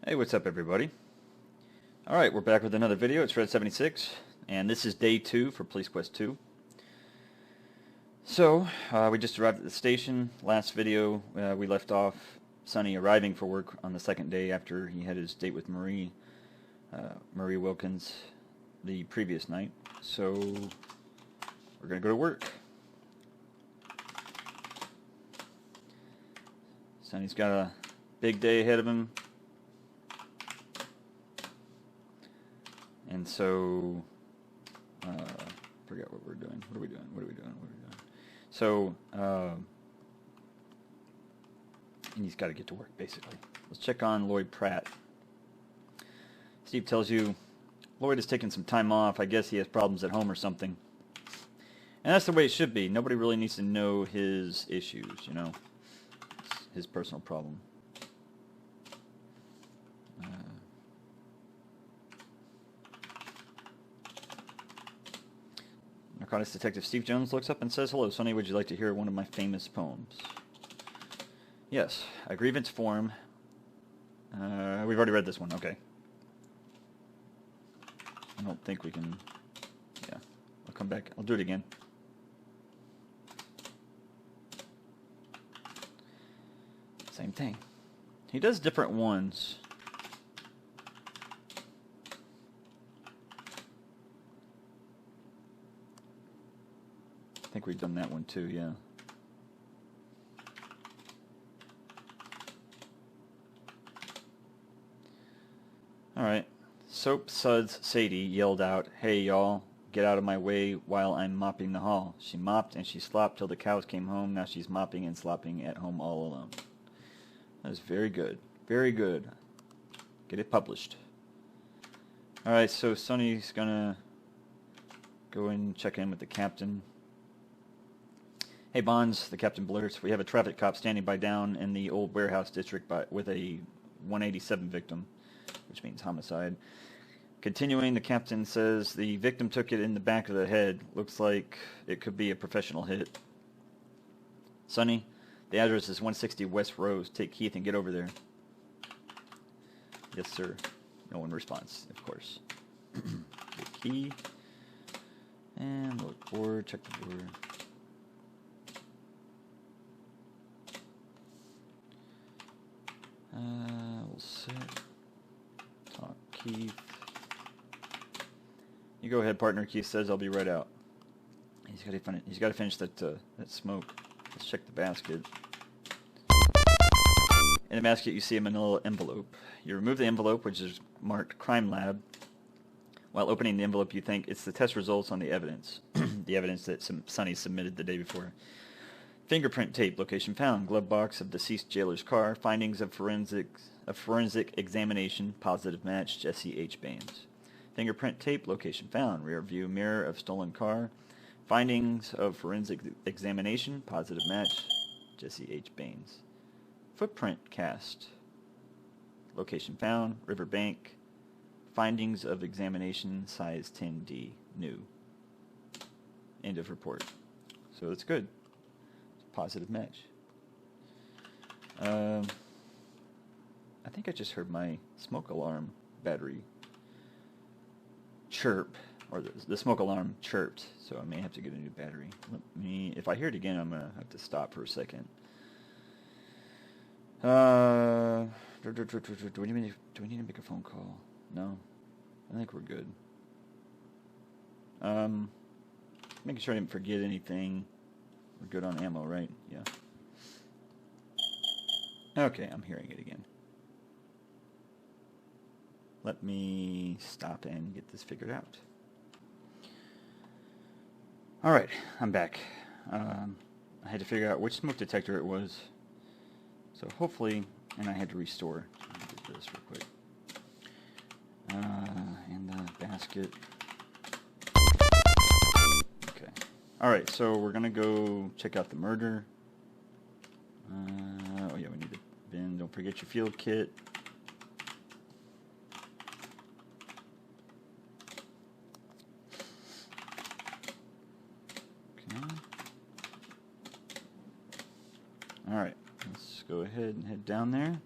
Hey, what's up everybody? Alright, we're back with another video. It's Red76, and this is day 2 for Police Quest 2. So, we just arrived at the station. Last video, we left off Sonny arriving for work on the second day after he had his date with Marie Wilkans the previous night. So, we're going to go to work. Sonny's got a big day ahead of him. And so, forget what we're doing. What are we doing? So, and he's got to get to work, basically. Let's check on Lloyd Pratt. Steve tells you Lloyd has taken some time off. I guess he has problems at home or something. And that's the way it should be. Nobody really needs to know his issues, you know. It's his personal problem. Narcotics Detective Steve Jones looks up and says, "Hello, Sonny, would you like to hear one of my famous poems?" Yes, a grievance form. We've already read this one, okay. I don't think we can... Yeah, I'll come back. I'll do it again. Same thing. He does different ones. I think we've done that one too, yeah. Alright. Soap Suds Sadie yelled out, "Hey y'all, get out of my way while I'm mopping the hall." She mopped and she slopped till the cows came home. Now she's mopping and slopping at home all alone. That is very good. Very good. Get it published. Alright, so Sonny's gonna go and check in with the captain. "Hey Bonds," the captain blurts, "we have a traffic cop standing by down in the old warehouse district with a 187 victim," which means homicide. Continuing, the captain says, "The victim took it in the back of the head. Looks like it could be a professional hit." "Sonny, the address is 160 West Rose. Take Keith and get over there." "Yes, sir." No one responds, of course. Get key. And look board, check the board. We'll sit. Talk Keith. "You go ahead, partner," Keith says. "I'll be right out." He's got to finish that smoke. Let's check the basket. In the basket, you see a manila envelope. You remove the envelope, which is marked Crime Lab. While opening the envelope, you think it's the test results on the evidence. The evidence that Sonny submitted the day before. Fingerprint tape, location found. Glove box of deceased jailer's car. Findings of forensic examination, positive match, Jessie H. Bains. Fingerprint tape, location found. Rear view mirror of stolen car. Findings of forensic examination, positive match, Jessie H. Bains. Footprint cast, location found. River bank. Findings of examination, size 10D, new. End of report. So it's good. Positive match. I think I just heard my smoke alarm battery chirp, or the smoke alarm chirped, so I may have to get a new battery. If I hear it again, I'm gonna have to stop for a second. Do we need to make a phone call? No, I think we're good. Making sure I didn't forget anything. We're good on ammo, right? Yeah. Okay, I'm hearing it again. Let me stop and get this figured out. Alright, I'm back. I had to figure out which smoke detector it was. So hopefully, and I had to restore. Let me get this real quick. And the basket. Okay. Alright, so we're going to go check out the murder. Oh yeah, we need the bin. Don't forget your field kit. Okay. Alright, let's go ahead and head down there.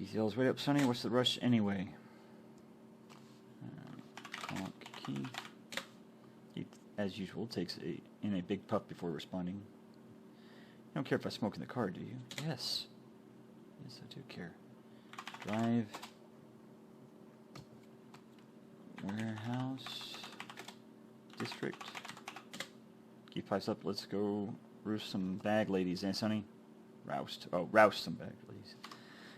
Keith yells, "Wait up, Sonny. What's the rush anyway?" Honk Keith. Keith, as usual, takes in a big puff before responding. "You don't care if I smoke in the car, do you?" "Yes. Yes, I do care." Drive. Warehouse. District. Keith pipes up. "Let's go roost some bag ladies, eh, Sonny?" Roust. Oh, roust some bag ladies.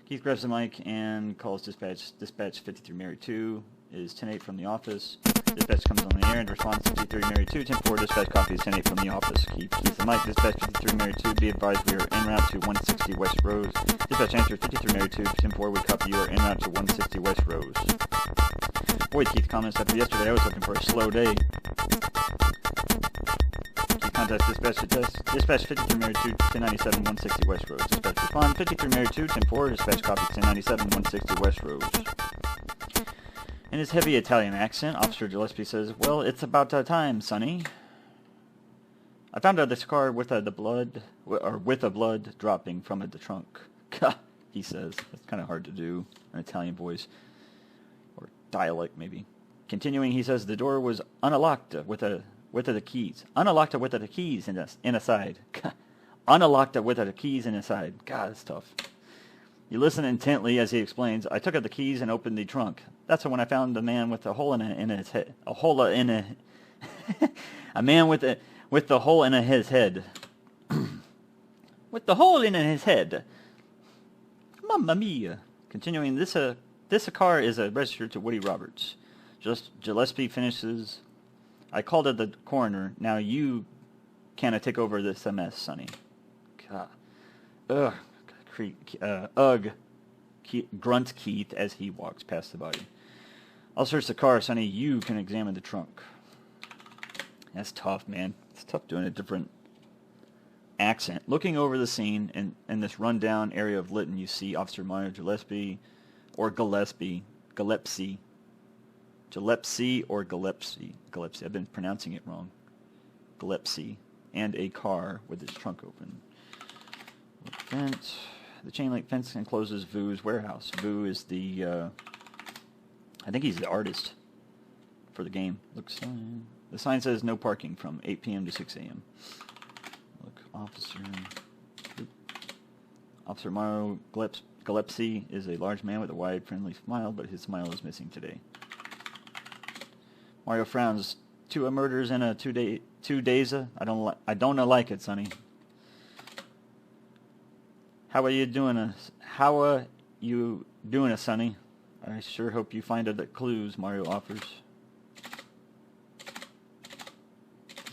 Keith grabs the mic and calls dispatch. Dispatch 53 Mary 2 is 10-8 from the office. Dispatch comes on the air and responds to 53 Mary 2. 10-4, dispatch copies 10-8 from the office. Keith the mic. Dispatch 53 Mary 2. Be advised we are en route to 160 West Rose. Dispatch answers 53 Mary 2. 10-4, we copy you are en route to 160 West Rose. Boy, Keith comments, after yesterday I was hoping for a slow day. Keith contacts dispatch 53 Mary 2, 1097, 160 West Rose. Dispatch respond 53 Mary 2, 10-4, dispatch copies 1097, 160 West Rose. In his heavy Italian accent, Officer Gillespie says, "Well, it's about time, Sonny. I found out this car with the blood dropping from the trunk." He says. That's kind of hard to do, an Italian voice. Or dialect, maybe. Continuing, he says, "The door was unlocked with the keys. Unlocked with the keys in a side." Unlocked with the keys in a side. God, that's tough. You listen intently as he explains. "I took out the keys and opened the trunk. That's when I found the man with the hole in his head. A man with the hole in his head. With the hole in his head. Mamma mia." Continuing, this car is registered to Woody Roberts. Just Gillespie finishes. "I called it the coroner. Now you can take over this mess, Sonny." God. Ugh. Ugh. Grunts Keith as he walks past the body. "I'll search the car, Sonny. You can examine the trunk." That's tough, man. It's tough doing a different accent. Looking over the scene in this rundown area of Lytton, you see Officer Mario Gillespie, or Gillespie, or Gillespie. I've been pronouncing it wrong. Gillespie, and a car with its trunk open. Fence. The chain link fence encloses Vu's warehouse. Vu is the, I think he's the artist for the game. Looks. The sign says no parking from 8 p.m. to 6 a.m. Look, Officer Mario Gillespie is a large man with a wide, friendly smile, but his smile is missing today. Mario frowns. 2 murders in 2 days. I don't like it, Sonny. How are you doing, Sonny? I sure hope you find the clues, Mario offers.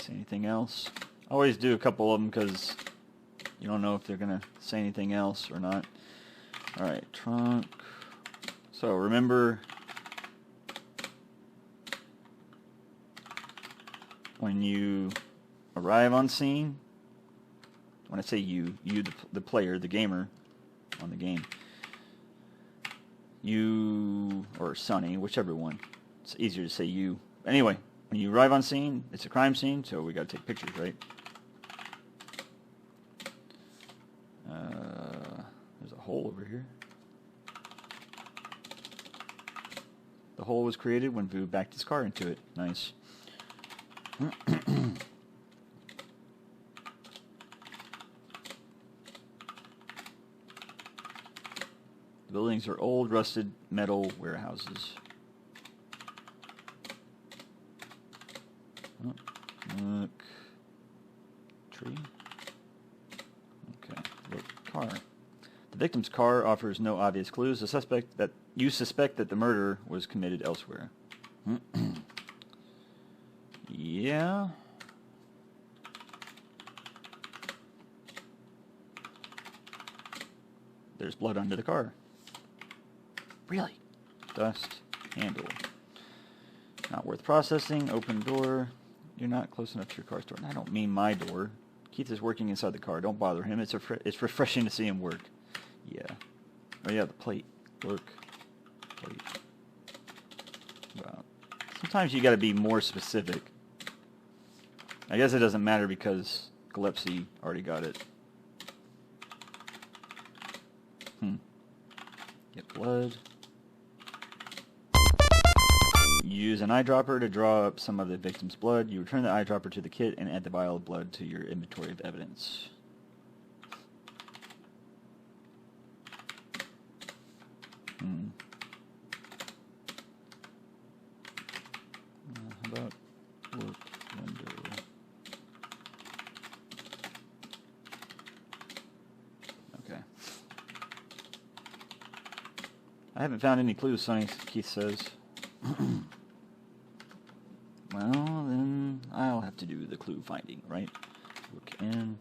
Say anything else? I always do a couple of them because you don't know if they're going to say anything else or not. Alright, trunk. So remember, when you arrive on scene, when I say you the player, the gamer on the game, you, or Sonny, whichever one. It's easier to say you. Anyway, when you arrive on scene, it's a crime scene, so we got to take pictures, right? There's a hole over here. The hole was created when Vu backed his car into it. Nice. The buildings are old, rusted metal warehouses. Look. Tree. Okay. Look. Car. The victim's car offers no obvious clues. You suspect that the murder was committed elsewhere. Yeah. There's blood under the car. Really? Dust. Handle. Not worth processing. Open door. You're not close enough to your car's door. And I don't mean my door. Keith is working inside the car. Don't bother him. It's refreshing to see him work. Yeah. Oh yeah, the plate. Look. Plate. Wow. Sometimes you got to be more specific. I guess it doesn't matter because Gillespie already got it. Get blood. Use an eyedropper to draw up some of the victim's blood. You return the eyedropper to the kit and add the vial of blood to your inventory of evidence. How about work window? Okay. I haven't found any clues, Sonny, Keith says. Well, then I'll have to do the clue finding, right? Look in.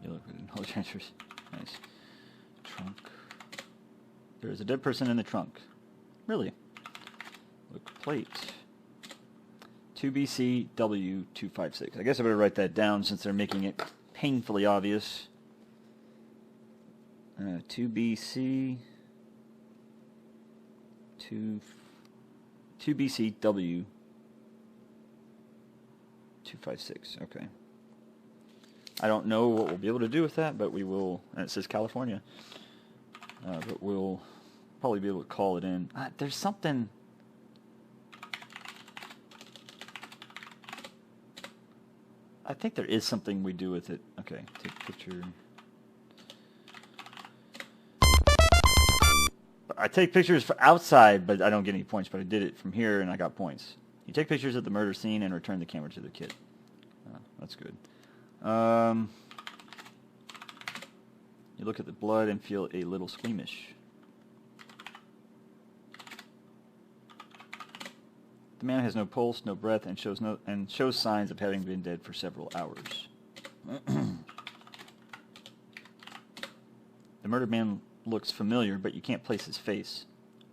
You look at all transfers. Nice. Trunk. There is a dead person in the trunk. Really? Look, plate. 2BCW256. I guess I better write that down since they're making it painfully obvious. 2BC 2BCW 256. Okay. I don't know what we'll be able to do with that, but we will. And it says California, but we'll probably be able to call it in. There's something. I think there is something we do with it. Okay, take a picture. I take pictures for outside, but I don't get any points. But I did it from here, and I got points. You take pictures of the murder scene and return the camera to the kit. That's good. You look at the blood and feel a little squeamish. The man has no pulse, no breath, and shows signs of having been dead for several hours. The murdered man looks familiar, but you can't place his face.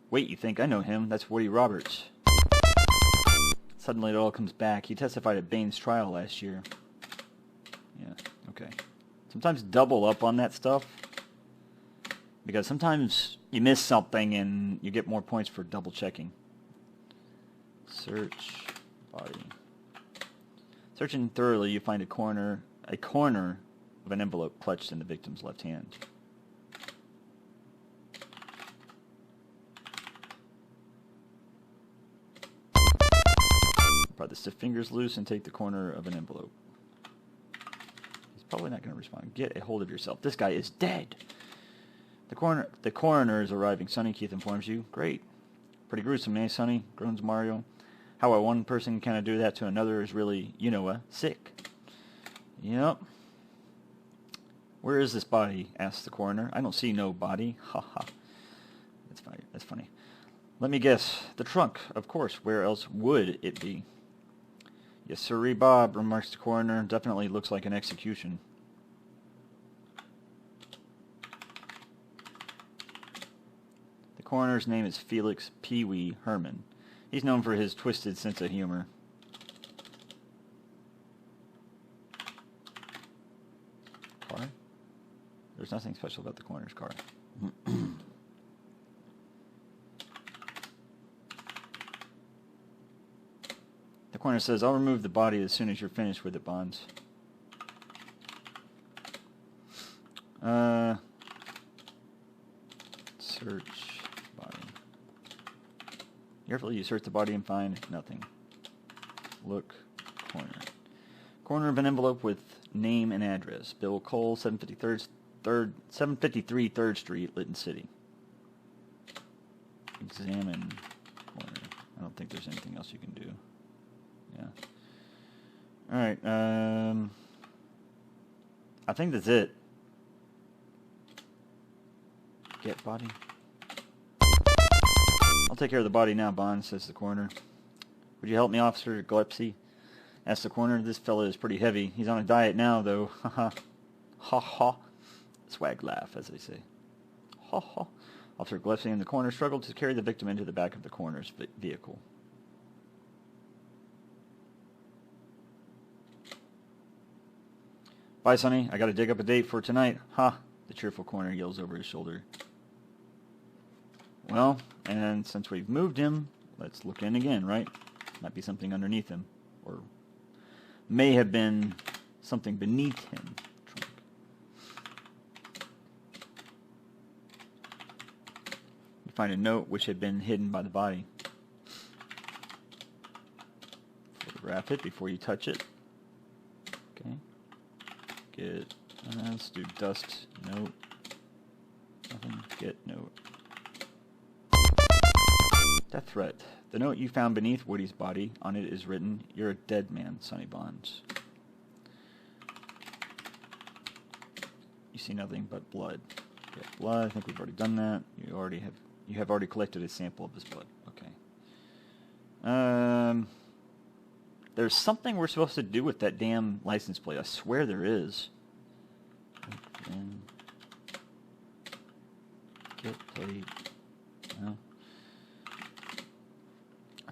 Wait, you think I know him? That's Woody Roberts. Suddenly it all comes back. He testified at Bains' trial last year. Yeah, okay. Sometimes double up on that stuff, because sometimes you miss something and you get more points for double checking. Search body. Searching thoroughly, you find a corner of an envelope clutched in the victim's left hand. Pry the stiff fingers loose and take the corner of an envelope. He's probably not going to respond. Get a hold of yourself. This guy is dead. The coroner is arriving. Sonny, Keith informs you. Great. Pretty gruesome, eh, Sonny? Groans Mario. How a one person can do that to another is really, sick. Yep. Where is this body? Asks the coroner. I don't see no body. Ha ha. That's funny. That's funny. Let me guess. The trunk, of course. Where else would it be? Yes, sirree, Bob, remarks the coroner. Definitely looks like an execution. The coroner's name is Felix Pee Wee Herman. He's known for his twisted sense of humor. Car? There's nothing special about the coroner's car. The coroner says, I'll remove the body as soon as you're finished with it, Bonds. Search body. Carefully, you search the body and find nothing. Look, corner. Corner of an envelope with name and address. Bill Cole, 753 3rd Street, Lytton City. Examine corner. I don't think there's anything else you can do. Yeah. Alright, I think that's it. Get body. I'll take care of the body now, Bond, says the coroner. Would you help me, Officer Gillespie? Asks the coroner. This fella is pretty heavy. He's on a diet now, though. Ha ha. Ha ha. Swag laugh, as they say. Ha ha. Officer Gillespie and the coroner struggled to carry the victim into the back of the coroner's vehicle. Bye, Sonny. I gotta dig up a date for tonight. Ha! The cheerful coroner yells over his shoulder. Well, and since we've moved him, let's look in again, right? Might be something underneath him. Or may have been something beneath him. Trunk. You find a note which had been hidden by the body. Photograph it before you touch it. Okay. Get, let's do dust, note. Nothing, get note. Death threat. The note you found beneath Woody's body, on it is written, "You're a dead man, Sonny Bonds." You see nothing but blood. Okay, blood, I think we've already done that. You have already collected a sample of his blood. Okay. There's something we're supposed to do with that damn license plate. I swear there is. Get plate. No.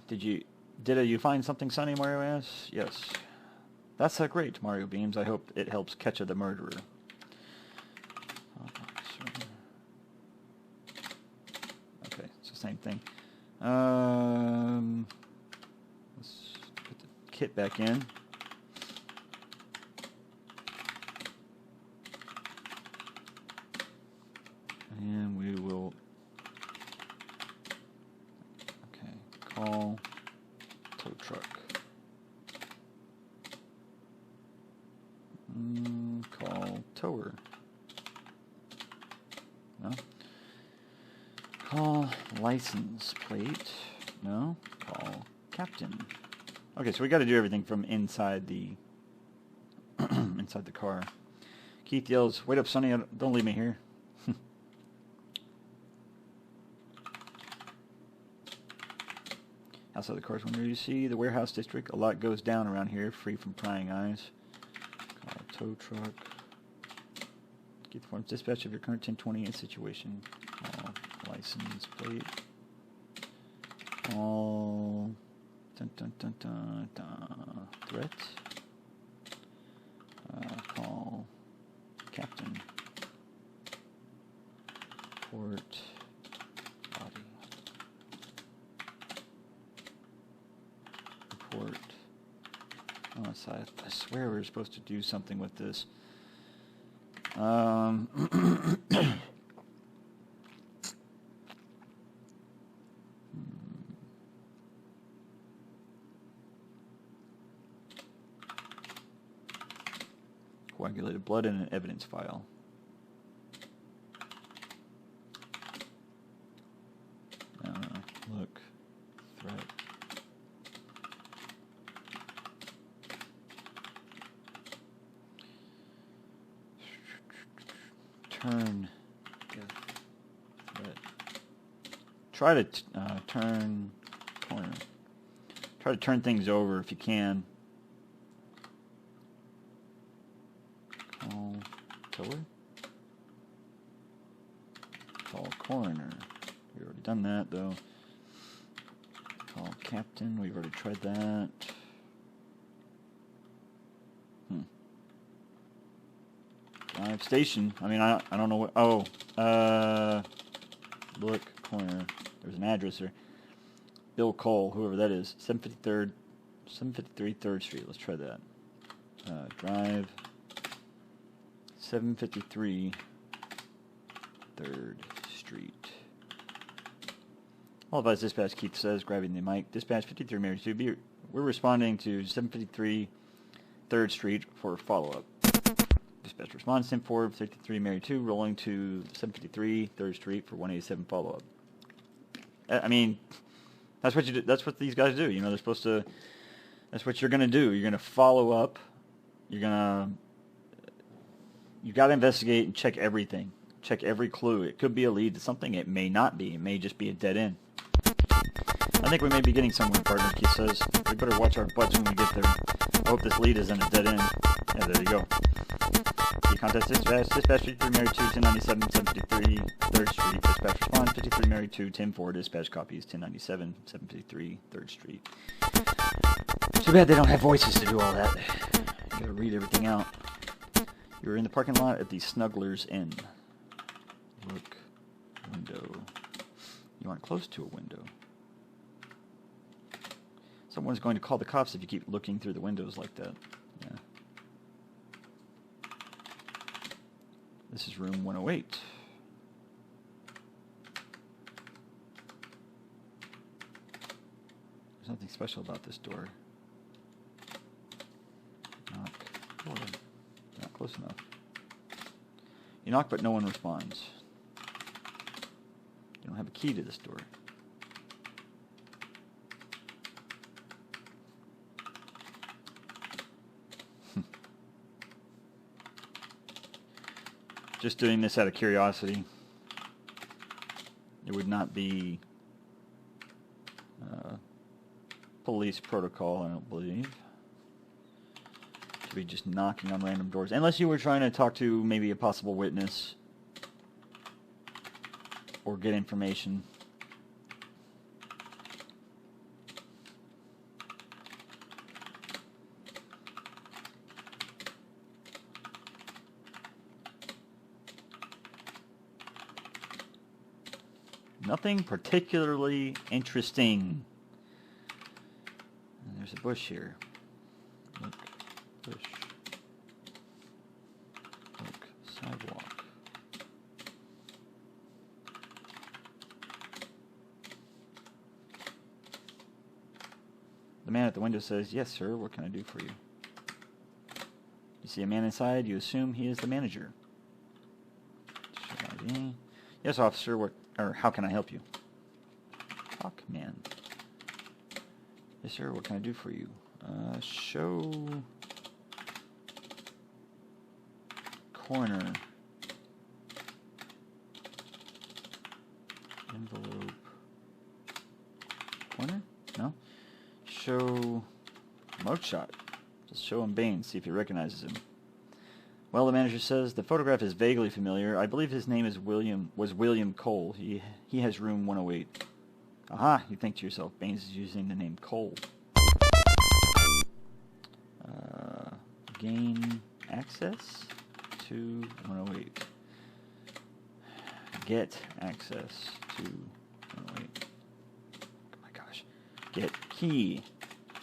Did you find something, Sonny? Mario asks. Yes. That's great, Mario beams. I hope it helps catch the murderer. Okay, it's the same thing. Let's put the kit back in. And we will... Okay, call tow truck. Call tower. No. Call license plate. No. Call captain. Okay, so we got to do everything from inside the inside the car. Keith yells, "Wait up, Sonny! Don't leave me here." Outside the car's window, you see the warehouse district. A lot goes down around here, free from prying eyes. Call tow truck. Get the forms dispatch of your current 1028 situation. Call license plate. Call threat. Call captain. Port body. Report. Oh, so I swear we were supposed to do something with this. Coagulated blood in an evidence file. Look. Threat. Turn. Threat. Try to turn corner. Try to turn things over if you can. Call tower. Call coroner. We've already done that though. Call captain. We've already tried that. Drive station. I mean, I don't know what. Oh, look corner. There's an address there. Bill Cole, whoever that is. 753 3rd Street. Let's try that. Drive 753 3rd Street. All advised dispatch, Keith says, grabbing the mic. Dispatch 53 Mary 2. We're responding to 753 3rd Street for follow-up. Dispatch response, 10-4, 53 Mary 2, rolling to 753 3rd Street for 187 follow-up. I mean, that's what you do. That's what these guys do. You know, they're supposed to. That's what you're gonna do. You're gonna follow up. You got to investigate and check everything. Check every clue. It could be a lead to something. It may not be. It may just be a dead end. I think we may be getting somewhere, partner, Keith says. We better watch our butts when we get there. I hope this lead isn't a dead end. Yeah, there you go. You contact dispatch. Dispatch 53 Mary 2, 1097, 753 3rd Street. Dispatch response 53 Mary 2, 10-4. Dispatch copies 1097, 753 3rd Street. Too bad they don't have voices to do all that. You gotta read everything out. You're in the parking lot at the Snuggler's Inn. Look. Window. You aren't close to a window. Someone's going to call the cops if you keep looking through the windows like that. Yeah. This is room 108. There's nothing special about this door. Knock. Oh, not close enough. You knock, but no one responds. You don't have a key to this door. Just doing this out of curiosity. It would not be police protocol, I don't believe, to be just knocking on random doors. Unless you were trying to talk to maybe a possible witness or get information. Nothing particularly interesting. And there's a bush here. Look, bush. Look, sidewalk. The man at the window says, "Yes, sir, what can I do for you?" You see a man inside, you assume he is the manager. Yes, officer, what, or how can I help you? Talk, man. Yes, sir, what can I do for you? Show corner. Envelope. Corner? No? Show mugshot. Just show him Bains, see if he recognizes him. Well, the manager says, the photograph is vaguely familiar. I believe his name is William Cole. He has room 108. Aha, you think to yourself, Bains is using the name Cole. Gain access to 108. Get access to 108. Oh my gosh. Get key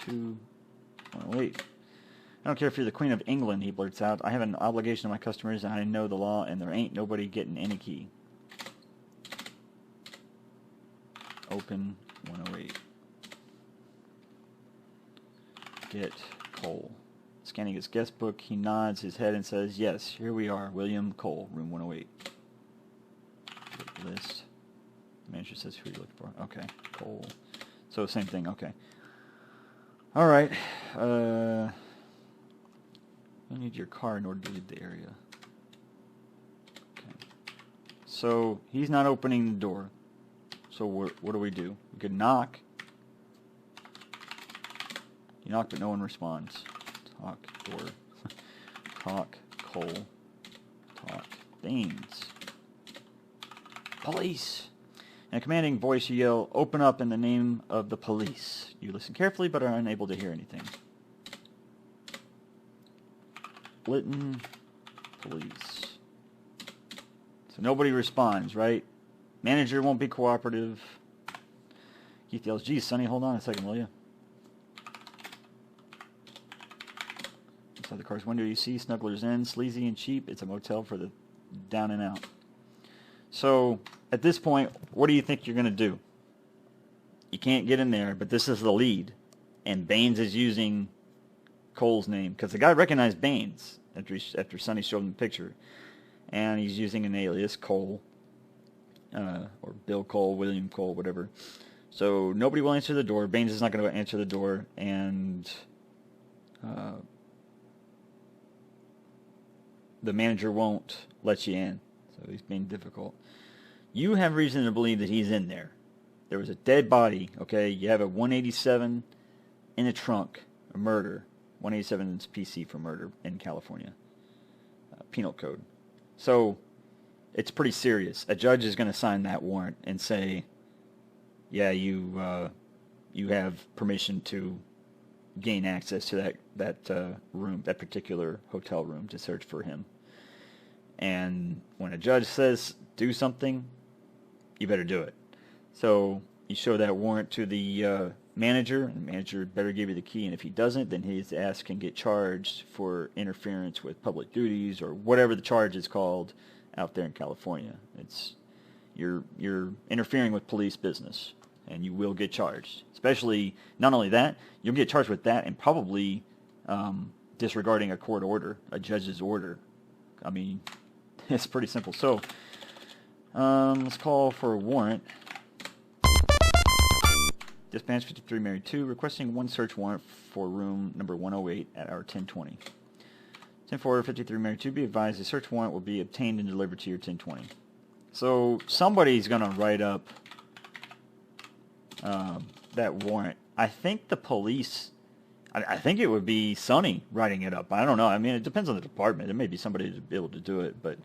to 108. I don't care if you're the Queen of England, he blurts out. I have an obligation to my customers, and I know the law, and there ain't nobody getting any key. Open 108. Get Cole. Scanning his guest book, he nods his head and says, yes, here we are, William Cole, room 108. List. The manager says, who are you looking for? Okay, Cole. So, same thing, okay. All right. You need your car in order to leave the area. Okay. So, he's not opening the door. So, what do? We could knock. You knock, but no one responds. Talk, door. Talk, Cole. Talk, Bains. Police! In a commanding voice, you yell, open up in the name of the police. You listen carefully, but are unable to hear anything. Lytton Police. So nobody responds, right? Manager won't be cooperative. Keith yells, geez, Sonny, hold on a second, will you? Inside the car's window, you see Snuggler's Inn, sleazy and cheap. It's a motel for the down and out. So, at this point, what do you think you're going to do? You can't get in there, but this is the lead. And Bains is using Cole's name, because the guy recognized Bains after Sonny showed him the picture. And he's using an alias, Cole. Or Bill Cole, William Cole, whatever. So, nobody will answer the door. Bains is not going to answer the door. And the manager won't let you in. So, he's being difficult. You have reason to believe that he's in there. There was a dead body, okay? You have a 187 in the trunk, a murder. 187 is PC for murder in California. Penal code. So, it's pretty serious. A judge is going to sign that warrant and say, yeah, you have permission to gain access to that room, that particular hotel room, to search for him. And when a judge says, do something, you better do it. So you show that warrant to the manager, and the manager better give you the key, and if he doesn't, then his ass can get charged for interference with public duties or whatever the charge is called out there in California. It's you're interfering with police business, and you will get charged. Especially, not only that, you'll get charged with that and probably disregarding a court order, a judge's order. I mean, it's pretty simple. So, let's call for a warrant. Dispatch 53 Mary 2, requesting one search warrant for room number 108 at hour 10:20. 10-4, 53 Mary 2, be advised the search warrant will be obtained and delivered to your 10:20. So somebody's going to write up that warrant. I think the police, I think it would be Sonny writing it up. I don't know. I mean, it depends on the department. It may be somebody to be able to do it, but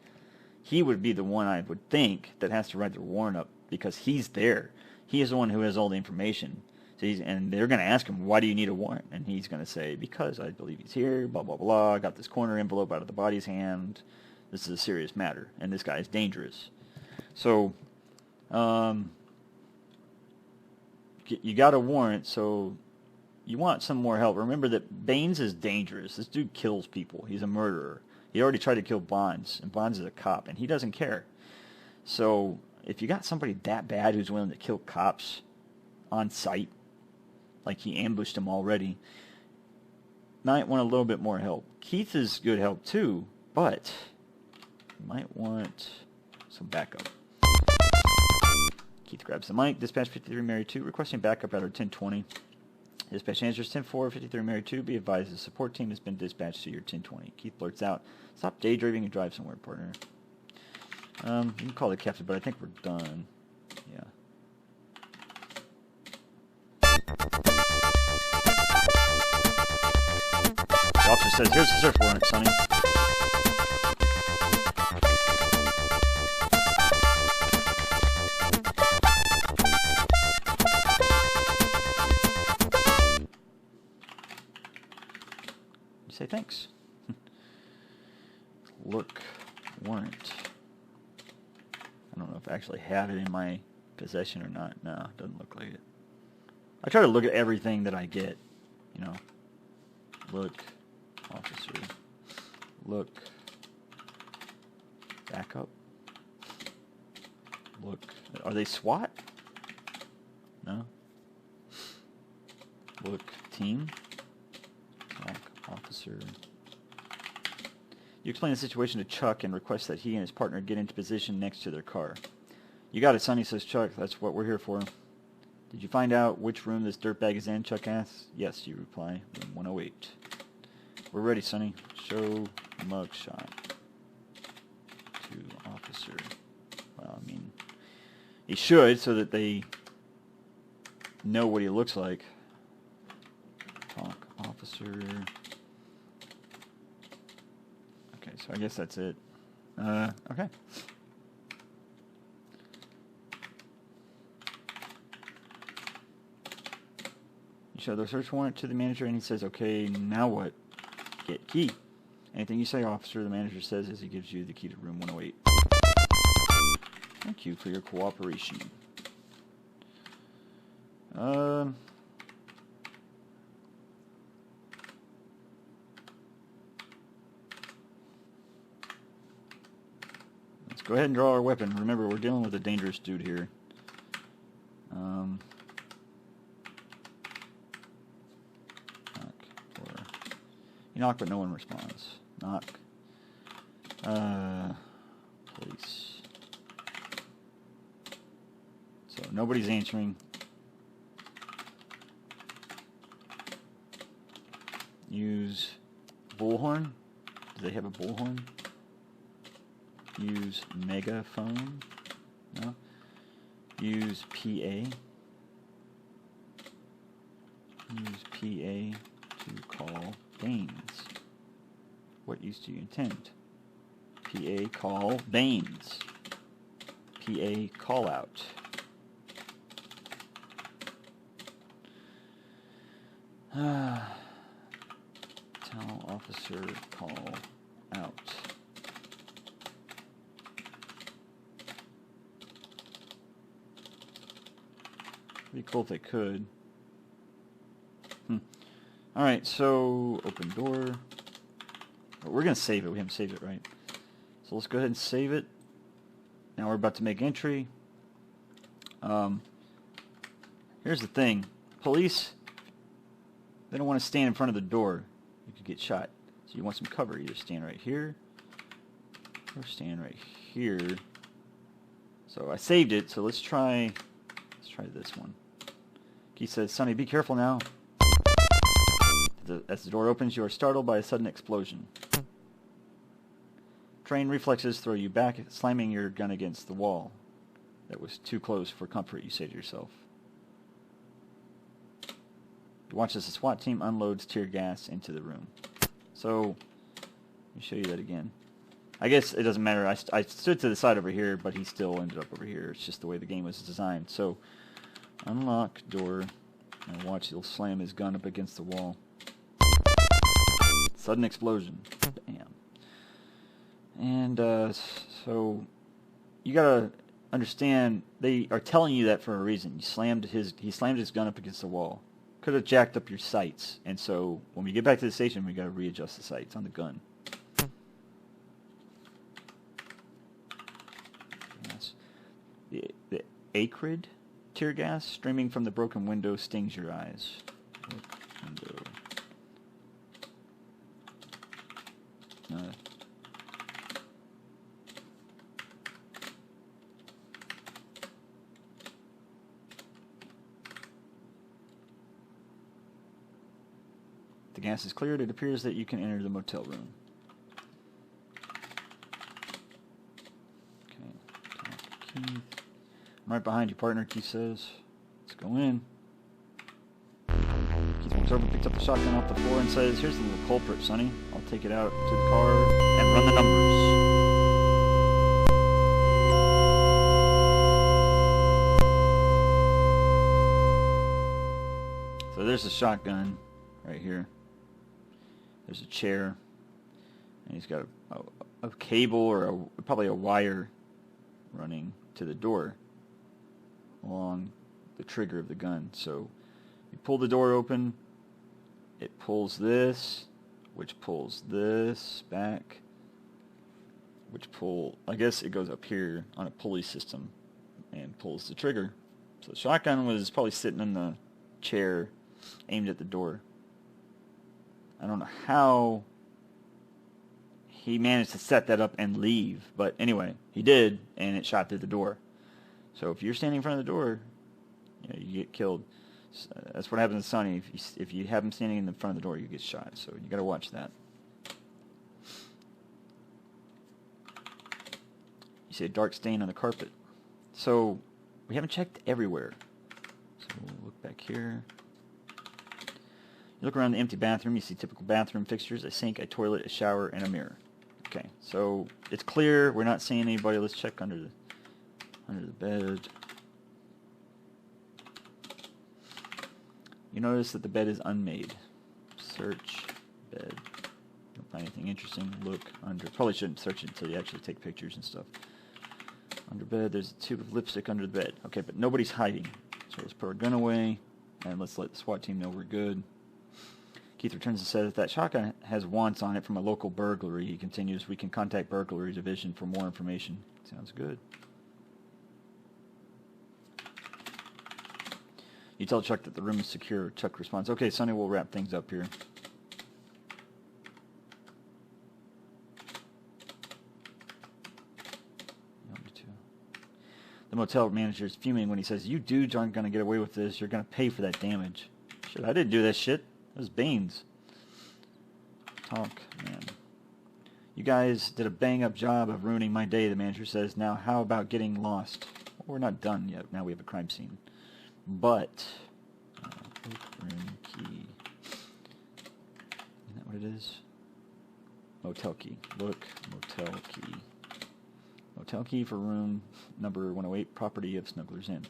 he would be the one, I would think, that has to write the warrant up because he's there. He is the one who has all the information. So and they're going to ask him, why do you need a warrant? And he's going to say, because I believe he's here, blah, blah, blah. I got this corner envelope out of the body's hand. This is a serious matter, and this guy is dangerous. So, you got a warrant, so you want some more help. Remember that Bains is dangerous. This dude kills people. He's a murderer. He already tried to kill Bonds, and Bonds is a cop, and he doesn't care. So if you got somebody that bad who's willing to kill cops on sight, like he ambushed them already, might want a little bit more help. Keith is good help too, but you might want some backup. Keith grabs the mic. Dispatch 53 Mary 2, requesting backup at our 10:20. Dispatch answers 10-4, 53 Mary 2. Be advised the support team has been dispatched to your 10:20. Keith blurts out, stop daydreaming and drive somewhere, partner. You can call the captain, but I think we're done. Yeah. The officer says, here's the search warrant, Sonny. You say thanks. Look, warrant. I don't know if I actually have it in my possession or not. No, it doesn't look like it. I try to look at everything that I get, you know. Look, officer. Look, backup. Look, are they SWAT? No. Look, team. Talk, officer. You explain the situation to Chuck and request that he and his partner get into position next to their car. You got it, Sonny, says Chuck. That's what we're here for. Did you find out which room this dirtbag is in? Chuck asks. Yes, you reply. Room 108. We're ready, Sonny. Show mugshot to officer. Well, I mean, he should so that they know what he looks like. Talk, officer. Okay, so I guess that's it. Okay. You show the search warrant to the manager, and he says, okay, now what? Get key. Anything you say, officer, the manager says as he gives you the key to room 108. Thank you for your cooperation. Let's go ahead and draw our weapon. Remember, we're dealing with a dangerous dude here. You knock, but no one responds. Knock. Police. So nobody's answering. Use bullhorn. Do they have a bullhorn? Use megaphone. No. Use PA. Use PA to call Bains. What use do you intend? PA call Bains. PA call out. Tell officer call out. It'd be cool if they could. Alright, so open door. We're going to save it. We haven't saved it, right? So let's go ahead and save it. Now we're about to make entry. Here's the thing. Police, they don't want to stand in front of the door. You could get shot. So you want some cover. Either stand right here or stand right here. So I saved it, so let's try this one. He says, Sonny, be careful now. As the door opens, you are startled by a sudden explosion. Trained reflexes throw you back, slamming your gun against the wall. That was too close for comfort, you say to yourself. You watch as the SWAT team unloads tear gas into the room. So, let me show you that again. I guess it doesn't matter. I stood to the side over here, but he still ended up over here. It's just the way the game was designed. So, unlock door, and watch, he'll slam his gun up against the wall. Sudden explosion. Bam. And, so, you gotta understand, they are telling you that for a reason. He slammed his gun up against the wall. Could have jacked up your sights. And so, when we get back to the station, we gotta readjust the sights on the gun. The acrid tear gas streaming from the broken window stings your eyes. Window. The gas is cleared. It appears that you can enter the motel room. Okay. Keith. I'm right behind you, partner, Keith says. Let's go in. Keith walks over, picks up the shotgun off the floor, and says, here's the little culprit, Sonny. I'll take it out to the car and run the numbers. So there's the shotgun right here. There's a chair. And he's got a cable or probably a wire running to the door along the trigger of the gun. So you pull the door open, it pulls this, which pulls this back, I guess it goes up here on a pulley system and pulls the trigger. So the shotgun was probably sitting in the chair aimed at the door. I don't know how he managed to set that up and leave, but anyway, he did, and it shot through the door. So if you're standing in front of the door, you get killed. That's what happens to Sonny. If you have him standing in the front of the door, you get shot. So you got to watch that. You see a dark stain on the carpet. So we haven't checked everywhere. So we'll look back here. You look around the empty bathroom. You see typical bathroom fixtures: a sink, a toilet, a shower, and a mirror. Okay, so it's clear. We're not seeing anybody. Let's check under the bed. You notice that the bed is unmade. Search bed. Don't find anything interesting. Look under. Probably shouldn't search it until you actually take pictures and stuff. Under bed, there's a tube of lipstick under the bed. Okay, but nobody's hiding. So let's put our gun away, and let's let the SWAT team know we're good. Keith returns and says that shotgun has wants on it from a local burglary. He continues, we can contact burglary division for more information. Sounds good. You tell Chuck that the room is secure. Chuck responds, okay, Sonny, we'll wrap things up here. The motel manager is fuming when he says, you dudes aren't going to get away with this. You're going to pay for that damage. Shit, I didn't do that shit. It was Bains. Talk, man. You guys did a bang-up job of ruining my day, the manager says. Now, how about getting lost? Well, we're not done yet. Now we have a crime scene. But, room key. Isn't that what it is? Motel key. Look, motel key. Motel key for room number 108, property of Snuggler's Inn.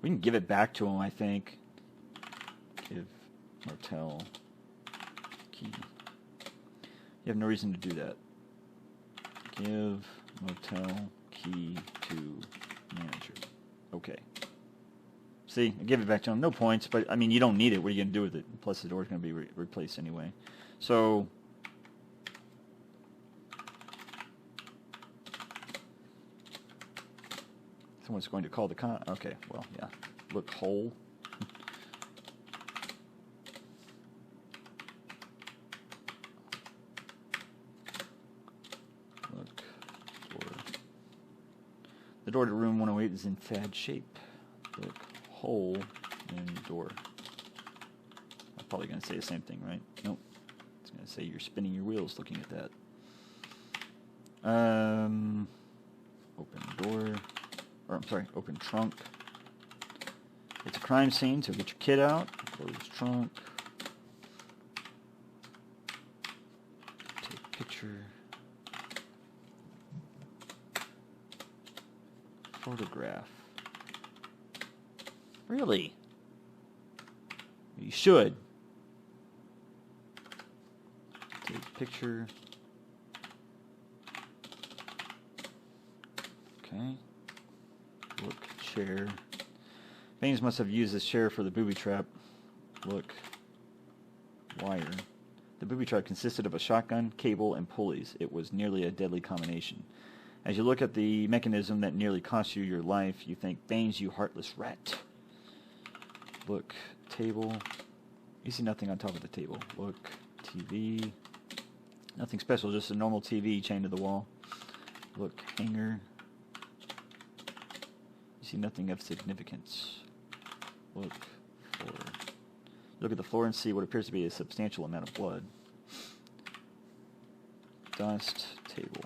We can give it back to him, I think. Give motel key. You have no reason to do that. Give motel key to manager. Okay. See, I give it back to him. No points, but I mean, you don't need it. What are you going to do with it? Plus, the door's going to be replaced anyway. So, someone's going to call the con. Okay, well, yeah. Look, hole. Look, door. The door to room 108 is in bad shape. Look, hole in door. I'm probably going to say the same thing, right? Nope. It's going to say you're spinning your wheels looking at that. Open door. Or, I'm sorry, open trunk. It's a crime scene, so get your kid out. Close trunk. Take picture. Photograph. Really? You should. Take picture. Okay. Look, chair. Bains must have used this chair for the booby trap. Look, wire. The booby trap consisted of a shotgun, cable, and pulleys. It was nearly a deadly combination. As you look at the mechanism that nearly cost you your life, you think, Bains, you heartless rat. Look, table. You see nothing on top of the table. Look, TV. Nothing special, just a normal TV chained to the wall. Look, hanger. You see nothing of significance. Look, floor. Look at the floor and see what appears to be a substantial amount of blood. Dust, table.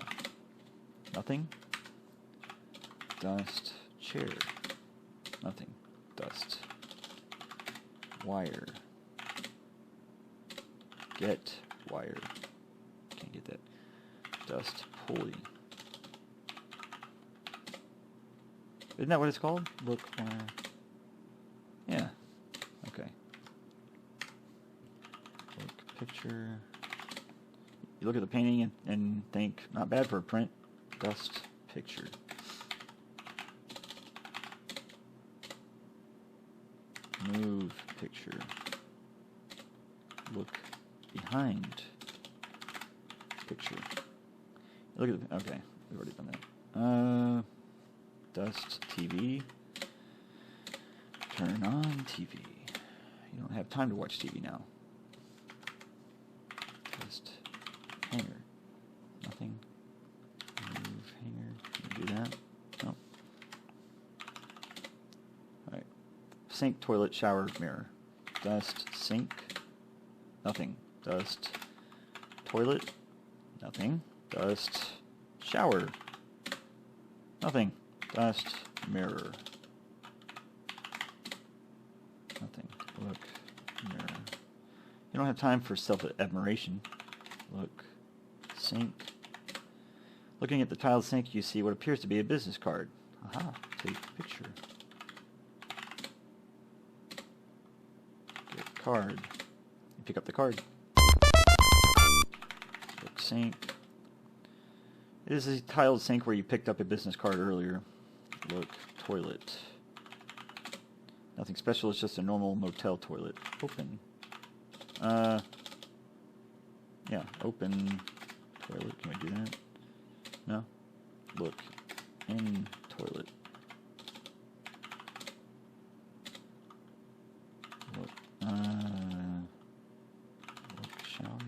Nothing. Dust, chair. Nothing. Dust. Wire. Get wire. Can't get that. Dust, pulley. Isn't that what it's called? Look, wire. Yeah. Okay. Look, picture. You look at the painting and think, not bad for a print. Dust, picture. Move, picture. Look behind, picture. Look at the, okay, we've already done that. Dust, TV. Turn on TV. You don't have time to watch TV now. Dust, hanger. Nothing. Move, hanger. Can you do that? No. Alright. Sink, toilet, shower, mirror. Dust, sink. Nothing. Dust, toilet. Nothing. Dust, shower. Nothing. Dust, mirror. Nothing. Look, mirror. You don't have time for self-admiration. Look, sink. Looking at the tiled sink, you see what appears to be a business card. Aha, take picture. Get card. You pick up the card. Look, sink. It is a tiled sink where you picked up a business card earlier. Look, toilet. Nothing special, it's just a normal motel toilet. Open. Yeah, open toilet. Can we do that? No? Look, in toilet. Look, shower.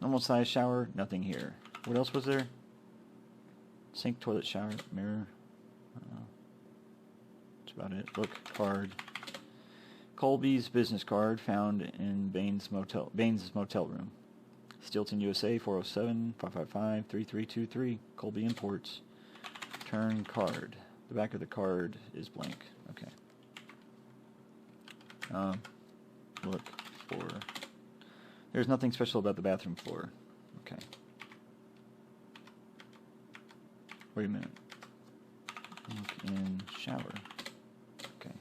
Normal size shower, nothing here. What else was there? Sink, toilet, shower, mirror. That's about it. Look, card. Colby's business card found in Bains' motel room. Steelton, USA, 407-555-3323. Colby Imports. Turn card. The back of the card is blank. Okay. Look, floor. There's nothing special about the bathroom floor. Okay. Wait a minute. Look in shower. Okay.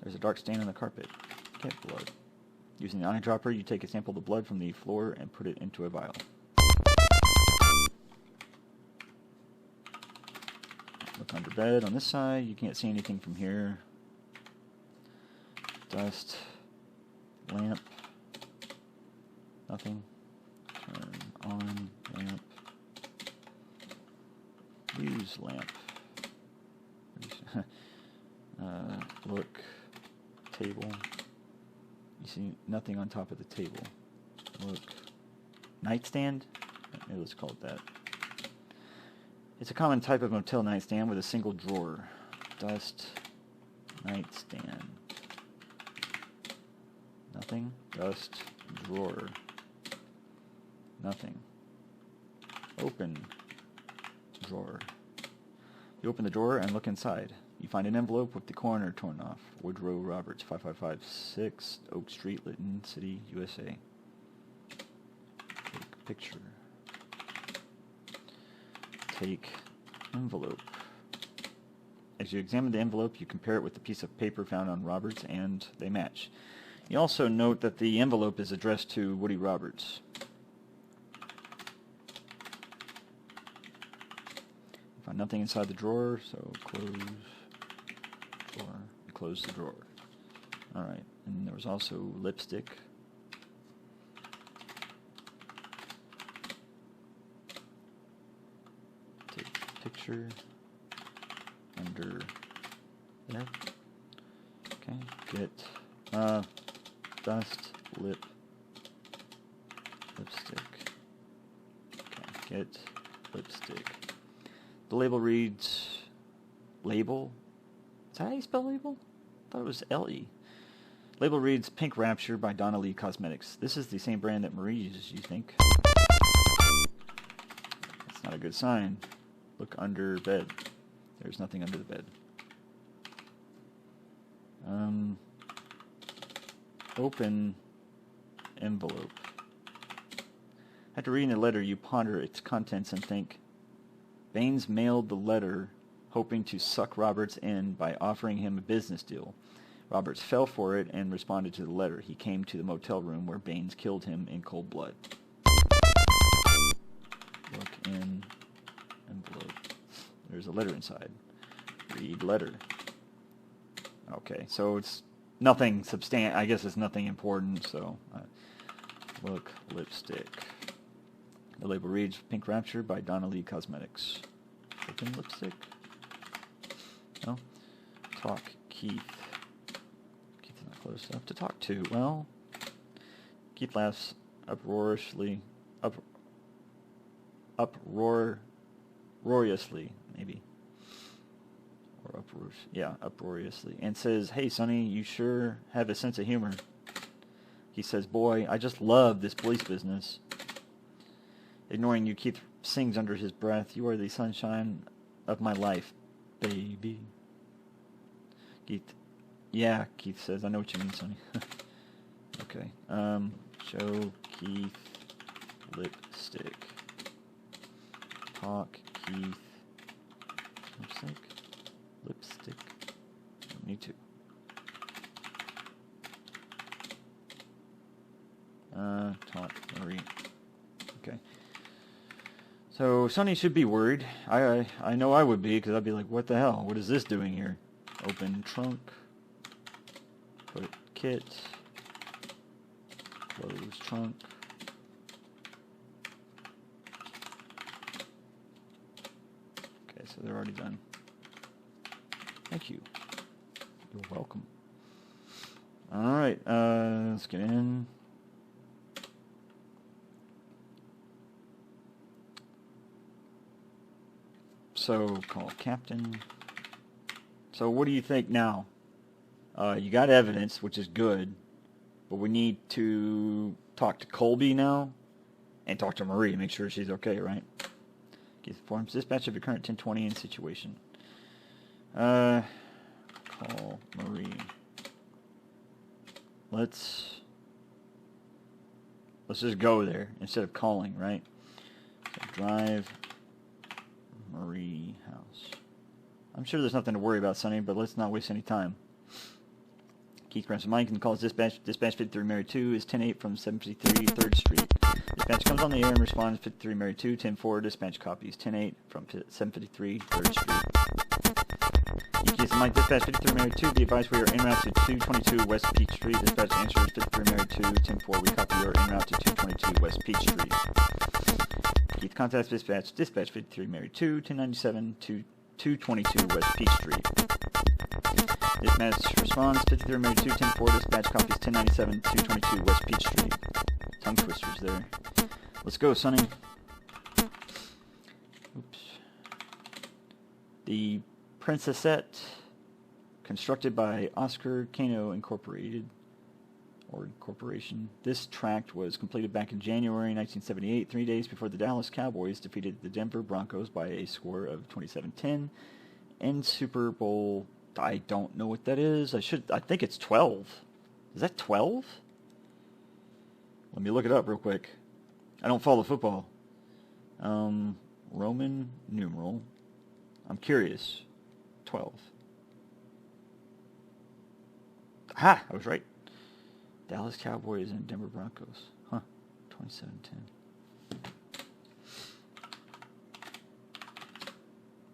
There's a dark stain on the carpet. Get blood. Using the eyedropper, you take a sample of the blood from the floor and put it into a vial. Look under bed on this side. You can't see anything from here. Dust. Lamp. Nothing. Turn on lamp. Use lamp. Look. Table. You see nothing on top of the table. Look. Nightstand? Maybe let's call it that. It's a common type of motel nightstand with a single drawer. Dust. Nightstand. Nothing. Dust. Drawer. Nothing. Open. Drawer. You open the drawer and look inside. You find an envelope with the corner torn off. Woodrow Roberts, 5556 Oak Street, Lytton City, USA. Take picture. Take envelope. As you examine the envelope, you compare it with the piece of paper found on Roberts, and they match. You also note that the envelope is addressed to Woody Roberts. You find nothing inside the drawer, so close drawer. You close the drawer. Alright, and there was also lipstick. Take picture. Under there. Okay, get dust, lipstick. Okay, get lipstick. The label reads, label? Is that how you spell label? I thought it was L-E. Label reads Pink Rapture by Donna Lee Cosmetics. This is the same brand that Marie uses, you think? That's not a good sign. Look under bed. There's nothing under the bed. Open envelope. After reading the letter, you ponder its contents and think, Bains mailed the letter hoping to suck Roberts in by offering him a business deal. Roberts fell for it and responded to the letter. He came to the motel room where Bains killed him in cold blood. Look in envelope. There's a letter inside. Read letter. Okay, so it's nothing I guess it's nothing important, so look, lipstick. The label reads Pink Rapture by Donna Lee Cosmetics. Open lipstick. No. Talk Keith. Keith's not close enough to talk to. Well, Keith laughs uproariously, maybe. Or uproariously. And says, hey, Sonny, you sure have a sense of humor. He says, boy, I just love this police business. Ignoring you, Keith sings under his breath, you are the sunshine of my life, baby. Keith says, I know what you mean, Sonny. Okay. Show Keith lipstick. Talk Keith lipstick. Don't need to. Talk Marie. Okay. So Sonny should be worried. I know I would be, because I'd be like, what the hell? What is this doing here? Open trunk. Put kit. Close trunk. Okay, so they're already done. Thank you. You're welcome. Alright, let's get in. So, call captain. So, what do you think now? You got evidence, which is good, but we need to talk to Colby now and talk to Marie, make sure she's okay, right? Get the forms. Dispatch of your current 1020 in situation. Call Marie. Let's just go there instead of calling, right? So drive Marie house. I'm sure there's nothing to worry about, Sonny, but let's not waste any time. Keith grabs the mic and calls dispatch. Dispatch 53 Mary 2 is 10-8 from 753 3rd Street. Dispatch comes on the air and responds 53 Mary 2, 10-4. Dispatch copies 10-8 from 753 3rd Street. He keys the mic. Dispatch 53 Mary 2. Be advised we are en route to 222 West Peach Street. Dispatch answers 53 Mary 2, 10-4. We copy you are en route to 222 West Peach Street. Keith contacts dispatch. Dispatch 53 Mary 2, 1097 to 222 West Peach Street. Dispatch responds 53 Mary 2, 10-4. Dispatch copies 1097 222 West Peach Street. Tongue twisters there. Let's go, Sonny. Oops. The Princessette, constructed by Oscar Cano Incorporated, or Corporation. This tract was completed back in January 1978, 3 days before the Dallas Cowboys defeated the Denver Broncos by a score of 27-10 in Super Bowl. I don't know what that is. I think it's 12. Is that 12? Let me look it up real quick. I don't follow football. Roman numeral. I'm curious. 12. Ha! I was right. Dallas Cowboys and Denver Broncos. Huh. 27-10.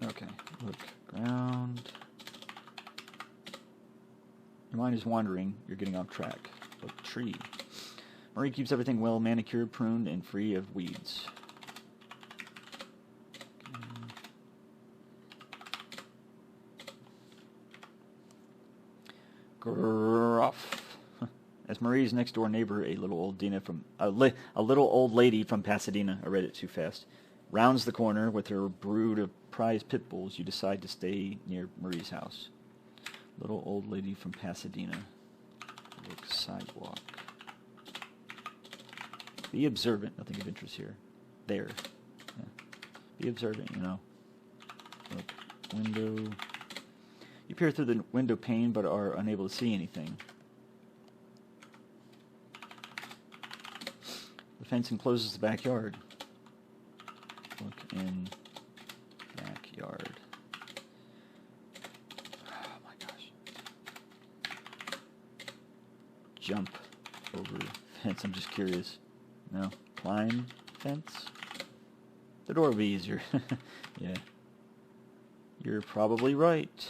Okay. Look. Ground. Your mind is wandering. You're getting off track. Look. Tree. Marie keeps everything well manicured, pruned, and free of weeds. Gruff. As Marie's next door neighbor, a little old lady from Pasadena, I read it too fast, rounds the corner with her brood of prize pit bulls, you decide to stay near Marie's house. Little old lady from Pasadena. Look, sidewalk. Be observant. Nothing of interest here. There. Yeah. Be observant, you know. Look, window. You peer through the window pane but are unable to see anything. The fence encloses the backyard. Look in backyard. Oh my gosh. Jump over fence. I'm just curious. No. Climb fence? The door will be easier. Yeah. You're probably right.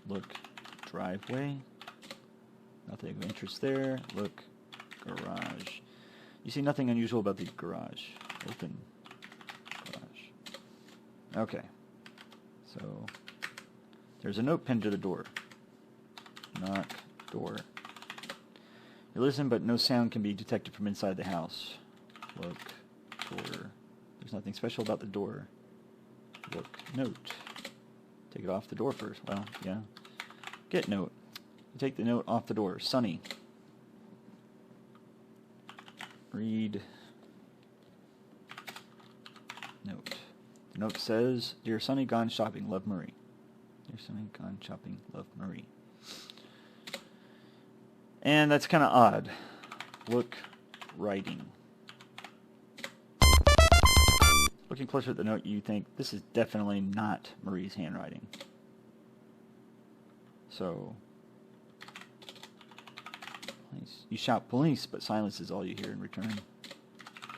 Look, driveway. Nothing of interest there. Look, garage. You see nothing unusual about the garage. Open garage. Okay. So, there's a note pinned to the door. Knock, door. You listen, but no sound can be detected from inside the house. Look, door. There's nothing special about the door. Look, note. Take it off the door first. Well, yeah. Get note. You take the note off the door. Sonny. Read. Note. The note says, Dear Sonny, gone shopping. Love, Marie. Dear Sonny, gone shopping. Love, Marie. And that's kind of odd. Look, writing. Looking closer at the note, you think this is definitely not Marie's handwriting. So, police. You shout police, but silence is all you hear in return.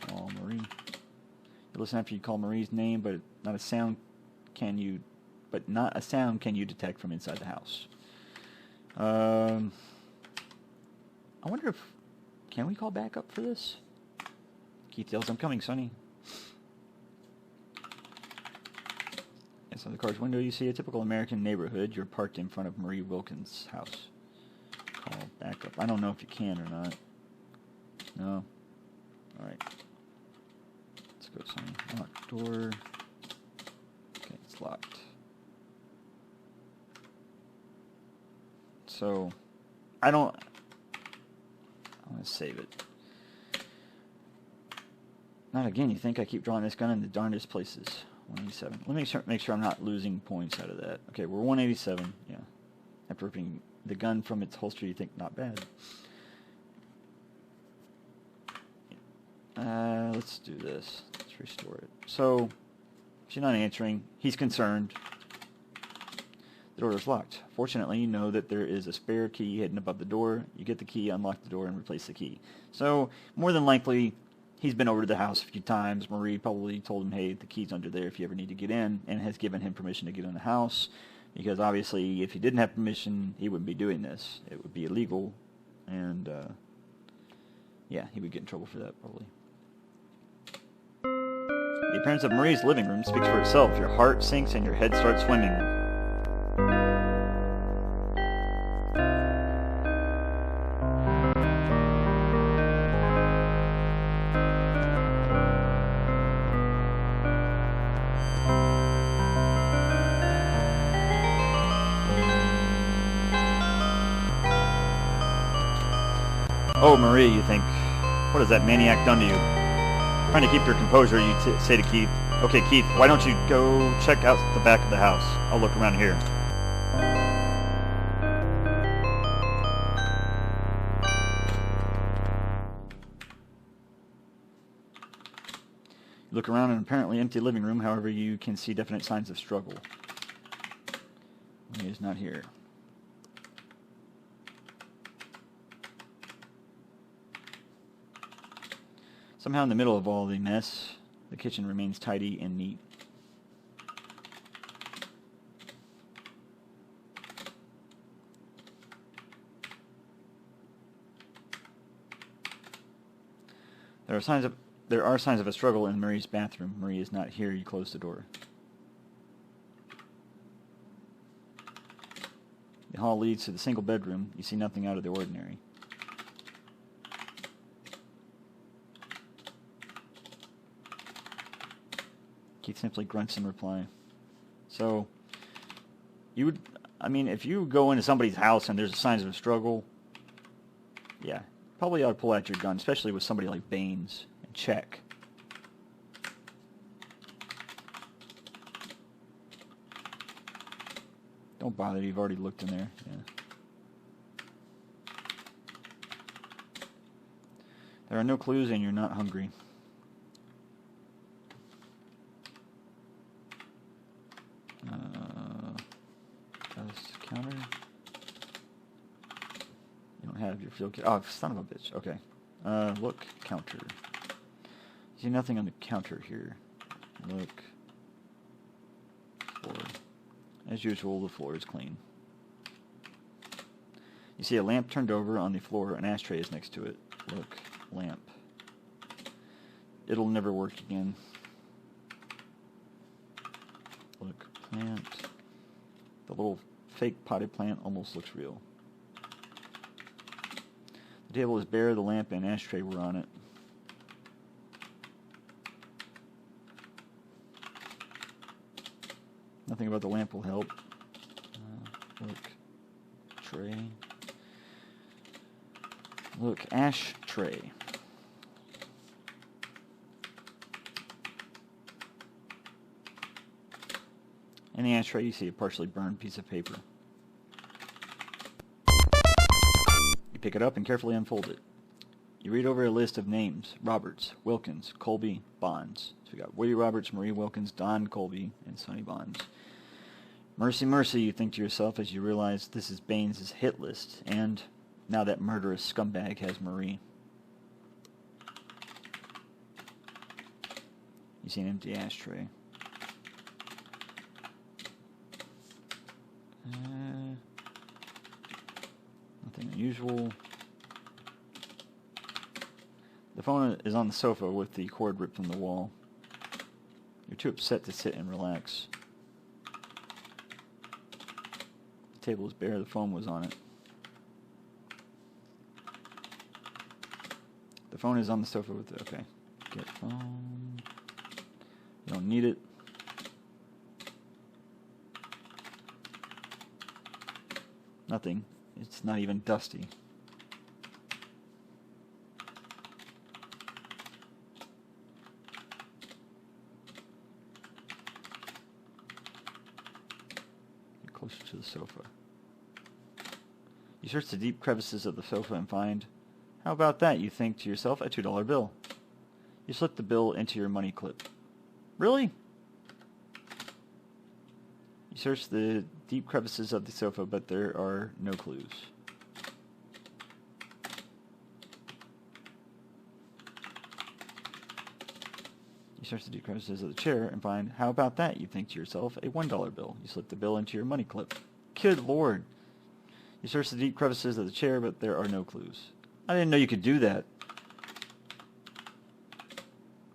Call Marie. You listen after you call Marie's name, but not a sound can you detect from inside the house. I wonder if can we call backup for this? Keith yells, I'm coming, Sonny. Inside the car's window, you see a typical American neighborhood. You're parked in front of Marie Wilkans' house. Call backup. I don't know if you can or not. No. Alright. Let's go, Sonny. Lock door. Okay, it's locked. So, I want to save it. Not again. You think I keep drawing this gun in the darndest places. 187. Let me make sure I'm not losing points out of that. Okay, we're 187. Yeah. After ripping the gun from its holster, you think not bad. Let's do this. Let's restore it. So, she's not answering. He's concerned. The door is locked. Fortunately, you know that there is a spare key hidden above the door. You get the key, unlock the door, and replace the key. So, more than likely, he's been over to the house a few times. Marie probably told him, hey, the key's under there if you ever need to get in, and has given him permission to get in the house, because obviously, if he didn't have permission, he wouldn't be doing this. It would be illegal, and, yeah, he would get in trouble for that, probably. The appearance of Marie's living room speaks for itself. Your heart sinks and your head starts swimming. Oh, Marie, you think, what has that maniac done to you? Trying to keep your composure, you say to Keith, okay, Keith, why don't you go check out the back of the house? I'll look around here. You look around an apparently empty living room, however, you can see definite signs of struggle. He is not here. Somehow in the middle of all the mess, the kitchen remains tidy and neat. There are signs of a struggle in Marie's bathroom. Marie is not here. You close the door. The hall leads to the single bedroom. You see nothing out of the ordinary. Keith simply grunts in reply. So, you would, I mean, if you go into somebody's house and there's signs of a struggle, yeah, probably ought to pull out your gun, especially with somebody like Bains, and check. Don't bother, you've already looked in there. Yeah. There are no clues and you're not hungry. Counter. You don't have your field kit. Oh, son of a bitch. Okay. Look, counter. See nothing on the counter here. Look. Floor. As usual, the floor is clean. You see a lamp turned over on the floor. An ashtray is next to it. Look, lamp. It'll never work again. Look, plant. The little fake potted plant almost looks real. The table is bare, the lamp and ashtray were on it. Nothing about the lamp will help. Look, tray. Look, ashtray. In the ashtray, you see a partially burned piece of paper. You pick it up and carefully unfold it. You read over a list of names: Roberts, Wilkans, Colby, Bonds. So we got Willie Roberts, Marie Wilkans, Don Colby, and Sonny Bonds. Mercy, mercy, you think to yourself as you realize this is Bains' hit list, and now that murderous scumbag has Marie. You see an empty ashtray. Nothing unusual. The phone is on the sofa with the cord ripped from the wall. You're too upset to sit and relax. The table is bare, the phone was on it. The phone is on the sofa with the, okay. Get phone. You don't need it. Nothing. It's not even dusty. Get closer to the sofa. You search the deep crevices of the sofa and find, how about that, you think to yourself, a $2 bill. You slip the bill into your money clip. Really? You search the deep crevices of the sofa, but there are no clues. You search the deep crevices of the chair and find, how about that? You think to yourself, a $1 bill. You slip the bill into your money clip. Good Lord. You search the deep crevices of the chair, but there are no clues. I didn't know you could do that.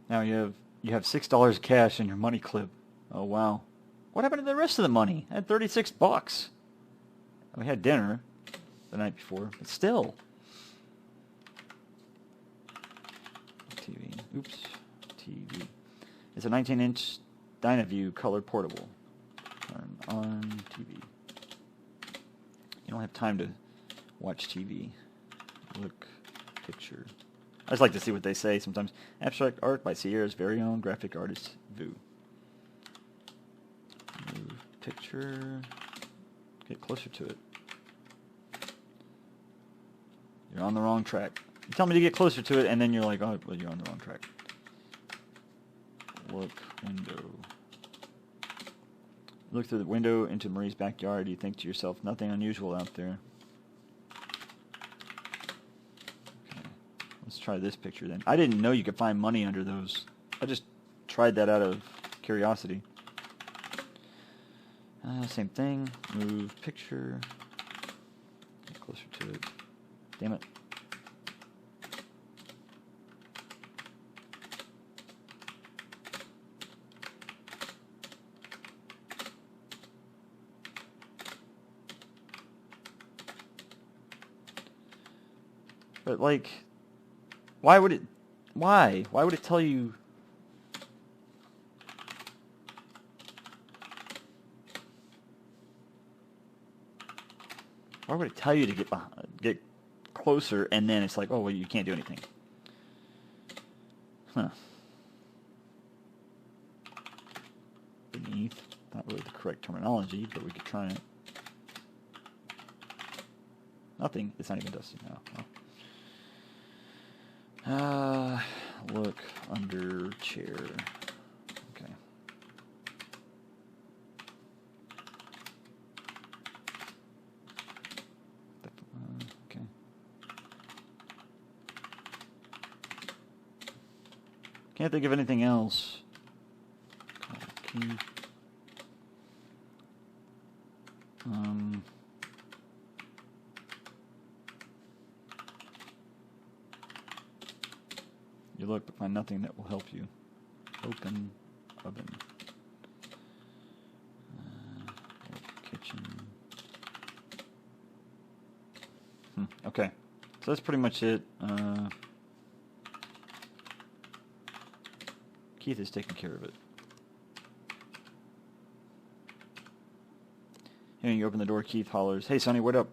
Now you have $6 cash in your money clip. Oh, wow. What happened to the rest of the money? I had $36. We had dinner the night before, but still. TV. Oops. TV. It's a 19-inch Dynaview color portable. Turn on TV. You don't have time to watch TV. Look, picture. I just like to see what they say sometimes. Abstract art by Sierra's very own graphic artist, Vu. Move picture. Get closer to it. You're on the wrong track. You tell me to get closer to it, and then you're like, oh, well, you're on the wrong track. Look, window. Look through the window into Marie's backyard. You think to yourself, nothing unusual out there. Okay, let's try this picture then. I didn't know you could find money under those. I just tried that out of curiosity. Same thing. Move picture. Get closer to it. Damn it. But, like, why would it tell you? Why would it tell you to get closer, and then it's like, oh, well, you can't do anything? Huh. Beneath. Not really the correct terminology, but we could try it. Nothing. It's not even dusty now. Oh. Look under chair. Okay. Okay. Can't think of anything else. You look but find nothing that will help you. Open oven. Kitchen. Okay. So that's pretty much it. Keith is taking care of it. Hearing you open the door, Keith hollers, "Hey, Sonny, what up?"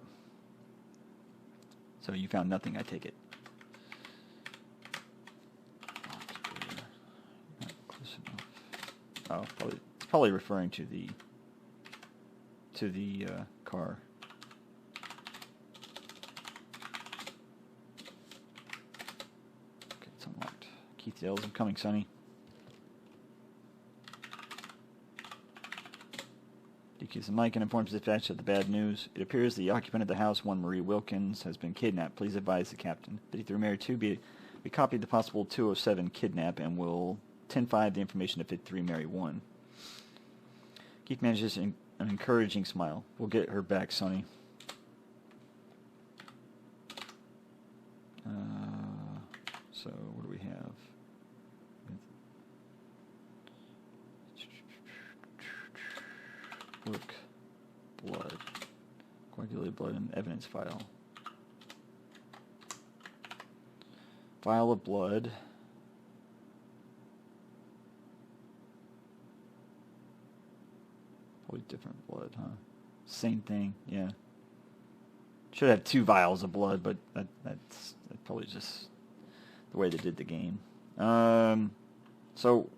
So you found nothing, I take it. Not close enough. Oh, it's probably referring to the car. Okay, it's unlocked. Keith yells, "I'm coming, Sonny." Keeps the mic and informs dispatch of the bad news. It appears the occupant of the house, one Marie Wilkans, has been kidnapped. Please advise the captain. 53 Mary 2, we copied the possible 207 kidnap and will 10-5 the information to 53 Mary 1. Keith manages an encouraging smile. We'll get her back, Sonny. So, what do we have? Look, blood. Coagulated blood in the evidence file. Vial of blood. Probably different blood, huh? Same thing, yeah. Should have 2 vials of blood, but that's probably just the way they did the game. So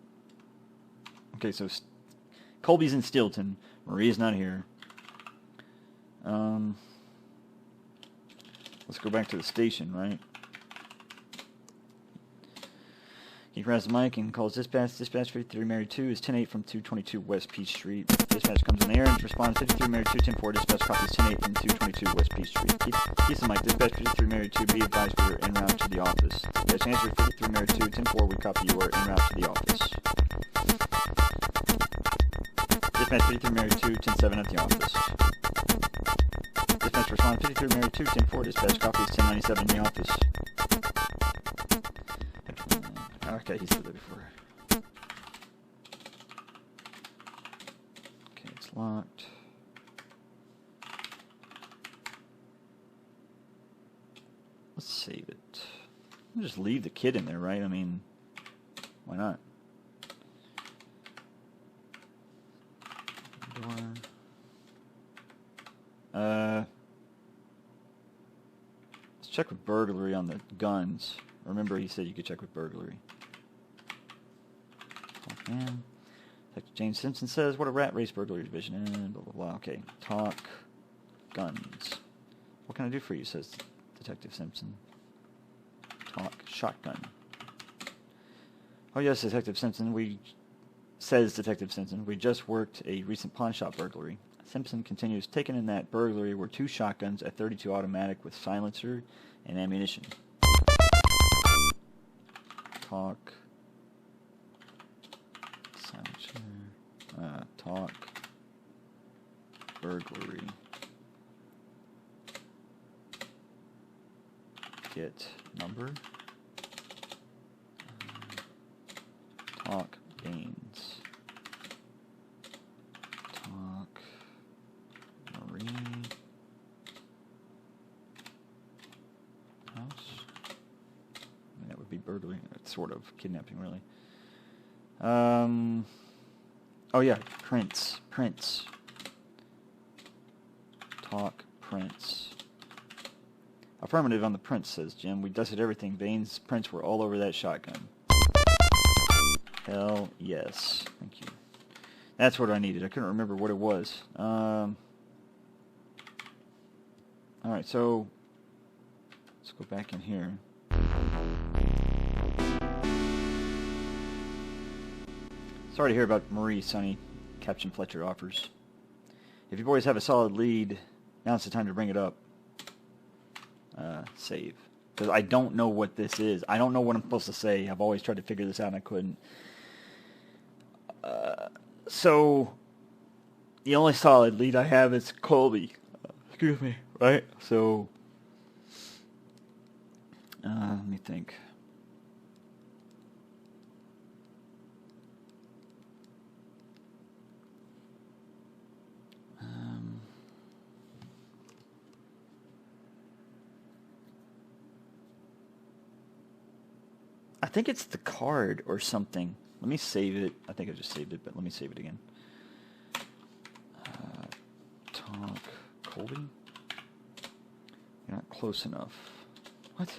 Colby's in Steelton. Marie's not here. Let's go back to the station, right? He grabs the mic and calls dispatch. Dispatch 53 Mary 2 is 10-8 from 222 West Peach Street. Dispatch comes in the air and responds 53 Mary 2, 10-4. Dispatch copies 10-8 from 222 West Peach Street. Keeps the mic. Dispatch 53 Mary 2, be advised we are en route to the office. Dispatch answer 53 Mary 2, 10-4. We copy you are en route to the office. Dispatch 53 Mary 2, 10-7 at the office. Dispatch responds 53 Mary 2, 10-4. Dispatch copies 10-97 in the office. Okay, he said that before. Okay, it's locked. Let's save it. I'll just leave the kid in there, right? I mean, why not? Let's check with burglary on the guns. Remember, he said you could check with burglary. Oh, man. Detective James Simpson says, what a rat race burglary division, and blah, blah, blah. Okay, talk, guns. What can I do for you, says Detective Simpson. Talk, shotgun. Oh, yes, Detective Simpson, says Detective Simpson, we just worked a recent pawn shop burglary. Simpson continues, taken in that burglary were 2 shotguns, a .32 automatic with silencer and ammunition. Talk. Silencer. Talk. Burglary. Get number. Talk. Bains. Talk. Marie. House. I mean, that would be burglary. It's sort of kidnapping, really. Oh yeah, Prince. Talk, Prince. Affirmative on the Prince, says Jim. We dusted everything. Bains' prints were all over that shotgun. Hell yes. Thank you. That's what I needed. I couldn't remember what it was. Alright, so let's go back in here. Sorry to hear about Marie, Sonny, Captain Fletcher offers. If you boys have a solid lead, now's the time to bring it up. Save. Because I don't know what this is. I don't know what I'm supposed to say. I've always tried to figure this out and I couldn't. So, the only solid lead I have is Colby. Excuse me, right? So, let me think. I think it's the card or something. Let me save it. I think I just saved it, but let me save it again. Talk. Colby? You're not close enough. What?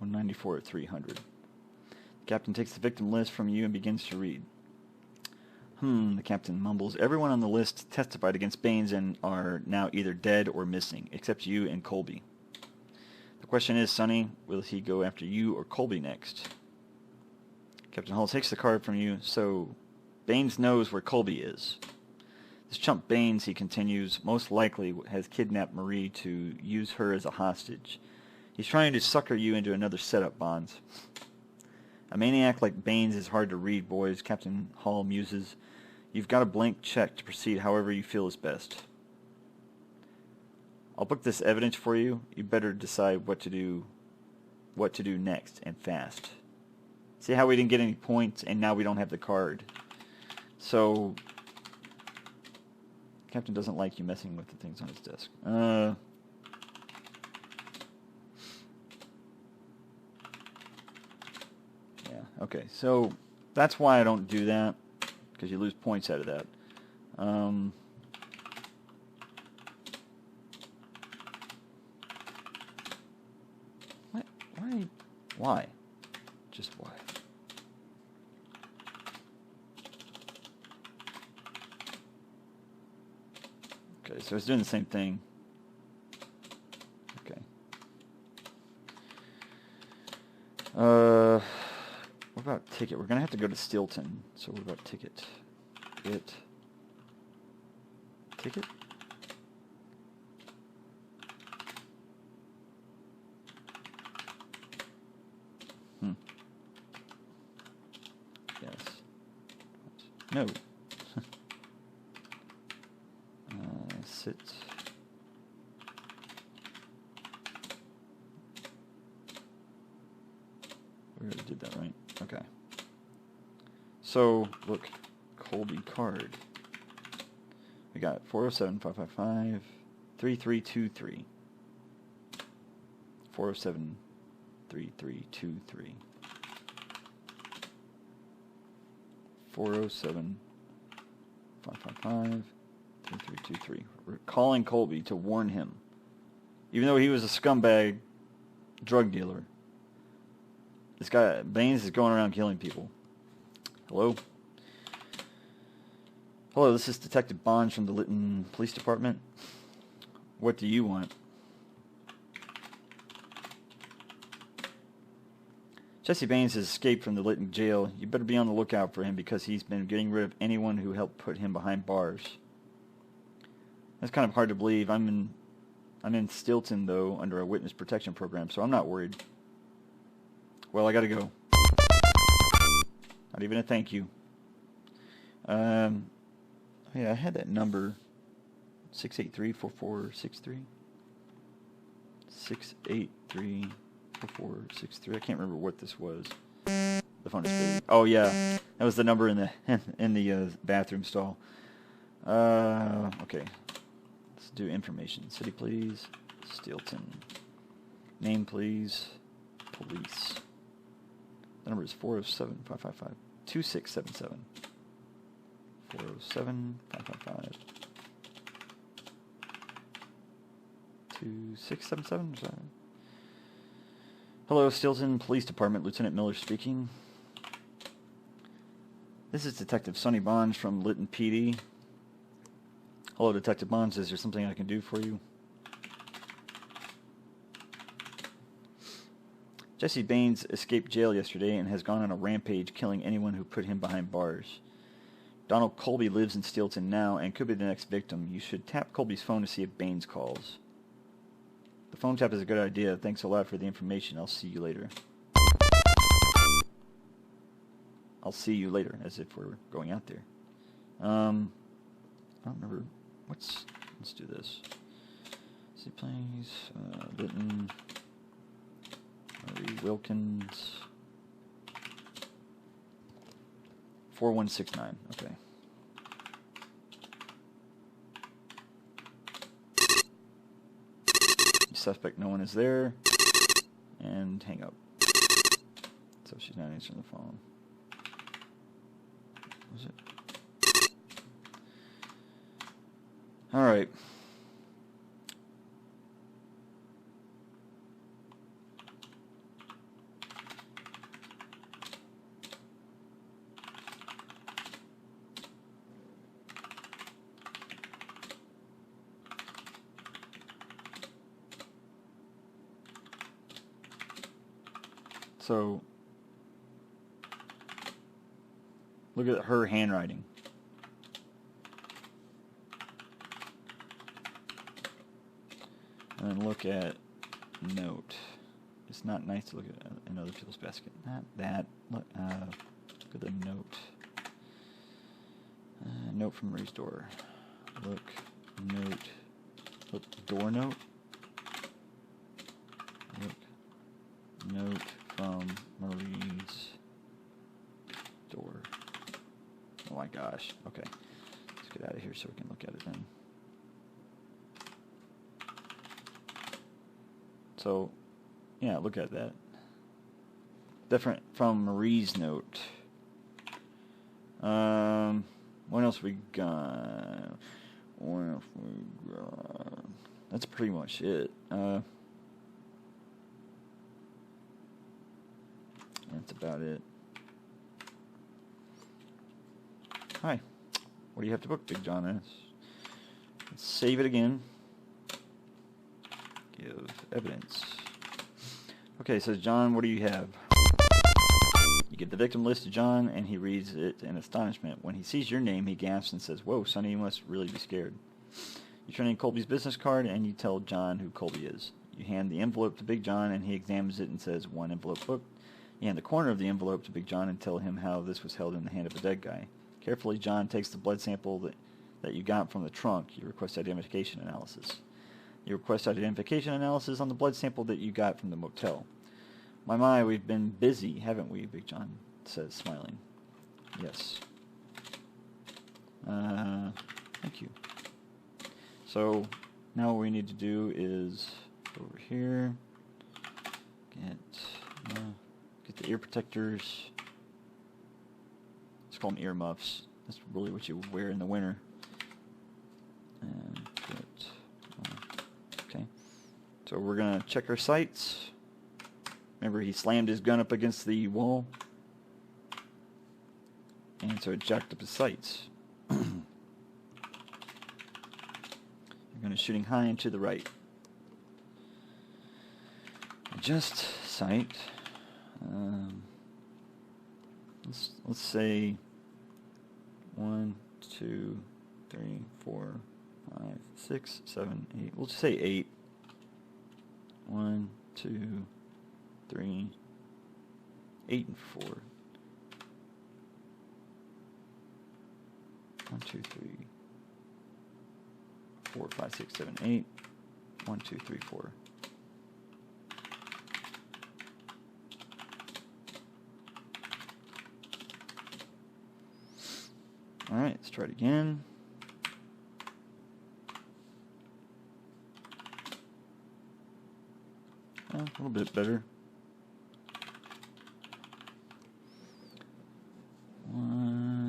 .194 at 300. The captain takes the victim list from you and begins to read. The captain mumbles. Everyone on the list testified against Bains and are now either dead or missing, except you and Colby. The question is, Sonny, will he go after you or Colby next? Captain Hall takes the card from you, so Bains knows where Colby is. This chump Bains, he continues, most likely has kidnapped Marie to use her as a hostage. He's trying to sucker you into another setup, Bonds. A maniac like Bains is hard to read, boys, Captain Hall muses. You've got a blank check to proceed however you feel is best. I'll book this evidence for you. You better decide what to do next, and fast. See how we didn't get any points, and now we don't have the card. So, Captain doesn't like you messing with the things on his desk. Okay, so that's why I don't do that, because you lose points out of that. What? Why? Just why? Okay, so it's doing the same thing. Okay. What about ticket? We're gonna have to go to Steelton. So what about ticket? Ticket? Yes. No. Sit. We already did that, right? Okay. So, look, Colby card. We got 407-555-3323. 407-3323. 407-555-3323. We're calling Colby to warn him. Even though he was a scumbag drug dealer, this guy, Bains, is going around killing people. Hello? Hello, this is Detective Bonds from the Lytton Police Department. What do you want? Jessie Bains has escaped from the Lytton jail. You better be on the lookout for him because he's been getting rid of anyone who helped put him behind bars. That's kind of hard to believe. I'm in Steelton, though, under a witness protection program, so I'm not worried. Well, I gotta go. Not even a thank you. Yeah, I had that number. 683-4463. 683-4463. I can't remember what this was. The phone is busy. Oh yeah, that was the number in the bathroom stall. Okay. Let's do information. City, please. Steelton. Name, please. Police. The number is 407-555-2677. 407-555-2677. Hello, Steelton Police Department. Lieutenant Miller speaking. This is Detective Sonny Bonds from Lytton PD. Hello, Detective Bonds. Is there something I can do for you? Jessie Bains escaped jail yesterday and has gone on a rampage, killing anyone who put him behind bars. Donald Colby lives in Steelton now and could be the next victim. You should tap Colby's phone to see if Bains calls. The phone tap is a good idea. Thanks a lot for the information. I'll see you later. I'll see you later, as if we're going out there. I don't remember. Let's do this. See, please. Lytton. Marie Wilkans. 4169. Okay. Suspect, no one is there. And hang up. So she's not answering the phone. Was it? All right. So, look at her handwriting. And then look at note. It's not nice to look at in other people's basket. Not that. Look at the note. Note from Marie's door. Look, note. Look, door note. Look, note from Marie's door. Oh my gosh. Okay. Let's get out of here so we can look at it then. So, yeah, look at that. Different from Marie's note. What else we got? That's pretty much it. That's about it. Hi. What do you have to book, Big John asks. Let's save it again. Give evidence. Okay, says John, what do you have? You give the victim list to John, and he reads it in astonishment. When he sees your name, he gasps and says, "Whoa, Sonny, you must really be scared." You turn in Colby's business card, and you tell John who Colby is. You hand the envelope to Big John, and he examines it and says, "One envelope booked." You hand the corner of the envelope to Big John and tell him how this was held in the hand of a dead guy. Carefully, John takes the blood sample that you got from the trunk. You request identification analysis. You request identification analysis on the blood sample that you got from the motel. My, we've been busy, haven't we, Big John says, smiling. Yes. Thank you. So, now what we need to do is over here, get the ear protectors. Let's call them ear muffs. That's really what you wear in the winter. And okay. So we're going to check our sights. Remember, he slammed his gun up against the wall. And so it jacked up his sights. You're going to shooting high and to the right. Adjust sight. Let's say 1, 2, 3, 4, 5, 6, 7, 8. We'll just say 8. 1, 2, 3, 8 and 4. 1, 2, 3, 4, 5, 6, 7, 8. 1, 2, 3, 4. Alright, let's try it again. A little bit better.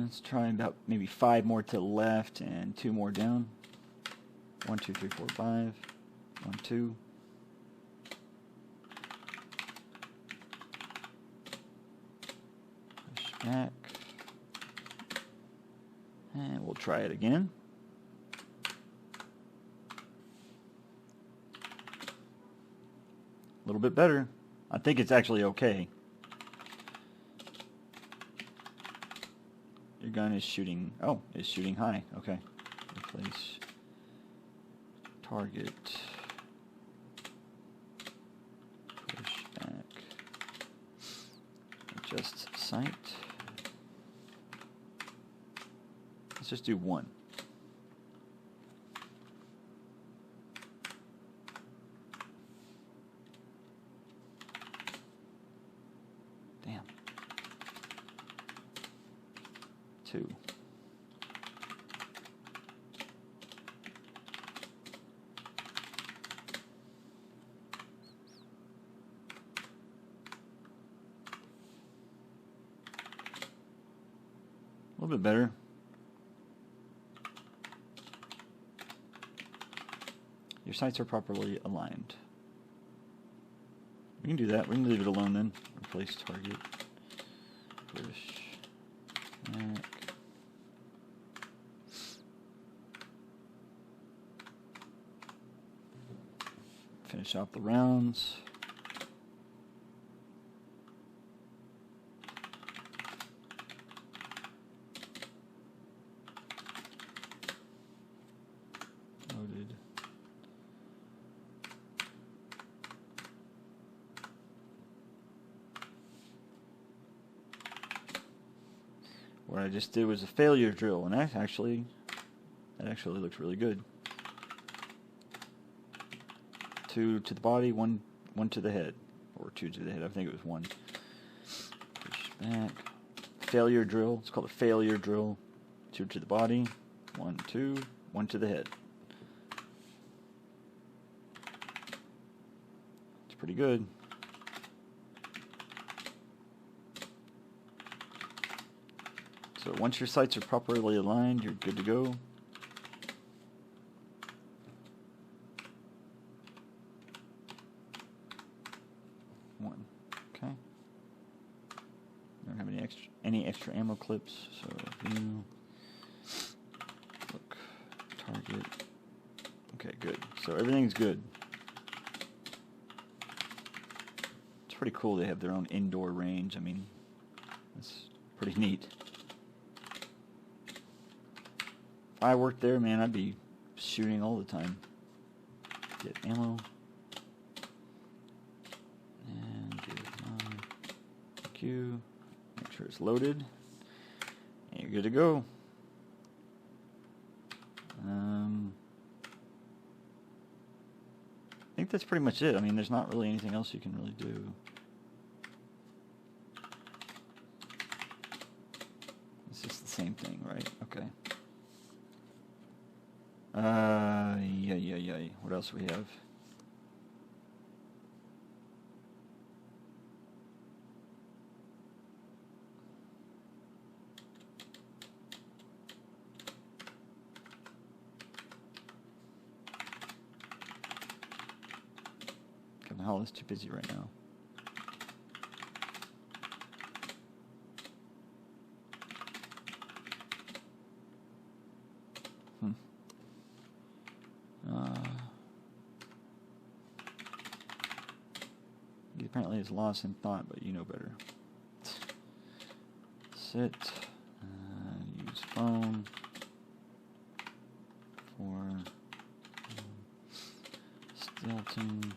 Let's try about maybe 5 more to the left and 2 more down. 1, 2, 3, 4, 5. 1, 2. Push back. And we'll try it again. A little bit better. I think it's actually okay. Your gun is shooting... Oh, it's shooting high. Okay. Replace target. Push back. Adjust sight. Let's just do 1. Damn. 2. A little bit better. Your sights are properly aligned. We can do that. We can leave it alone then. Replace target. Push back. Finish off the rounds. Loaded. What I just did was a failure drill, and that actually looks really good. 2 to the body, 1 to the head, or 2 to the head. I think it was 1. Push back. Failure drill. It's called a failure drill. 2 to the body, 1, 2, 1 to the head. It's pretty good. So once your sights are properly aligned, you're good to go. Okay. any extra ammo clips. So view, look, target. Okay, good. So everything's good. It's pretty cool they have their own indoor range. I mean, that's pretty neat. If I worked there, man, I'd be shooting all the time. Get ammo. And give my Q. Make sure it's loaded. And you're good to go. I think that's pretty much it. I mean, there's not really anything else you can really do. It's just the same thing, right? Okay. Yeah. What else do we have? Kevin Hall is too busy right now. He apparently is lost in thought, but you know better. Sit. Use phone for Steelton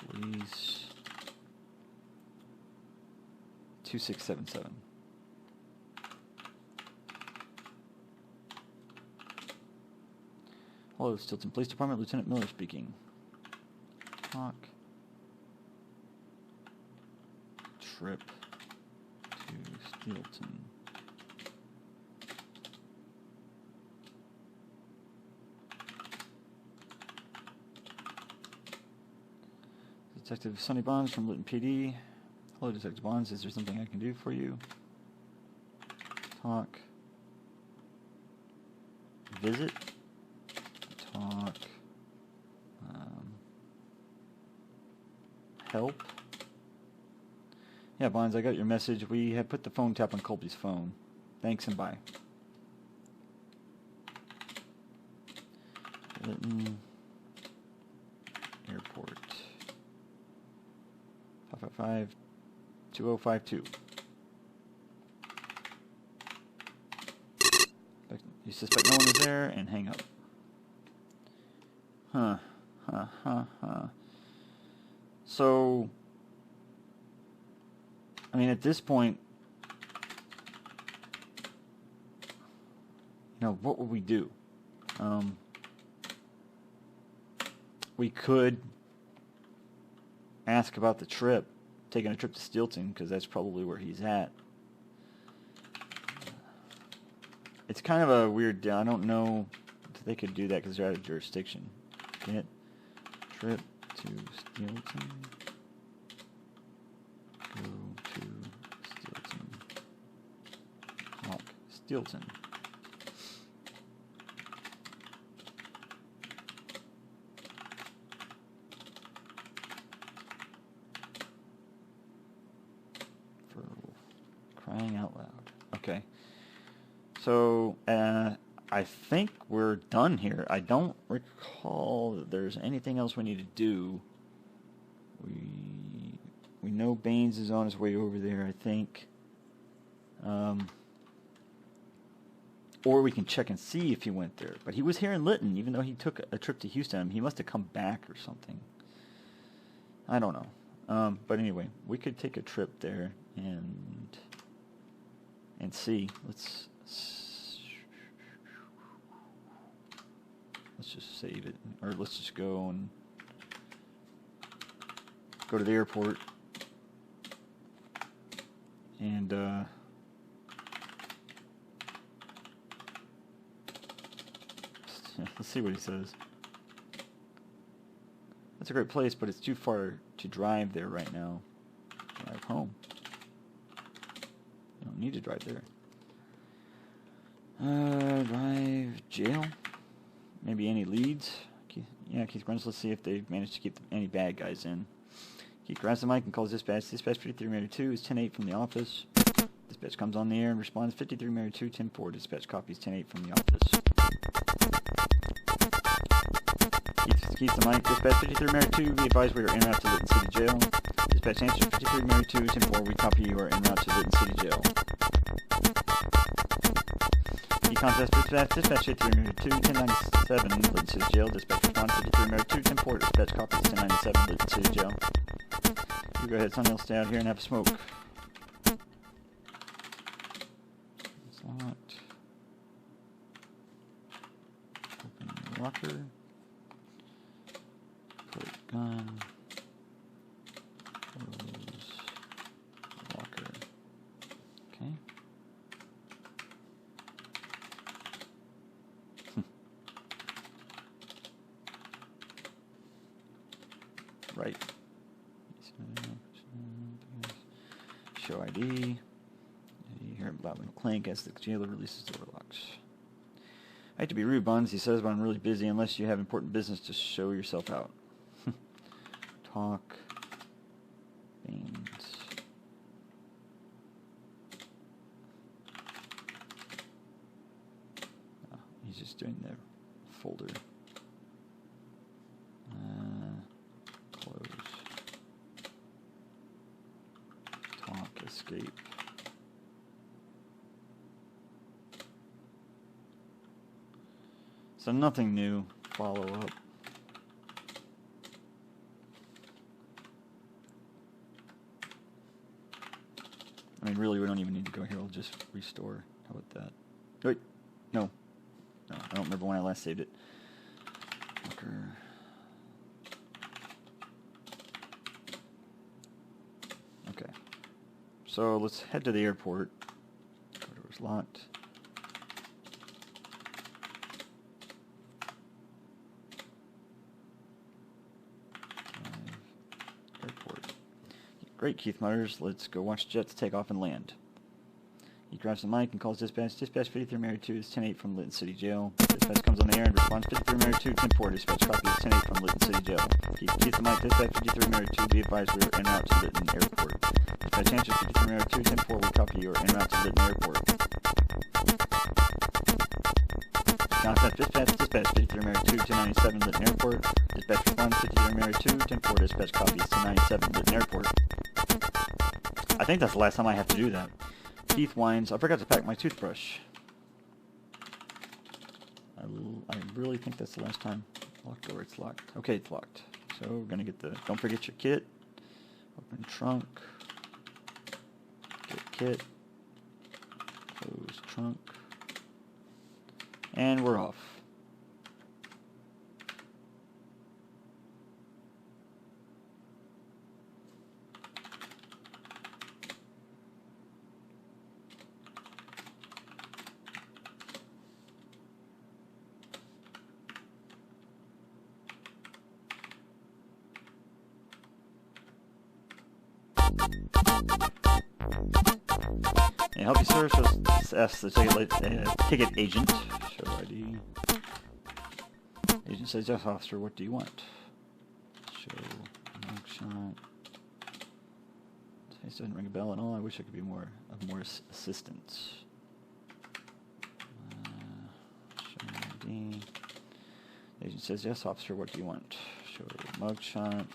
Police 2677. Hello, Steelton Police Department, Lieutenant Miller speaking. Talk. Trip to Steelton. Detective Sonny Bonds from Lytton PD. Hello, Detective Bonds. Is there something I can do for you? Talk. Visit. Talk. Help. Yeah, Bonds, I got your message. We have put the phone tap on Colby's phone. Thanks and bye. Lytton Airport. 555-2052. You suspect no one is there, and hang up. So, I mean, at this point, you know, what would we do? We could ask about the trip, taking a trip to Steelton, because that's probably where he's at. It's kind of a weird deal. I don't know if they could do that because they're out of jurisdiction. Get trip to Steelton. Go to Steelton. Talk Steelton. For crying out loud. Okay. So, I think we're done here. I don't recall that there's anything else we need to do. We know Bains is on his way over there, I think. Or we can check and see if he went there. But he was here in Lytton, even though he took a trip to Houston. He must have come back or something. I don't know. But anyway, we could take a trip there and see. Let's just save it, or let's just go and go to the airport and let's see what he says. That's a great place, but it's too far to drive there right now. Drive home. You don't need to drive there. Drive jail. Maybe any leads. Yeah, Keith runs. Let's see if they've managed to keep any bad guys in. Keith grabs the mic and calls dispatch. Dispatch 5302 is 10-8 from the office. Dispatch comes on the air and responds 53 Mary 2, 10-4. Dispatch copies 10-8 from the office. Keith the mic. Dispatch 53 Mary 2, be advised we are en route to Lytton City Jail. Dispatch answer 53 Mary 2, 10-4. We copy you are en route to Lytton City Jail. Key contest dispatch 53 Mary 2, 1097 Lytton City Jail. Dispatch response 53 Mary 2, 10-4. Dispatch copies 1097 Lytton City Jail. You go ahead, Sonny, will stay out here and have a smoke. It's locked. Open the locker. Put gun. Close locker. Okay. Right. Show ID. You hear a loud little clank as the jailer releases the door locks. I hate to be rude, Bonds, he says, but I'm really busy unless you have important business to show yourself out. Talk. Bains. Oh, he's just doing the folder. Close. Talk. Escape. So nothing new. Follow up. I mean, really, we don't even need to go here. We'll just restore. How about that? Wait. No. No, I don't remember when I last saved it. Locker. Okay. So let's head to the airport. Door's locked. Airport. Great, Keith mutters. Let's go watch jets take off and land. He grabs the mic and calls dispatch. Dispatch 53 Mary 2 is 10-8 from Lytton City Jail. Dispatch comes on the air and responds 53 Mary 2, 10-4. Dispatch copy is 10-8 from Lytton City Jail. Keith the mic. Dispatch 53 Mary 2, be advised we are en route to Lytton Airport. Dispatch answer 53 Mary 2, 10-4. We copy you are en route to Lytton Airport. Contact dispatch 53 Mary 2, 1097 Lytton Airport. Dispatch responds 53 Mary 2, 10-4. Dispatch copies 1097 Lytton Airport. I think that's the last time I have to do that. Keith whines, I forgot to pack my toothbrush. I really think that's the last time. Locked door, it's locked. Okay, it's locked. So we're going to get the, don't forget your kit. Open trunk. Get kit. Close trunk. And we're off. May I help you, sir? Ask the ticket agent. Show ID. Agent says, yes, officer, what do you want? Show mugshot. This doesn't ring a bell at all. I wish I could be more assistance. Show ID. Agent says, yes, officer, what do you want? Show mugshot.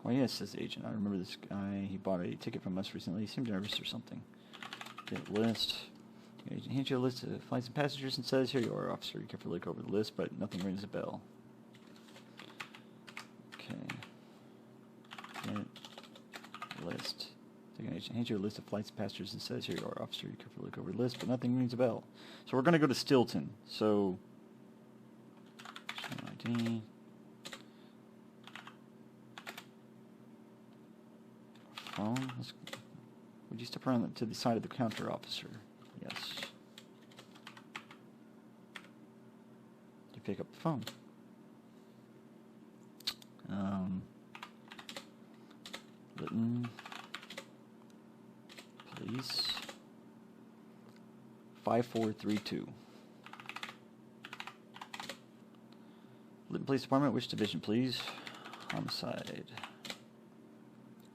Oh, yes, says the agent. I remember this guy. He bought a ticket from us recently. He seemed nervous or something. Get list. The agent hands you a list of flights and passengers and says, here you are, officer. You carefully look over the list, but nothing rings a bell. Okay. Get list. The agent hands you a list of flights and passengers and says, here you are, officer. You carefully look over the list, but nothing rings a bell. So we're going to go to Steelton. So, ID. Phone. Would you step around to the side of the counter, officer? Yes. You pick up the phone. Lytton Police 5432. Lytton Police Department, which division, please? Homicide.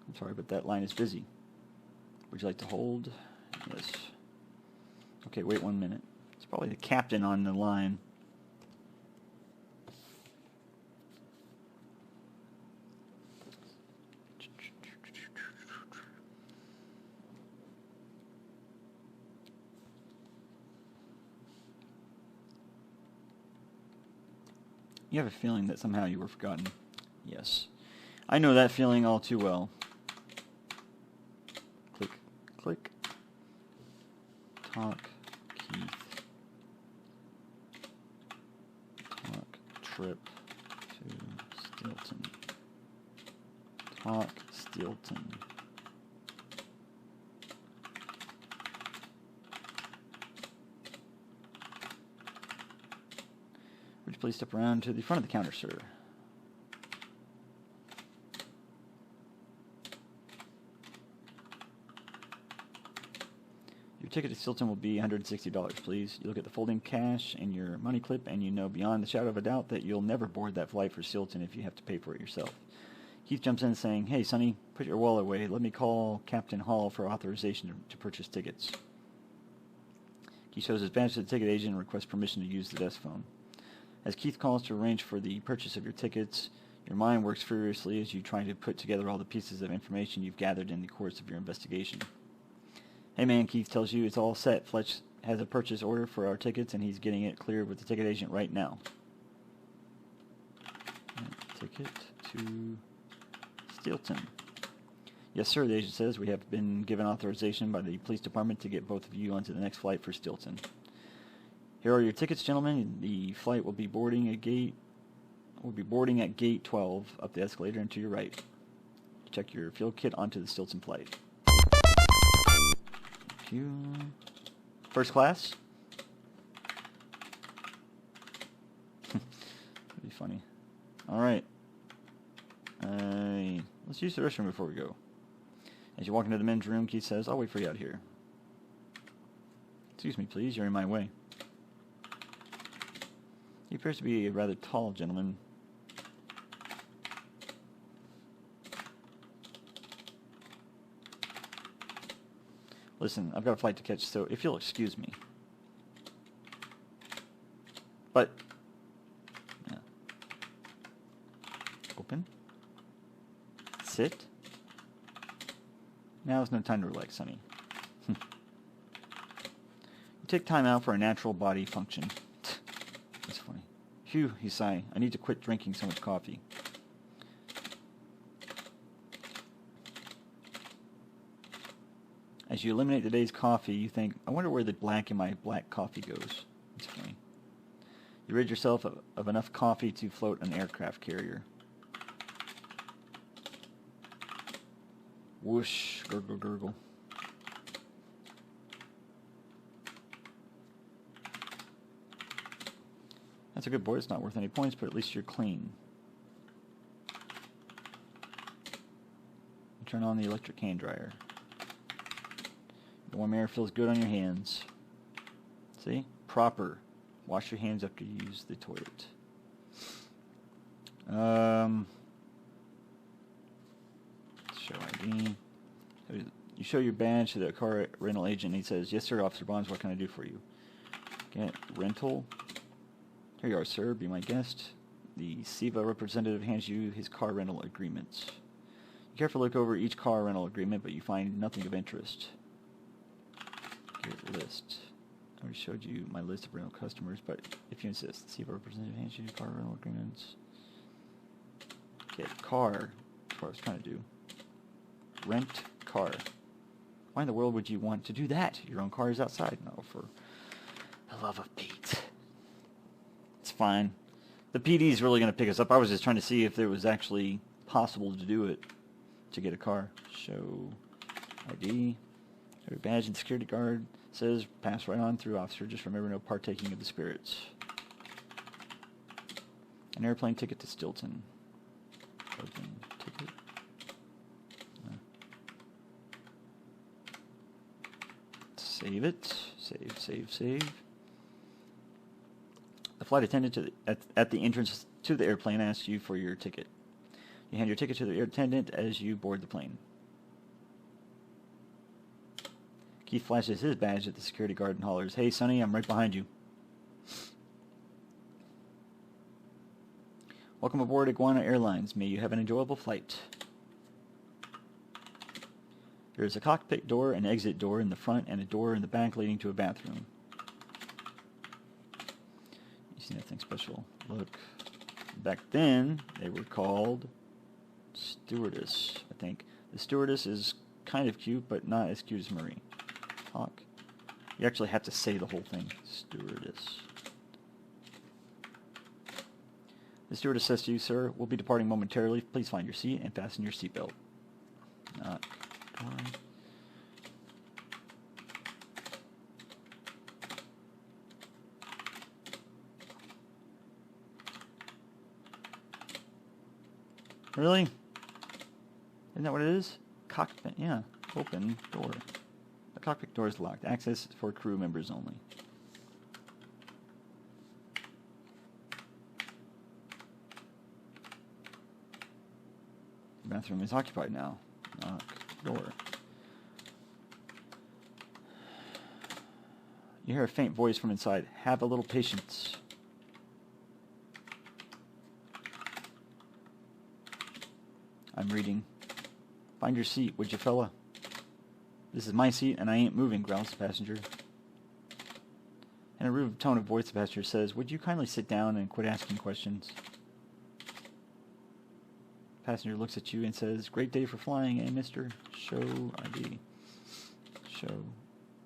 I'm sorry, but that line is busy. Would you like to hold? Yes. Okay, wait 1 minute. It's probably the captain on the line. You have a feeling that somehow you were forgotten. Yes. I know that feeling all too well. Click, click. Talk, Keith. Talk, trip to Steelton. Talk, Steelton. Would you please step around to the front of the counter, sir? Your ticket to Steelton will be $160, please. You look at the folding cash and your money clip, and you know beyond the shadow of a doubt that you'll never board that flight for Steelton if you have to pay for it yourself. Keith jumps in saying, "Hey, Sonny, put your wallet away. Let me call Captain Hall for authorization to purchase tickets." He shows his badge to the ticket agent and requests permission to use the desk phone. As Keith calls to arrange for the purchase of your tickets, your mind works furiously as you try to put together all the pieces of information you've gathered in the course of your investigation. "Hey man," Keith tells you, "it's all set. Fletch has a purchase order for our tickets and he's getting it cleared with the ticket agent right now." Ticket to Steelton. "Yes, sir," the agent says. "We have been given authorization by the police department to get both of you onto the next flight for Steelton. Here are your tickets, gentlemen. The flight will be boarding at gate 12 up the escalator and to your right. Check your field kit onto the Steelton flight." Thank you. First class? That'd be funny. All right. Let's use the restroom before we go. As you walk into the men's room, Keith says, "I'll wait for you out here." "Excuse me, please. You're in my way." He appears to be a rather tall gentleman. "Listen, I've got a flight to catch, so if you'll excuse me." But, yeah. Open. Sit. Now is no time to relax, Sonny. You take time out for a natural body function. That's funny. "Phew," he sighed. "I need to quit drinking so much coffee." As you eliminate the day's coffee, you think, "I wonder where the black in my black coffee goes." That's funny. You rid yourself of enough coffee to float an aircraft carrier. Whoosh, gurgle, gurgle. That's a good boy. It's not worth any points, but at least you're clean. You turn on the electric hand dryer. The warm air feels good on your hands. See? Proper. Wash your hands after you use the toilet. Show ID. You show your badge to the car rental agent, and he says, "Yes, sir, Officer Bonds, what can I do for you?" Get rental. "Here you are, sir. Be my guest." The SEVA representative hands you his car rental agreements. You carefully look over each car rental agreement, but you find nothing of interest. Get list. I already showed you my list of rental customers, but if you insist, SEVA representative hands you car rental agreements. Get car. That's what I was trying to do. Rent car. Why in the world would you want to do that? Your own car is outside. No, for the love of Pete. It's fine. The PD is really going to pick us up. I was just trying to see if there was actually possible to do it, to get a car. Show ID. Show your badge, and security guard says, "Pass right on through, officer. Just remember, no partaking of the spirits." An airplane ticket to Steelton. Open ticket. Save it. Save. The flight attendant at the entrance to the airplane asks you for your ticket. You hand your ticket to the attendant as you board the plane. Keith flashes his badge at the security guard and hollers, "Hey, Sonny, I'm right behind you." "Welcome aboard Iguana Airlines. May you have an enjoyable flight." There is a cockpit door, an exit door in the front, and a door in the back leading to a bathroom. You see nothing special. Look. Back then, they were called stewardess, I think. The stewardess is kind of cute, but not as cute as Marie. Talk. You actually have to say the whole thing. Stewardess. The stewardess says to you, "Sir, we'll be departing momentarily. Please find your seat and fasten your seatbelt." Knock. Door. Really? Isn't that what it is? Cockpit, yeah. Open door. The cockpit door is locked. Access for crew members only. The bathroom is occupied now. Knock. Door. You hear a faint voice from inside. "Have a little patience." I'm reading. "Find your seat, would you, fella?" "This is my seat, and I ain't moving," growls the passenger. In a rude tone of voice, the passenger says, "Would you kindly sit down and quit asking questions?" The passenger looks at you and says, "Great day for flying, eh, mister? Show ID." Show.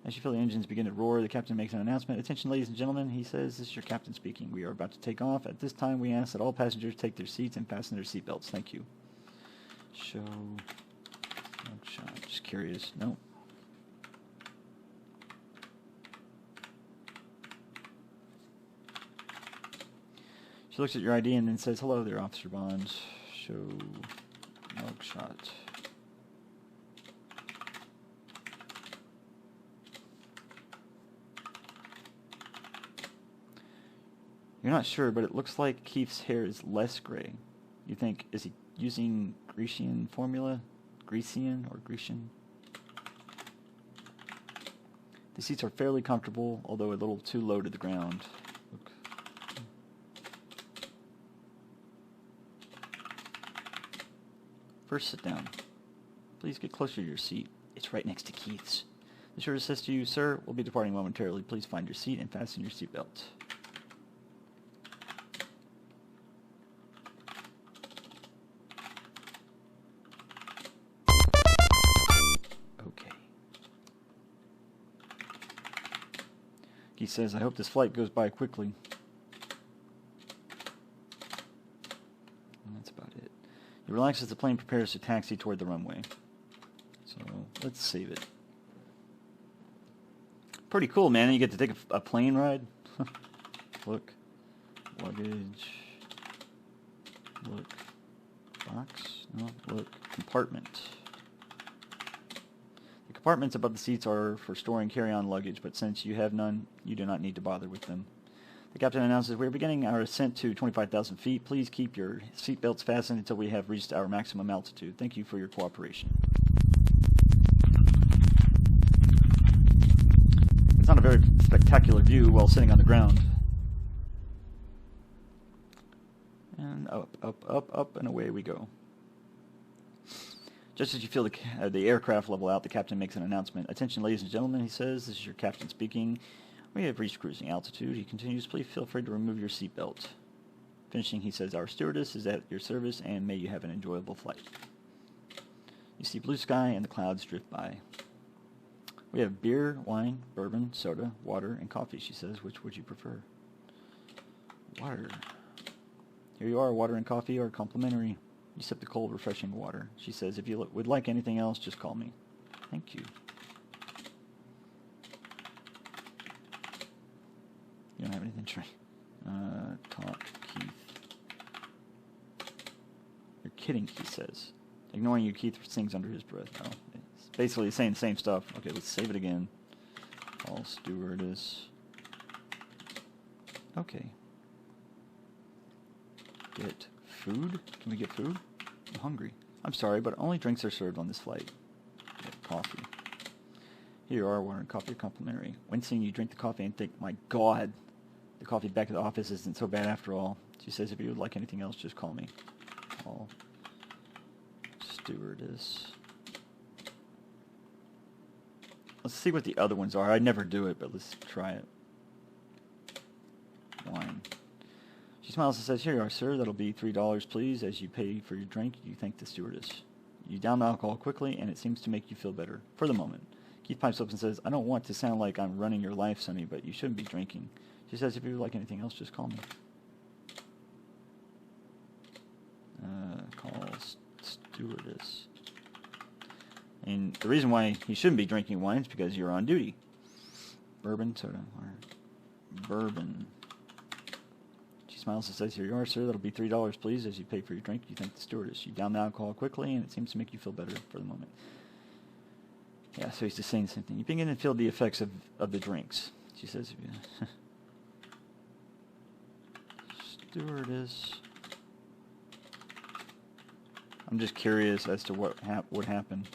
As you feel the engines begin to roar, the captain makes an announcement. "Attention, ladies and gentlemen," he says. "This is your captain speaking. We are about to take off. At this time, we ask that all passengers take their seats and fasten their seatbelts. Thank you." Show. Mugshot. Just curious. Nope. She looks at your ID and then says, "Hello there, Officer Bonds." Show. Mugshot. You're not sure, but it looks like Keith's hair is less gray. You think, is he using Grecian formula? Grecian or Grecian? The seats are fairly comfortable, although a little too low to the ground. Look. First, sit down. Please get closer to your seat. It's right next to Keith's. The stewardess says to you, "Sir, we'll be departing momentarily. Please find your seat and fasten your seatbelt." He says, "I hope this flight goes by quickly." And that's about it. You relax as the plane prepares to taxi toward the runway. So, let's save it. Pretty cool, man. You get to take a plane ride. Look. Luggage. Look. Box. No, look. Compartment. Compartments above the seats are for storing carry-on luggage, but since you have none, you do not need to bother with them. The captain announces, "We are beginning our ascent to 25,000 feet. Please keep your seatbelts fastened until we have reached our maximum altitude. Thank you for your cooperation." It's not a very spectacular view while sitting on the ground. And up, up, up, up, and away we go. Just as you feel the aircraft level out, the captain makes an announcement. "Attention, ladies and gentlemen," he says. "This is your captain speaking. We have reached cruising altitude." He continues, "Please feel free to remove your seatbelt." Finishing, he says, "Our stewardess is at your service, and may you have an enjoyable flight." You see blue sky and the clouds drift by. "We have beer, wine, bourbon, soda, water, and coffee," she says. "Which would you prefer?" Water. "Here you are. Water and coffee are complimentary." You sip the cold, refreshing water. She says, "If you would like anything else, just call me." "Thank you." You don't have anything to try. Talk, Keith. "You're kidding," Keith says. Ignoring you, Keith sings under his breath. Oh, it's basically saying the same stuff. Okay, let's save it again. Call stewardess. Okay. Get food? Can we get food? I'm hungry. "I'm sorry, but only drinks are served on this flight." Get coffee. Here you are, ordering coffee complimentary. Wincing, you drink the coffee and think, my God, the coffee back at the office isn't so bad after all. She says, if you would like anything else, just call me. Call stewardess. Let's see what the other ones are. I never do it, but let's try it. Wine. She smiles and says, here you are, sir. That'll be $3, please. As you pay for your drink, you thank the stewardess. You down the alcohol quickly, and it seems to make you feel better. For the moment. Keith pipes up and says, I don't want to sound like I'm running your life, Sonny, but you shouldn't be drinking. She says, if you would like anything else, just call me. Call stewardess. And the reason why he shouldn't be drinking wine is because you're on duty. Bourbon, soda, or bourbon. She smiles and says, here you are, sir. That'll be $3, please. As you pay for your drink, you thank the stewardess. You down the alcohol quickly, and it seems to make you feel better for the moment. Yeah, so he's just saying the same thing. You begin to feel the effects of the drinks. She says, stewardess. I'm just curious as to what happened.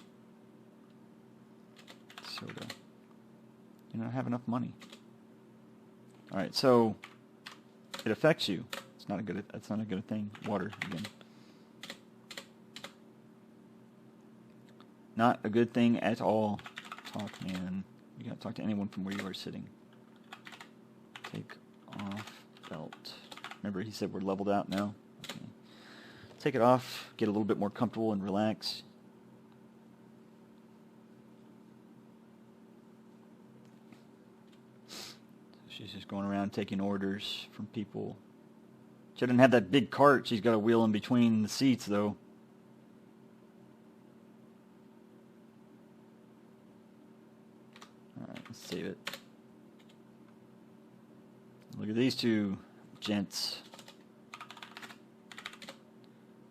Soda. You don't have enough money. All right, so it affects you. It's not a good. That's not a good thing. Water again. Not a good thing at all. Talk, man. You gotta talk to anyone from where you are sitting. Take off belt. Remember, he said we're leveled out now. Okay. Take it off. Get a little bit more comfortable and relax. She's just going around taking orders from people. She doesn't have that big cart she's got to wheel in between the seats, though. Alright, let's save it. Look at these two gents.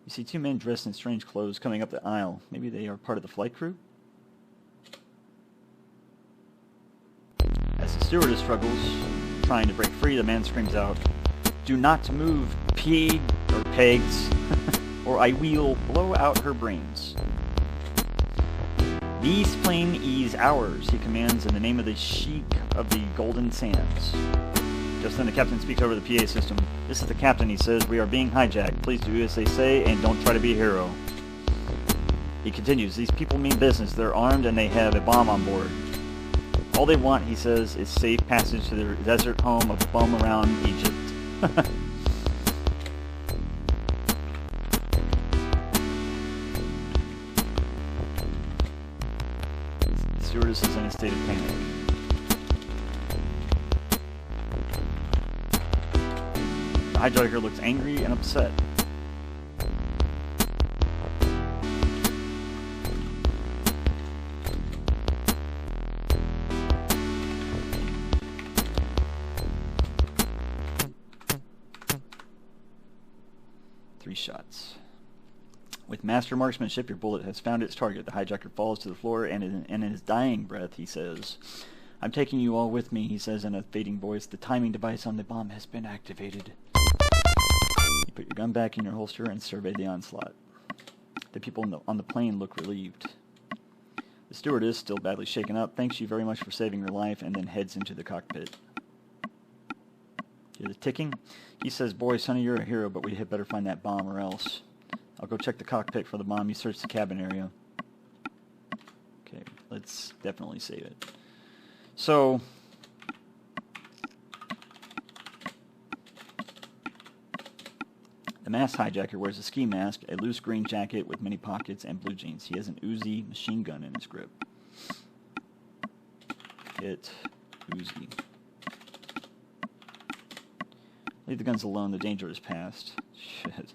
You see two men dressed in strange clothes coming up the aisle. Maybe they are part of the flight crew? As the stewardess struggles, trying to break free, the man screams out, do not move, pig, or pegs, or I will blow out her brains. These plane is ours, he commands in the name of the Sheik of the Golden Sands. Just then the captain speaks over the PA system. This is the captain, he says. We are being hijacked. Please do as they say and don't try to be a hero. He continues, these people mean business. They're armed and they have a bomb on board. All they want, he says, is safe passage to their desert home of bum around Egypt. The stewardess is in a state of panic. The hijacker looks angry and upset. Shots. With master marksmanship, your bullet has found its target. The hijacker falls to the floor, and in his dying breath, he says, I'm taking you all with me, he says in a fading voice. The timing device on the bomb has been activated. You put your gun back in your holster and survey the onslaught. The people on the plane look relieved. The stewardess, still badly shaken up, thanks you very much for saving her life, and then heads into the cockpit. Hear the ticking? He says, boy, Sonny, you're a hero, but we had better find that bomb or else. I'll go check the cockpit for the bomb. You search the cabin area. Okay, let's definitely save it. So, the masked hijacker wears a ski mask, a loose green jacket with many pockets, and blue jeans. He has an Uzi machine gun in his grip. Hit Uzi. Leave the guns alone, the danger is past. Shit.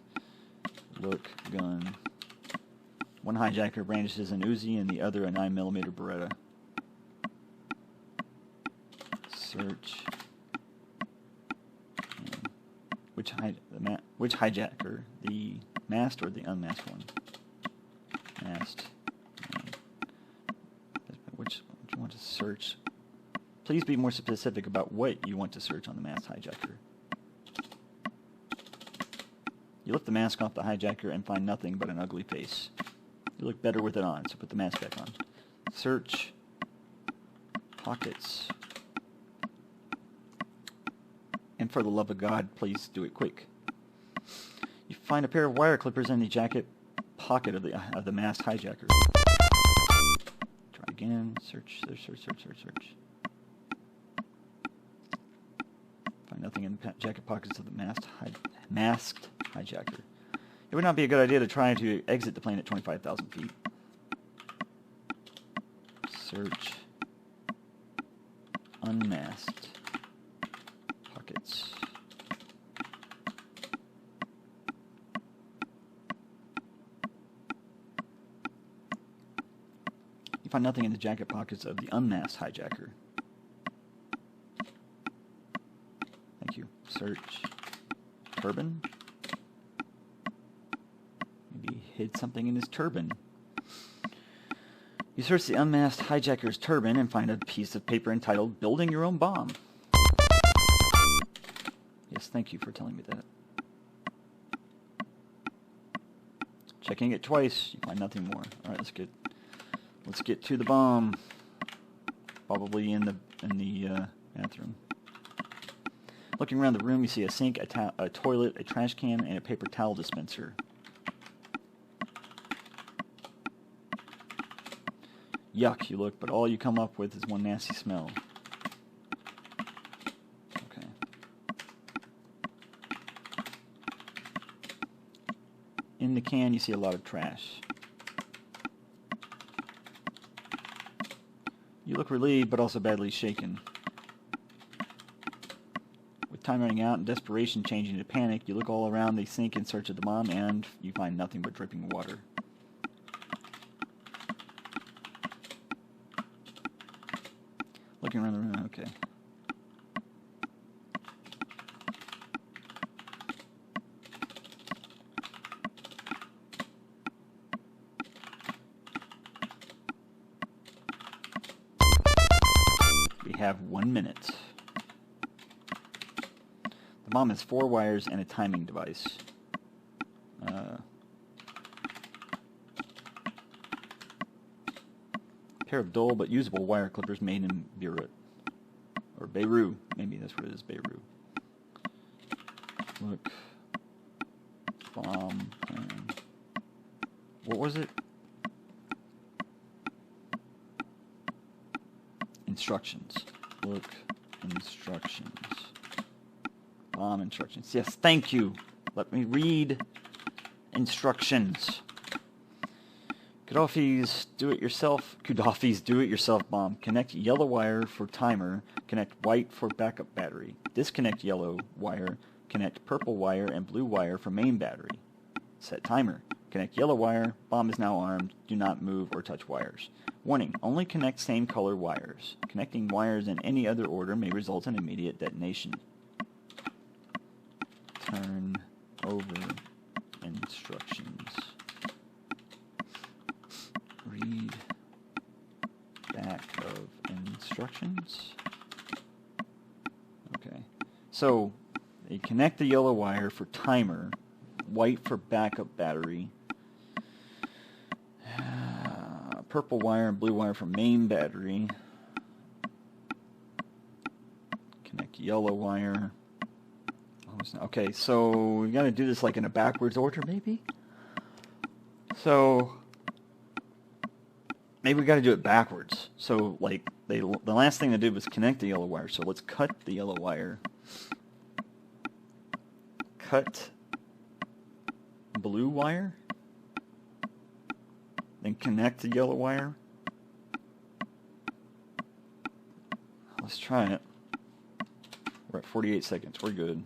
Look, gun. One hijacker brandishes an Uzi and the other a 9mm Beretta. Search. Which hijacker? The masked or the unmasked one? Masked. Which you want to search? Please be more specific about what you want to search on the masked hijacker. You lift the mask off the hijacker and find nothing but an ugly face. You look better with it on, so put the mask back on. Search pockets. And for the love of God, please do it quick. You find a pair of wire clippers in the jacket pocket of the masked hijacker. Try again. Search. Find nothing in the jacket pockets of the masked hijacker. It would not be a good idea to try to exit the plane at 25,000 feet. Search. Unmasked pockets. You find nothing in the jacket pockets of the unmasked hijacker. Thank you. Search. Turban. Maybe he hid something in his turban. You search the unmasked hijacker's turban and find a piece of paper entitled Building Your Own Bomb. Yes, thank you for telling me that. Checking it twice, you find nothing more. Alright, let's get to the bomb. Probably in the bathroom. Looking around the room, you see a sink, a toilet, a trash can, and a paper towel dispenser. Yuck, you look, but all you come up with is one nasty smell. Okay. In the can, you see a lot of trash. You look relieved, but also badly shaken. With time running out and desperation changing to panic, you look all around the sink in search of the bomb, and you find nothing but dripping water. Looking around the room, okay. We have 1 minute. The bomb has 4 wires and a timing device. Pair of dull but usable wire clippers made in Beirut. Or Beirut. Maybe that's what it is, Beirut. Look. Bomb plan. What was it? Instructions. Look. Instructions. Bomb instructions. Yes, thank you. Let me read instructions. Gaddafi's do-it-yourself bomb. Connect yellow wire for timer. Connect white for backup battery. Disconnect yellow wire. Connect purple wire and blue wire for main battery. Set timer. Connect yellow wire. Bomb is now armed. Do not move or touch wires. Warning, only connect same color wires. Connecting wires in any other order may result in immediate detonation. Turn over instructions. Read back of instructions. Okay. So, they connect the yellow wire for timer, white for backup battery, purple wire and blue wire for main battery, connect yellow wire. Okay, so we got to do this like in a backwards order, maybe? So maybe we got to do it backwards. So, like, the last thing they did was connect the yellow wire. So let's cut the yellow wire. Cut blue wire. Then connect the yellow wire. Let's try it. We're at 48 seconds. We're good.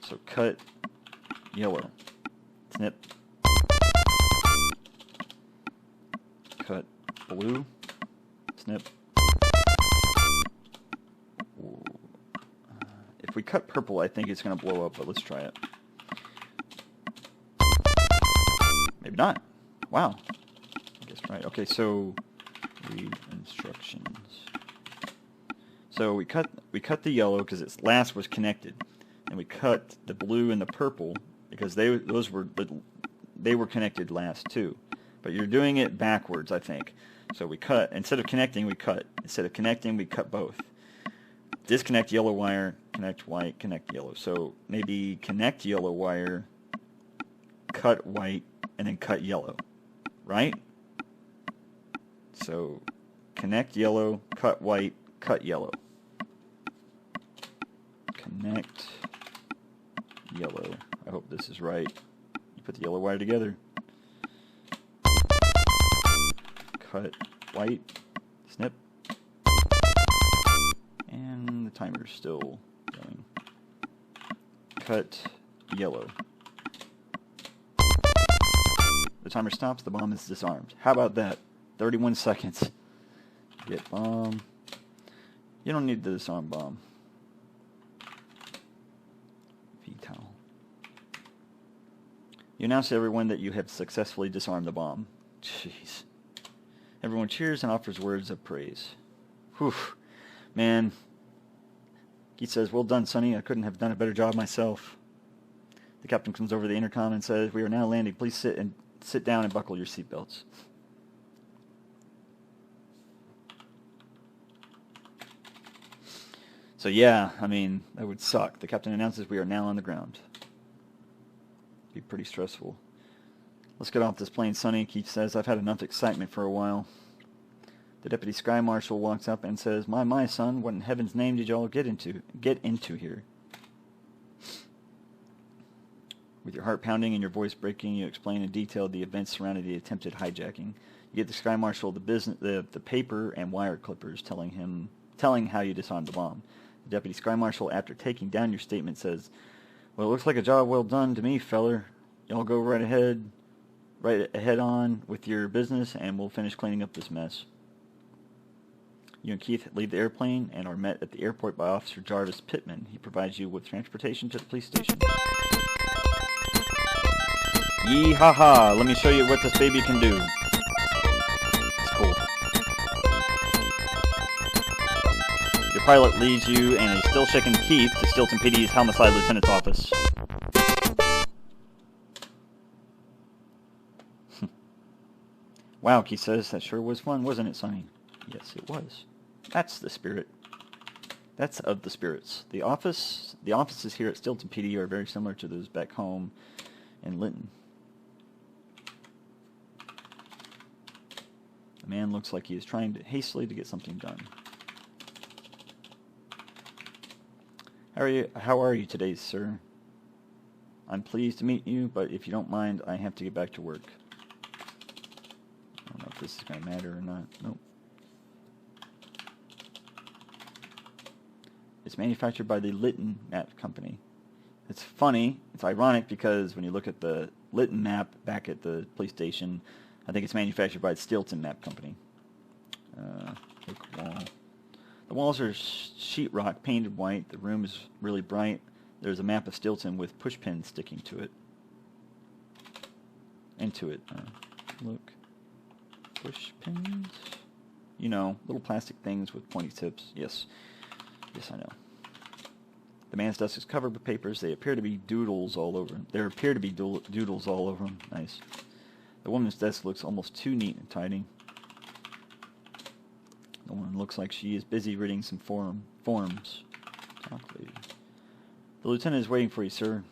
So cut yellow. Snip. Cut blue. Snip. If we cut purple, I think it's going to blow up, but let's try it. Maybe not. Wow. I guess right. Okay, so read instructions. So we cut the yellow because its last was connected, and we cut the blue and the purple because they were connected last too. But you're doing it backwards, I think. So we cut. Instead of connecting, we cut. Instead of connecting, we cut both. Disconnect yellow wire, connect white, connect yellow. So maybe connect yellow wire, cut white, and then cut yellow. Right? So connect yellow, cut white, cut yellow. Connect yellow. I hope this is right. You put the yellow wire together. Cut white, snip. And the timer's still going. Cut yellow. The timer stops, the bomb is disarmed. How about that? 31 seconds. Get bomb. You don't need the disarm bomb. V-towel. You announce to everyone that you have successfully disarmed the bomb. Jeez. Everyone cheers and offers words of praise. Whew. Man. He says, well done, Sonny. I couldn't have done a better job myself. The captain comes over the intercom and says, we are now landing. Please sit down and buckle your seatbelts. So yeah, I mean, that would suck. The captain announces we are now on the ground. Be pretty stressful. Let's get off this plane, Sonny. Keith says, I've had enough excitement for a while. The deputy sky marshal walks up and says, my, son, what in heaven's name did y'all get into here? With your heart pounding and your voice breaking, you explain in detail the events surrounding the attempted hijacking. You get the sky marshal the paper and wire clippers telling how you disarmed the bomb. The deputy sky marshal, after taking down your statement, says, well, it looks like a job well done to me, feller. Y'all go right ahead on with your business, and we'll finish cleaning up this mess. You and Keith leave the airplane and are met at the airport by Officer Jarvis Pittman. He provides you with transportation to the police station. Yee-ha-ha, let me show you what this baby can do. It's cool. Your pilot leads you and a still shaken Keith to Steelton PD's Homicide Lieutenant's office. Wow, Keith says, that sure was fun, wasn't it, Sonny? Yes, it was. That's the spirit. That's of the spirits. The offices here at Steelton PD are very similar to those back home in Lytton. The man looks like he is trying hastily to get something done. How are you today, sir? I'm pleased to meet you, but if you don't mind, I have to get back to work. I don't know if this is going to matter or not. Nope. It's manufactured by the Lytton Map Company. It's funny, it's ironic, because when you look at the Lytton map back at the police station, I think it's manufactured by the Steelton Map Company. Wall. The walls are sheetrock painted white. The room is really bright. There's a map of Steelton with push pins sticking to it. Into it. Look. Push pins? You know, little plastic things with pointy tips. Yes. Yes, I know. The man's desk is covered with papers. They appear to be doodles all over him. There appear to be doodles all over him. Nice. The woman's desk looks almost too neat and tidy. The woman looks like she is busy reading some forms. Talk, lady. The lieutenant is waiting for you, sir.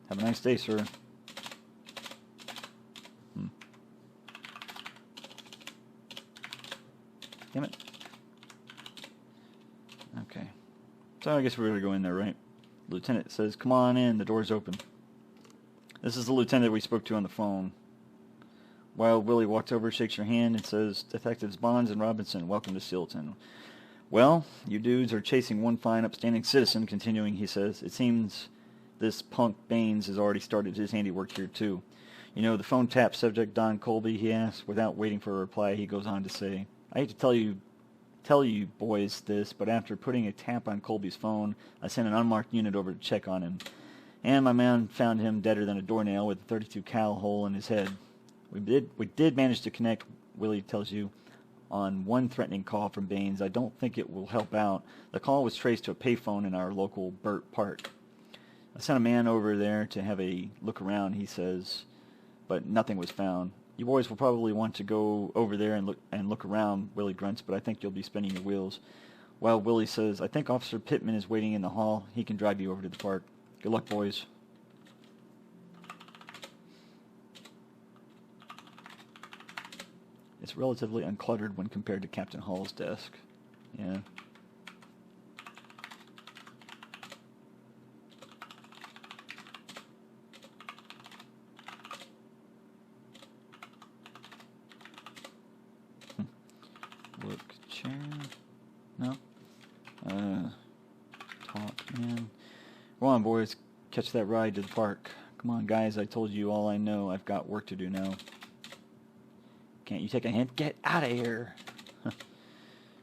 Have a nice day, sir. Damn it. Okay. So I guess we're going to go in there, right? The lieutenant says, come on in, the door's open. This is the lieutenant we spoke to on the phone. Wild Willie walks over, shakes your hand, and says, Detectives Bonds and Robinson, welcome to Steelton. Well, you dudes are chasing one fine, upstanding citizen, continuing, he says. It seems this punk Bains has already started his handiwork here, too. You know, the phone tap subject, Don Colby, he asks. Without waiting for a reply, he goes on to say, I hate to tell you boys this, but after putting a tap on Colby's phone, I sent an unmarked unit over to check on him. And my man found him deader than a doornail with a .32 cal hole in his head. We did manage to connect, Willie tells you, on one threatening call from Bains. I don't think it will help out. The call was traced to a payphone in our local Burt Park. I sent a man over there to have a look around, he says, but nothing was found. You boys will probably want to go over there and look around, Willie grunts, but I think you'll be spinning your wheels. Well, Willie says, I think Officer Pittman is waiting in the hall. He can drive you over to the park. Good luck, boys. It's relatively uncluttered when compared to Captain Hall's desk. Yeah. Look, chair. No. Talk, man. Come on, boys. Catch that ride to the park. Come on, guys. I told you all I know. I've got work to do now. Can't you take a hint? Get out of here.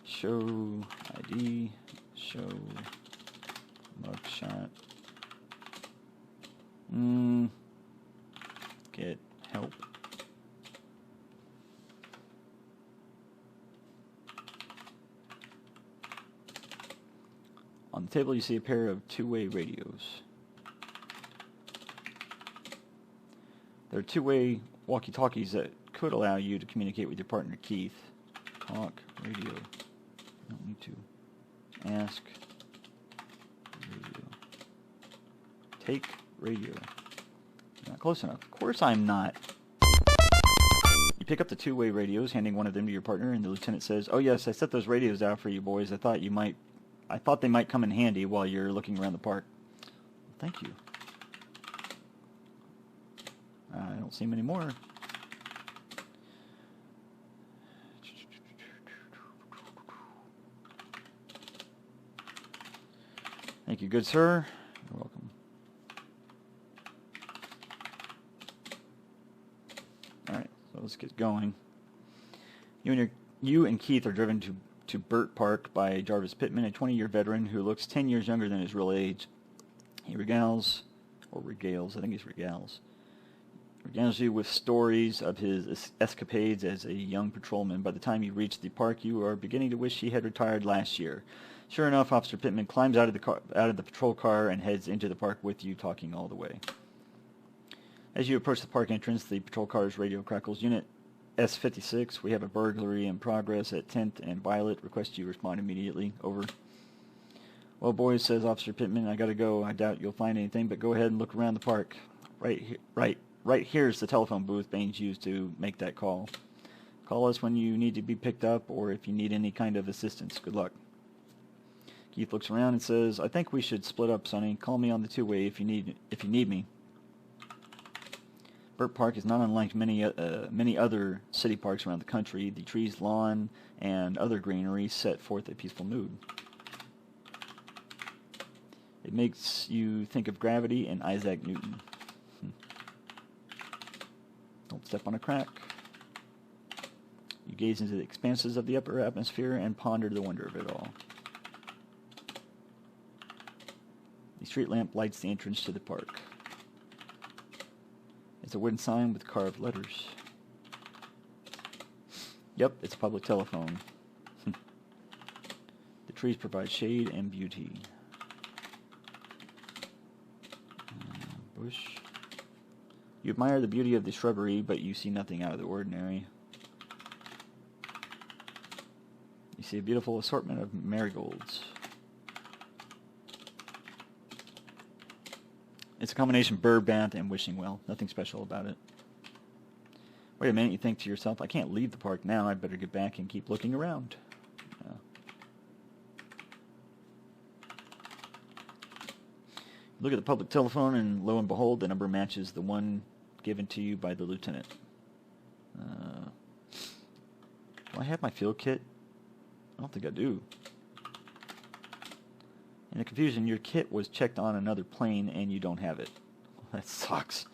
Show ID. Show mugshot. Get help. On the table you see a pair of two-way radios. There are two-way walkie-talkies that could allow you to communicate with your partner Keith. Talk, radio. Don't need to. Ask, radio. Take, radio. Not close enough. Of course I'm not. You pick up the two-way radios, handing one of them to your partner, and the lieutenant says, "Oh yes, I set those radios out for you boys. I thought they might come in handy while you're looking around the park." Thank you. I don't see many more. Thank you, good sir. You're welcome. Alright, so let's get going. You and Keith are driven to Burt Park by Jarvis Pittman, a 20-year veteran who looks 10 years younger than his real age. He regales you with stories of his escapades as a young patrolman. By the time you reach the park, you are beginning to wish he had retired last year. Sure enough, Officer Pittman climbs out of the patrol car and heads into the park with you, talking all the way. As you approach the park entrance, the patrol car's radio crackles. Unit S56, we have a burglary in progress at 10th and Violet. Request you respond immediately. Over. Well, boys, says Officer Pittman, I gotta go. I doubt you'll find anything, but go ahead and look around the park. Right here's the telephone booth Bains used to make that call. Call us when you need to be picked up or if you need any kind of assistance. Good luck. Keith looks around and says, I think we should split up, Sonny. Call me on the two-way if you need me. Burt Park is not unlike many other city parks around the country. The trees, lawn, and other greenery set forth a peaceful mood. It makes you think of gravity and Isaac Newton. Don't step on a crack. You gaze into the expanses of the upper atmosphere and ponder the wonder of it all. The street lamp lights the entrance to the park. It's a wooden sign with carved letters. Yep, it's a public telephone. The trees provide shade and beauty. Bush. You admire the beauty of the shrubbery, but you see nothing out of the ordinary. You see a beautiful assortment of marigolds. It's a combination bird bath and wishing well. Nothing special about it. Wait a minute, you think to yourself, I can't leave the park now. I better get back and keep looking around. Look at the public telephone, and lo and behold, the number matches the one given to you by the lieutenant. Do I have my field kit? I don't think I do. In the confusion, your kit was checked on another plane, and you don't have it. Well, that sucks.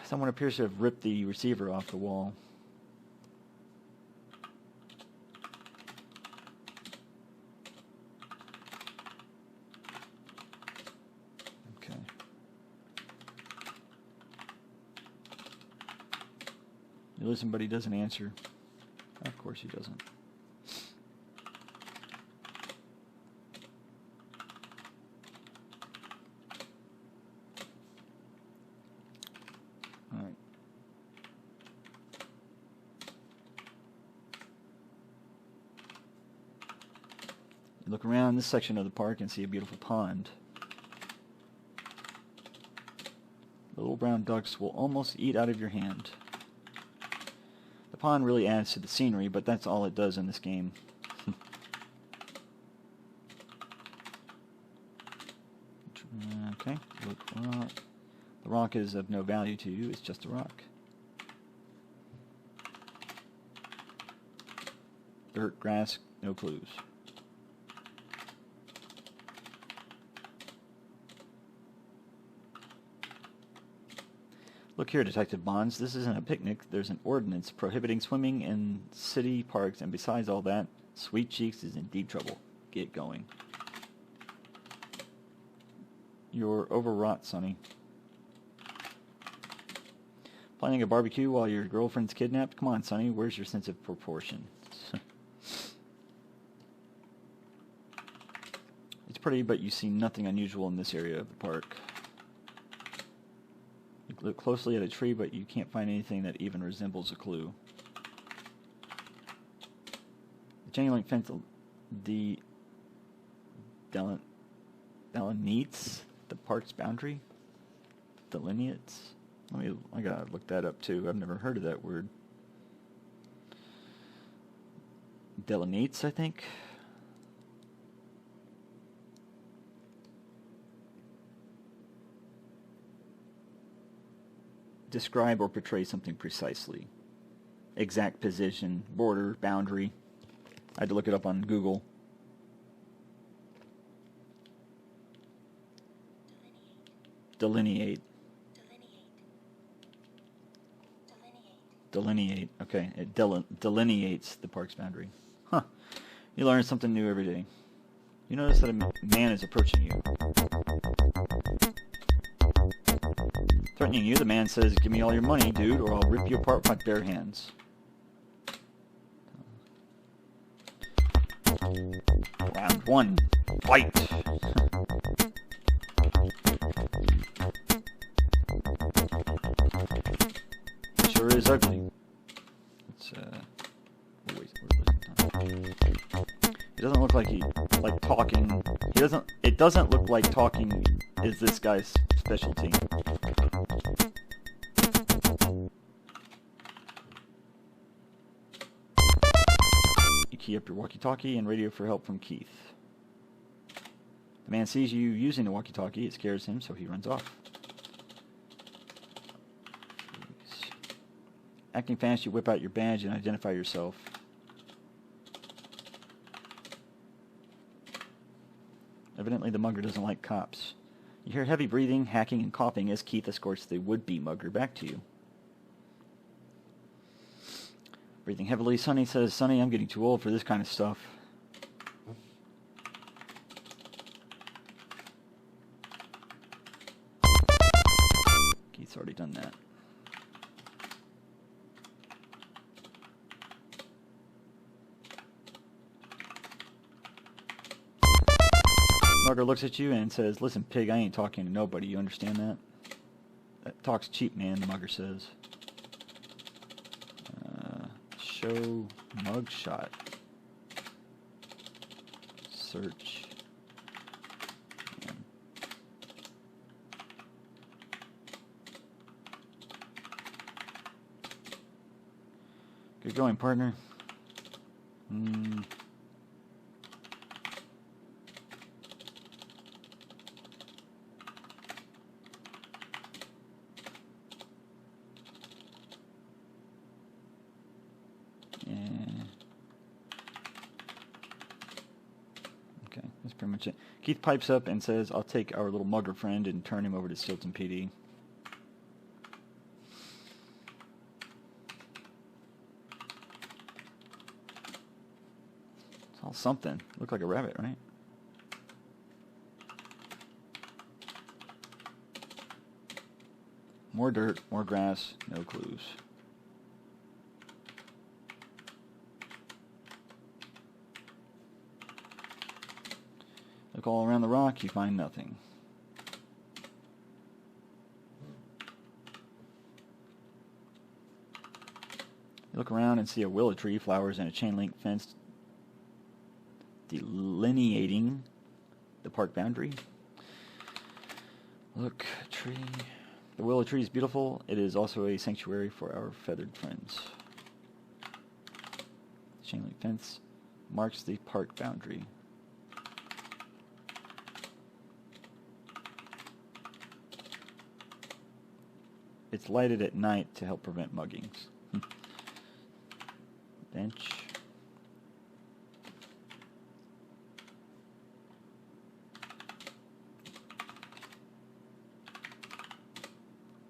Someone appears to have ripped the receiver off the wall. Okay. You listen, but he doesn't answer. Of course he doesn't. You look around this section of the park and see a beautiful pond. The little brown ducks will almost eat out of your hand. The pond really adds to the scenery, but that's all it does in this game. Okay, look, rock. The rock is of no value to you, it's just a rock. Dirt, grass, no clues. Look here, Detective Bonds, this isn't a picnic. There's an ordinance prohibiting swimming in city parks, and besides all that, Sweet Cheeks is in deep trouble. Get going. You're overwrought, Sonny. Planning a barbecue while your girlfriend's kidnapped? Come on, Sonny, where's your sense of proportion? It's pretty, but you see nothing unusual in this area of the park. You look closely at a tree, but you can't find anything that even resembles a clue. The chain link fence delineates the park's boundary? Delineates? I gotta look that up too. I've never heard of that word. Delineates, I think. Describe or portray something precisely. Exact position, border, boundary. I had to look it up on Google. Delineate. Delineate. Okay, it delineates the park's boundary. Huh. You learn something new every day. You notice that a man is approaching you. Threatening you, the man says, "Give me all your money, dude, or I'll rip you apart with my bare hands." Round one. Fight! Sure is ugly. It's It doesn't look like talking. It doesn't look like talking is this guy's specialty. You key up your walkie-talkie and radio for help from Keith. The man sees you using the walkie-talkie. It scares him, so he runs off. Acting fast, you whip out your badge and identify yourself. Evidently, the mugger doesn't like cops. You hear heavy breathing, hacking, and coughing as Keith escorts the would-be mugger back to you. Breathing heavily, Sonny says, "Sonny, I'm getting too old for this kind of stuff." Keith's already done that. Mugger looks at you and says, "Listen, pig, I ain't talking to nobody. You understand that?" "That talk's cheap, man," the mugger says. Show mugshot. Search. Good going, partner. Okay, that's pretty much it. Keith pipes up and says, "I'll take our little mugger friend and turn him over to Steelton PD." It's all something. Looked like a rabbit, right? More dirt, more grass, no clues. Look all around the rock, you find nothing. You look around and see a willow tree, flowers, and a chain link fence delineating the park boundary. Look, tree. The willow tree is beautiful. It is also a sanctuary for our feathered friends. Chain link fence marks the park boundary. It's lighted at night to help prevent muggings. Bench.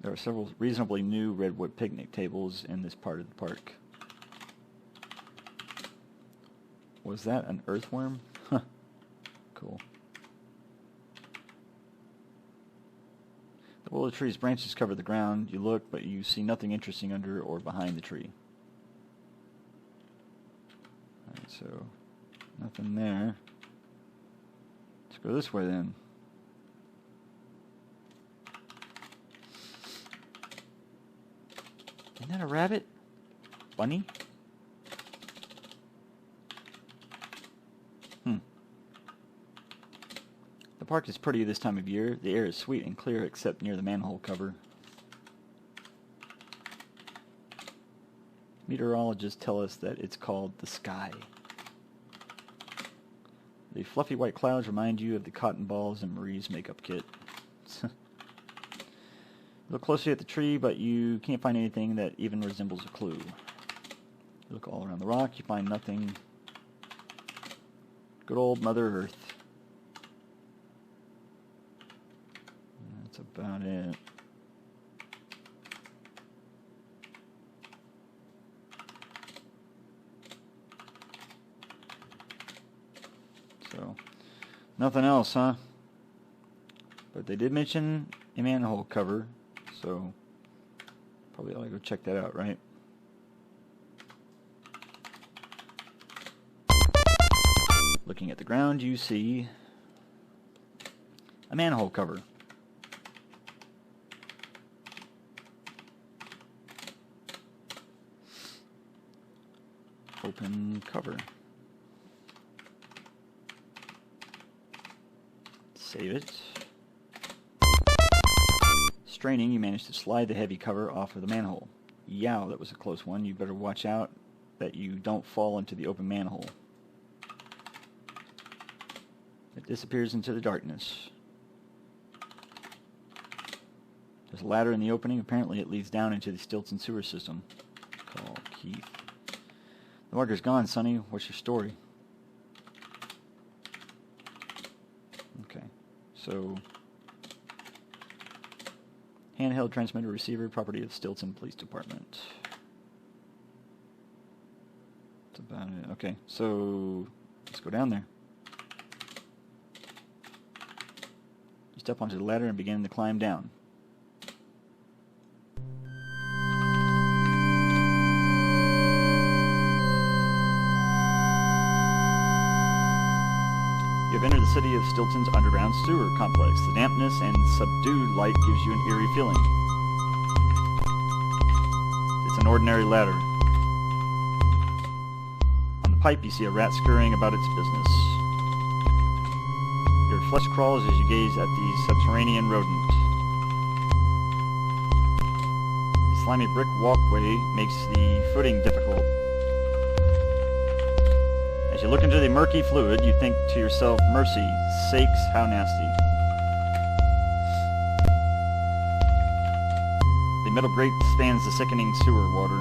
There are several reasonably new redwood picnic tables in this part of the park. Was that an earthworm? Huh. Cool. The willow tree's branches cover the ground. You look, but you see nothing interesting under or behind the tree. Alright, so nothing there. Let's go this way then. Isn't that a rabbit? Bunny? The park is pretty this time of year. The air is sweet and clear except near the manhole cover. Meteorologists tell us that it's called the sky. The fluffy white clouds remind you of the cotton balls in Marie's makeup kit. Look closely at the tree, but you can't find anything that even resembles a clue. Look all around the rock, you find nothing. Good old Mother Earth. That's about it. So, nothing else, huh? But they did mention a manhole cover, so probably ought to go check that out, right? Looking at the ground, you see a manhole cover. Open cover. Save it. Straining, you managed to slide the heavy cover off of the manhole. Yow, that was a close one. You better watch out that you don't fall into the open manhole. It disappears into the darkness. There's a ladder in the opening. Apparently it leads down into the Steelton Sewer System. Call Keith. The marker's gone, Sonny. What's your story? Okay, so handheld transmitter receiver, property of Steelton Police Department. That's about it. Okay, so let's go down there. You step onto the ladder and begin to climb down. You have entered the city of Steelton's underground sewer complex. The dampness and subdued light gives you an eerie feeling. It's an ordinary ladder. On the pipe you see a rat scurrying about its business. Your flesh crawls as you gaze at the subterranean rodent. The slimy brick walkway makes the footing difficult. As you look into the murky fluid, you think to yourself, mercy, sakes, how nasty. The metal grate spans the sickening sewer water.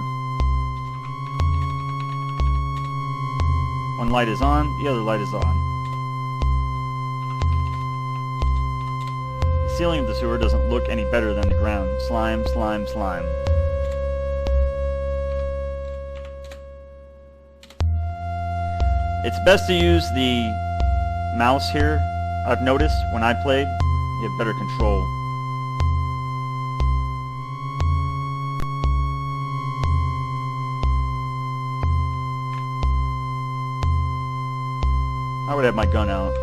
One light is on, the other light is on. The ceiling of the sewer doesn't look any better than the ground. Slime, slime, slime. It's best to use the mouse here. I've noticed when I played, you have better control. I would have my gun out.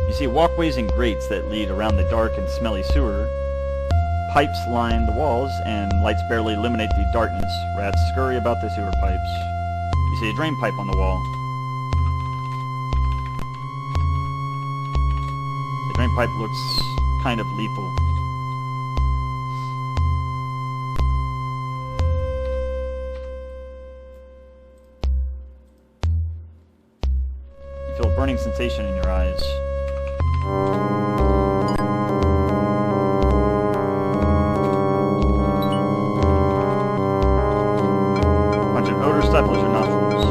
You see walkways and grates that lead around the dark and smelly sewer. Pipes line the walls, and lights barely illuminate the darkness. Rats scurry about the sewer pipes. You see a drain pipe on the wall. pipe looks kind of lethal. You feel a burning sensation in your eyes. A bunch of odor stifles your nostrils.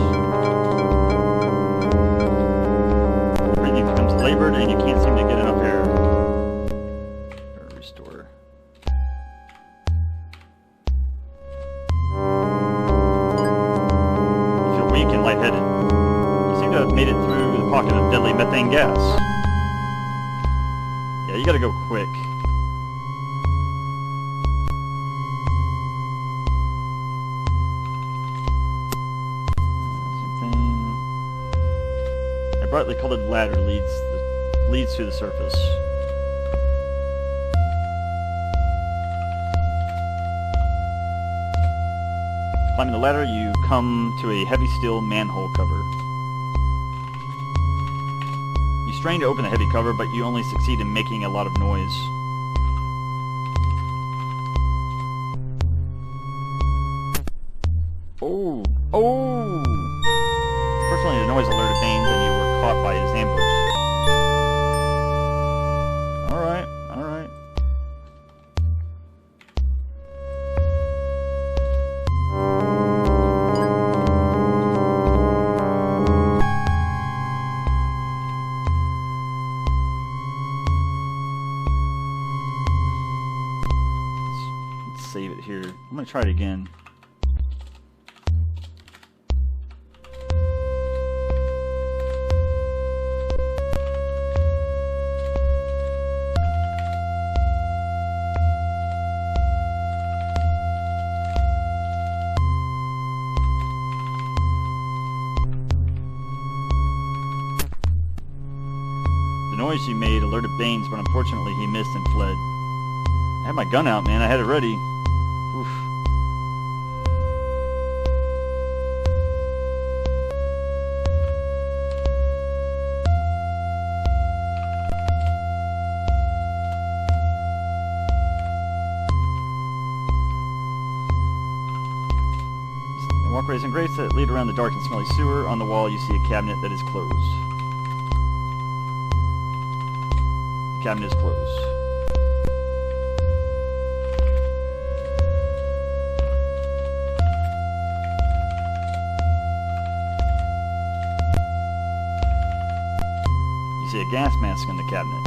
Breathing becomes labored and you can't seem to get enough air. Restore. You feel weak and lightheaded. You seem to have made it through the pocket of deadly methane gas. Yeah, you gotta go quick. Same thing. A brightly colored ladder leads to the surface. Climbing the ladder, you come to a heavy steel manhole cover. You strain to open the heavy cover, but you only succeed in making a lot of noise. Oh! Oh! Fortunately, the noise alerted Bains and you were caught by his ambush. Alright, alright. Let's save it here. I'm gonna try it again. The noise you made alerted Bains, but unfortunately he missed and fled. I had my gun out, man. I had it ready. Oof. The walkways and grates that lead around the dark and smelly sewer. On the wall you see a cabinet that is closed. The cabinet is closed. You see a gas mask in the cabinet.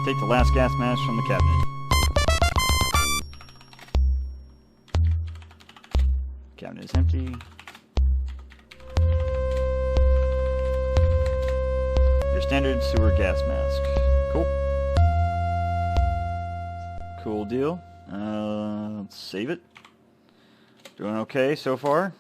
Take the last gas mask from the cabinet. The cabinet is empty. Your standard sewer gas mask. Cool. Cool deal. Let's save it. Doing okay so far.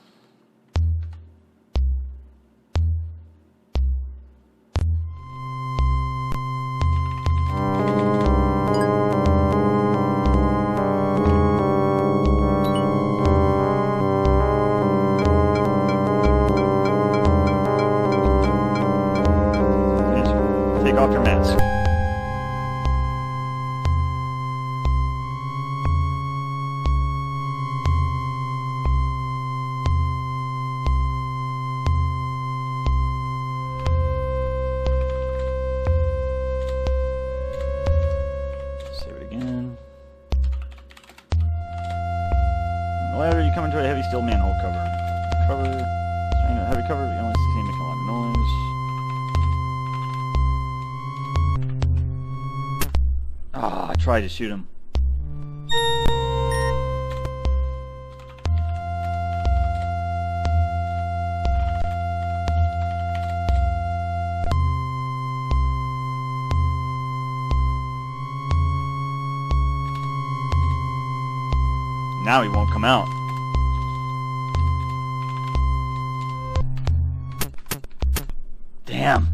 Take off your mask. Save it again. In the ladder, you come into a heavy steel manhole cover. Strain a heavy cover, but you only seem to make a lot of noise. Ah, I tried to shoot him. Now he won't come out. Damn.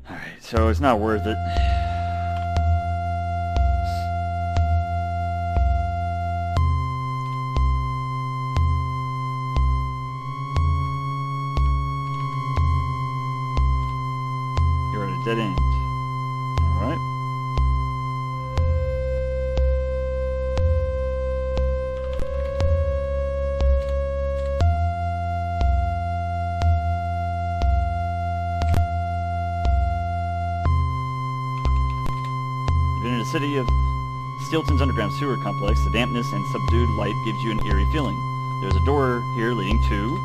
Alright, so it's not worth it. Dead end. Alright. You've been in the city of Steelton's underground sewer complex. The dampness and subdued light gives you an eerie feeling. There's a door here leading to...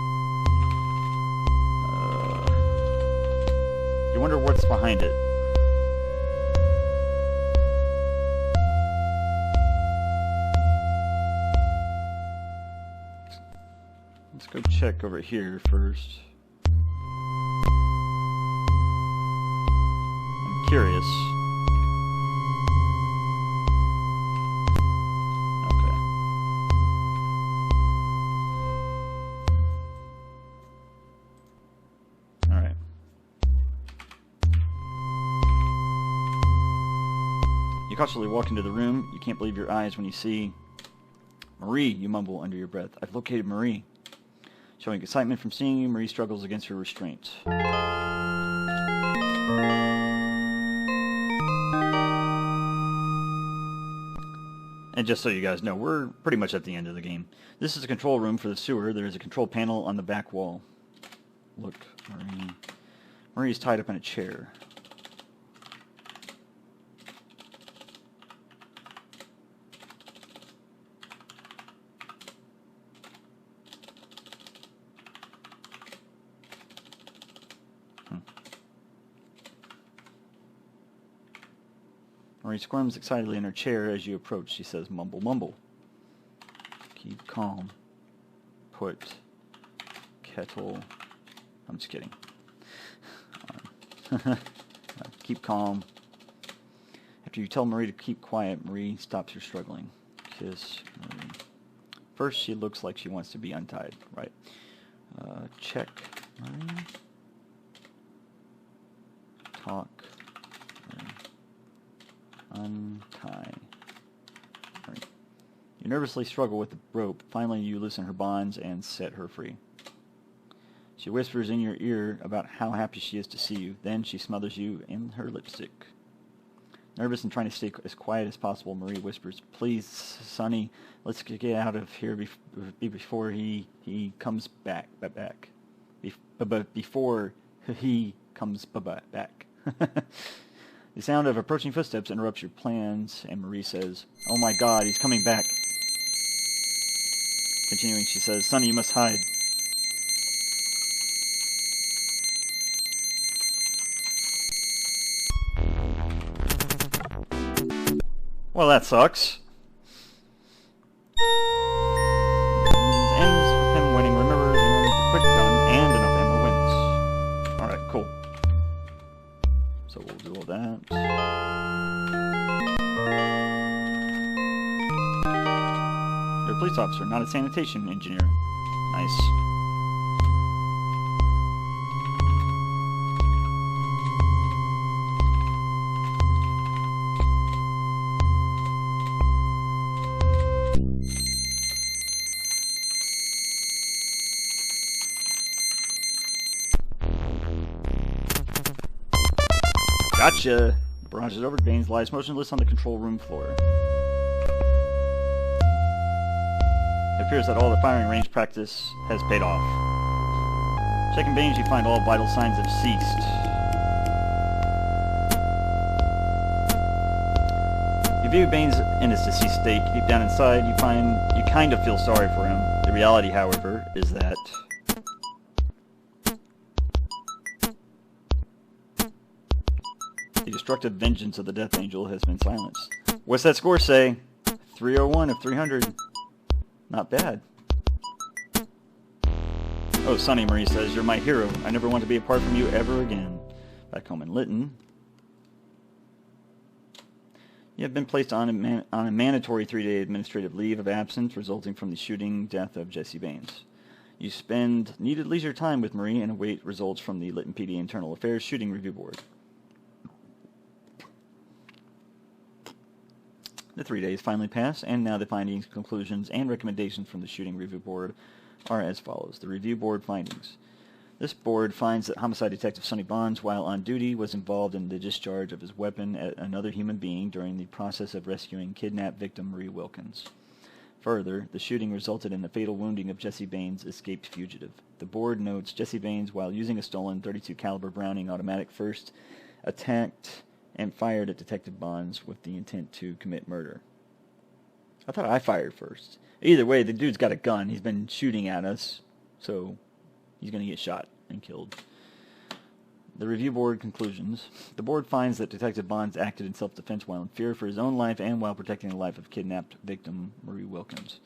you wonder what's behind it. Let's go check over here first. I'm curious. You cautiously walk into the room. You can't believe your eyes when you see Marie, you mumble under your breath. I've located Marie. Showing excitement from seeing you, Marie struggles against her restraint. And just so you guys know, we're pretty much at the end of the game. This is a control room for the sewer. There is a control panel on the back wall. Look, Marie. Marie's tied up in a chair. Marie squirms excitedly in her chair as you approach. She says, mumble, mumble. Keep calm. Put kettle... I'm just kidding. Keep calm. After you tell Marie to keep quiet, Marie stops her struggling. Kiss Marie. First, she looks like she wants to be untied. Right. Check Marie. Talk. Untie. Right. You nervously struggle with the rope. Finally, you loosen her bonds and set her free. She whispers in your ear about how happy she is to see you. Then she smothers you in her lipstick. Nervous and trying to stay as quiet as possible, Marie whispers, "Please, Sonny, let's get out of here before he comes back. Before he comes back." The sound of approaching footsteps interrupts your plans, and Marie says, "Oh my God, he's coming back." Continuing, she says, "Sonny, you must hide." Well, that sucks. Ends with him winning. Remember, anyone with a quick gun and enough ammo wins. Alright, cool. So we'll do all that. You're a police officer, not a sanitation engineer. Nice. Gotcha! The barrage is over. Bains lies motionless on the control room floor. It appears that all the firing range practice has paid off. Checking Bains, you find all vital signs have ceased. You view Bains in his deceased state. Deep down inside, you kind of feel sorry for him. The reality, however, is that the destructive vengeance of the Death Angel has been silenced. What's that score say? 301 of 300. Not bad. "Oh, Sonny," Marie says, "you're my hero. I never want to be apart from you ever again." Back home in Lytton, you have been placed on a mandatory 3-day administrative leave of absence resulting from the shooting death of Jessie Bains. You spend needed leisure time with Marie and await results from the Lytton PD Internal Affairs Shooting Review Board. The 3 days finally pass, and now the findings, conclusions, and recommendations from the Shooting Review Board are as follows. The Review Board findings. This board finds that Homicide Detective Sonny Bonds, while on duty, was involved in the discharge of his weapon at another human being during the process of rescuing kidnapped victim Marie Wilkans. Further, the shooting resulted in the fatal wounding of Jessie Bains, escaped fugitive. The board notes Jessie Bains, while using a stolen .32 caliber Browning automatic, first attacked and fired at Detective Bonds with the intent to commit murder. I thought I fired first. Either way, the dude's got a gun. He's been shooting at us, so he's going to get shot and killed. The review board conclusions. The board finds that Detective Bonds acted in self-defense while in fear for his own life and while protecting the life of kidnapped victim Marie Wilkans.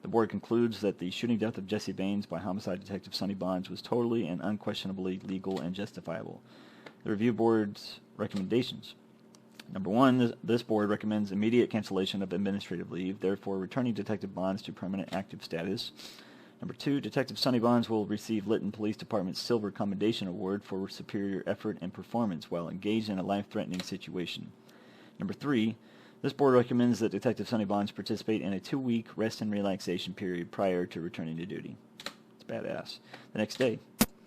The board concludes that the shooting death of Jessie Bains by Homicide Detective Sonny Bonds was totally and unquestionably legal and justifiable. The review board's recommendations. Number 1, this board recommends immediate cancellation of administrative leave, therefore returning Detective Bonds to permanent active status. Number 2, Detective Sonny Bonds will receive Lytton Police Department's Silver Commendation Award for superior effort and performance while engaged in a life-threatening situation. Number 3, this board recommends that Detective Sonny Bonds participate in a 2-week rest and relaxation period prior to returning to duty. It's badass. The next day,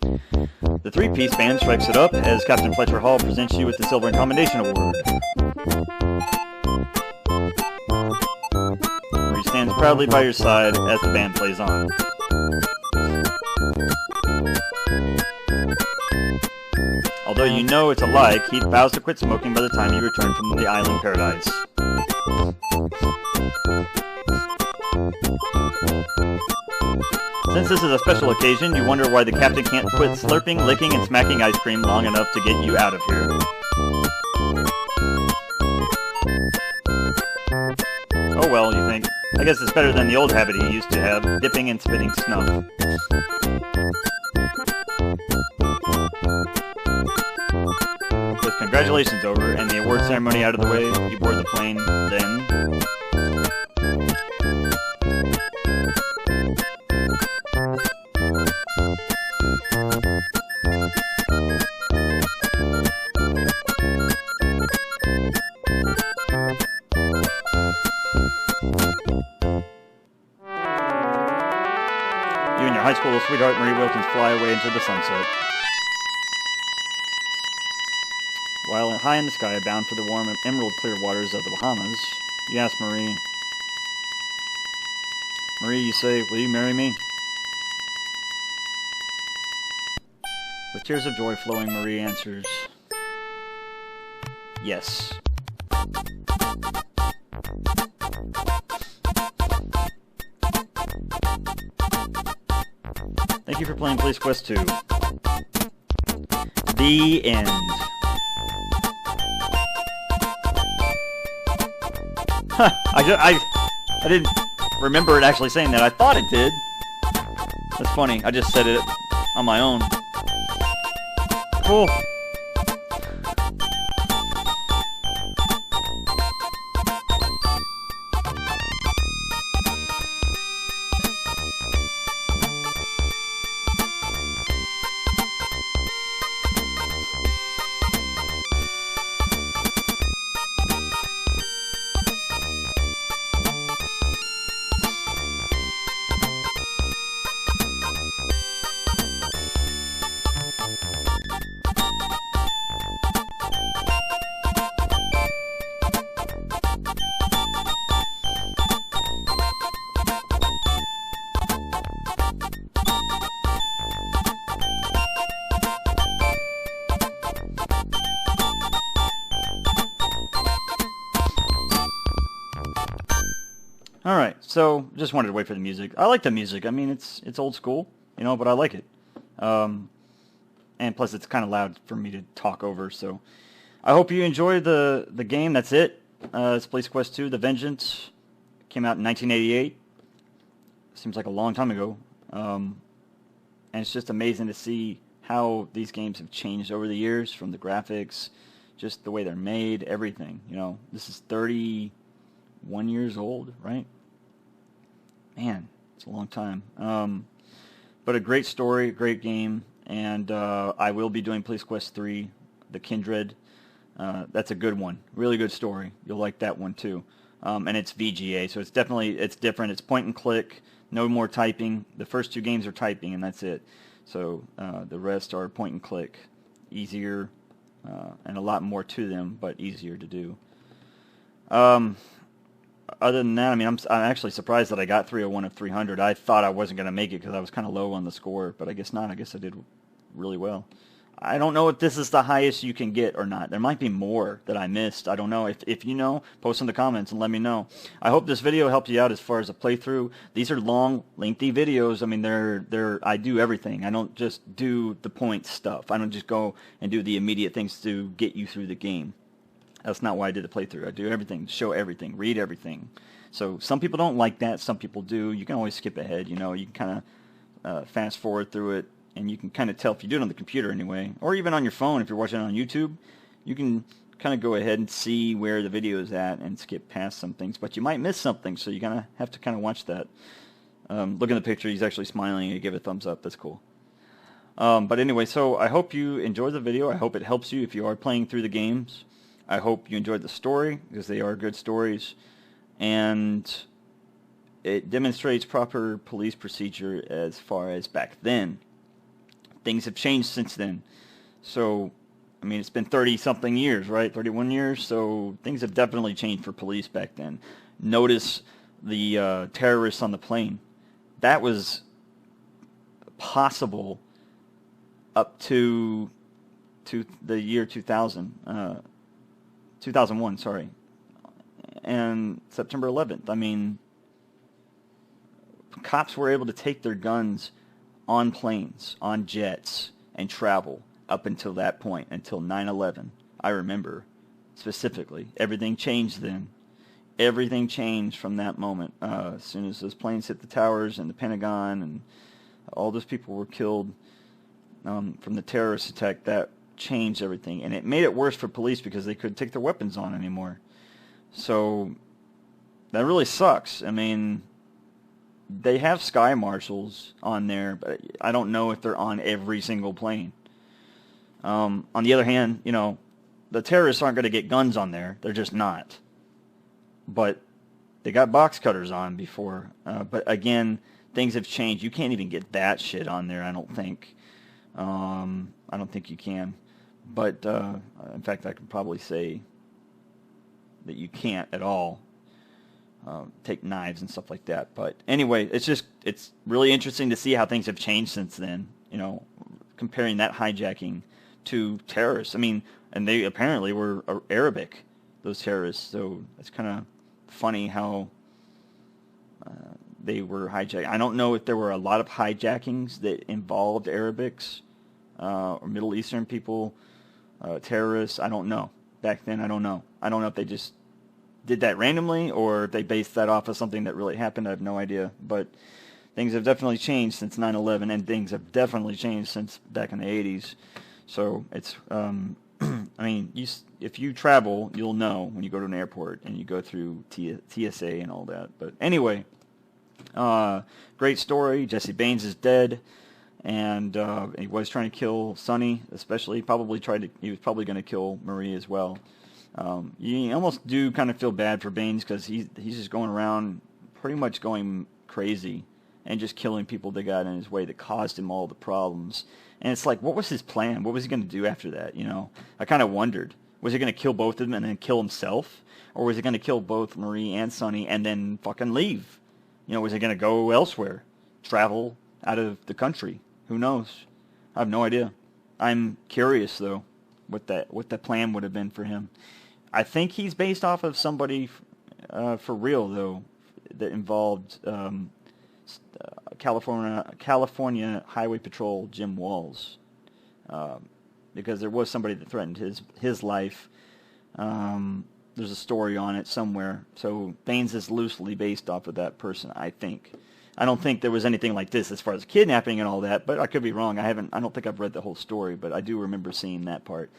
the three-piece band strikes it up as Captain Fletcher Hall presents you with the Silver Commendation Award. He stands proudly by your side as the band plays on. Although you know it's a lie, Keith vows to quit smoking by the time you return from the island paradise. Since this is a special occasion, you wonder why the captain can't quit slurping, licking, and smacking ice cream long enough to get you out of here. Oh well, you think. I guess it's better than the old habit he used to have, dipping and spitting snuff. With congratulations over and the award ceremony out of the way, you board the plane, then... You and your high school sweetheart Marie Wilkans fly away into the sunset. While high in the sky, bound for the warm, emerald-clear waters of the Bahamas, you ask Marie, you say, will you marry me? With tears of joy flowing, Marie answers, yes. Thank you for playing Police Quest 2. The end. Huh, I didn't remember it actually saying that. I thought it did. That's funny. I just said it on my own. Cool. Alright, so just wanted to wait for the music. I like the music. I mean, it's old school, you know, but I like it. And plus it's kind of loud for me to talk over, so I hope you enjoyed the game. That's it. It's Police Quest 2, The Vengeance. Came out in 1988. Seems like a long time ago. And it's just amazing to see how these games have changed over the years, from the graphics, just the way they're made, everything. You know, this is 31 years old, right? Man, it's a long time. But a great story, great game, and I will be doing Police Quest 3, The Kindred. That's a good one. Really good story. You'll like that one too. And it's VGA, so it's different. It's point and click, no more typing. The first two games are typing, and that's it. So the rest are point and click, easier, and a lot more to them, but easier to do. Other than that, I mean, I'm actually surprised that I got 301 of 300. I thought I wasn't going to make it because I was kind of low on the score, but I guess not. I guess I did really well. I don't know if this is the highest you can get or not. There might be more that I missed. I don't know. If you know, post in the comments and let me know. I hope this video helped you out as far as a playthrough. These are long, lengthy videos. I mean, I do everything. I don't just do the point stuff. I don't just go and do the immediate things to get you through the game. That's not why I did the playthrough. I do everything, show everything, read everything. So some people don't like that. Some people do. You can always skip ahead. You know, you can kind of fast forward through it. And you can kind of tell if you do it on the computer anyway, or even on your phone if you're watching it on YouTube, you can kind of go ahead and see where the video is at and skip past some things. But you might miss something, so you kind of have to kind of watch that. Look at the picture. He's actually smiling. You give it a thumbs up. That's cool. But anyway, so I hope you enjoyed the video. I hope it helps you if you are playing through the games. I hope you enjoyed the story, because they are good stories. And it demonstrates proper police procedure as far as back then. Things have changed since then. So, I mean, it's been 30-something years, right? 31 years. So things have definitely changed for police back then. Notice the terrorists on the plane. That was possible up to the year 2000. 2001, sorry. And September 11th. I mean, cops were able to take their guns on planes, on jets, and travel up until that point, until 9/11. I remember specifically. Everything changed then. Everything changed from that moment. As soon as those planes hit the towers and the Pentagon and all those people were killed from the terrorist attack, that changed everything. And it made it worse for police because they couldn't take their weapons on anymore. So that really sucks. I mean, they have sky marshals on there, but I don't know if they're on every single plane. On the other hand, you know, the terrorists aren't going to get guns on there. They're just not. But they got box cutters on before. But again, things have changed. You can't even get that shit on there, I don't think. I don't think you can. But, in fact, I could probably say that you can't at all. Take knives and stuff like that. But anyway, it's really interesting to see how things have changed since then, you know, comparing that hijacking to terrorists. I mean, and they apparently were Arabic, those terrorists, so it's kind of funny how they were hijacked. I don't know if there were a lot of hijackings that involved Arabics or Middle Eastern people, terrorists. I don't know. Back then, I don't know. I don't know if they just did that randomly or if they based that off of something that really happened. I have no idea. But things have definitely changed since 9/11, and things have definitely changed since back in the 80s. So it's, I mean, if you travel, you'll know when you go to an airport and you go through TSA and all that. But anyway, great story. Jessie Bains is dead, and he was trying to kill Sonny, especially. He was probably going to kill Marie as well. You almost do kind of feel bad for Bains because he's just going around pretty much going crazy and just killing people that got in his way that caused him all the problems. And it's like, what was his plan? What was he going to do after that? You know, I kind of wondered. Was he going to kill both of them and then kill himself? Or was he going to kill both Marie and Sonny and then fucking leave? You know, was he going to go elsewhere? Travel out of the country? Who knows? I have no idea. I'm curious, though, what the plan would have been for him. I think he's based off of somebody for real, though, that involved California Highway Patrol Jim Walls, because there was somebody that threatened his life. There's a story on it somewhere. So Bains is loosely based off of that person, I think. I don't think there was anything like this as far as kidnapping and all that, but I could be wrong. I don't think I've read the whole story, but I do remember seeing that part.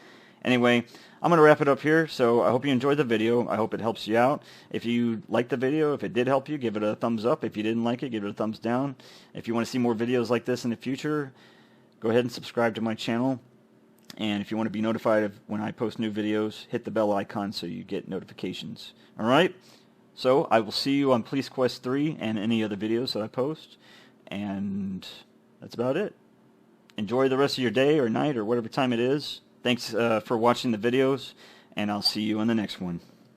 Anyway, I'm going to wrap it up here, so I hope you enjoyed the video. I hope it helps you out. If you liked the video, if it did help you, give it a thumbs up. If you didn't like it, give it a thumbs down. If you want to see more videos like this in the future, go ahead and subscribe to my channel. And if you want to be notified of when I post new videos, hit the bell icon so you get notifications. All right? So I will see you on Police Quest 3 and any other videos that I post. And that's about it. enjoy the rest of your day or night or whatever time it is. Thanks for watching the videos, and I'll see you in the next one.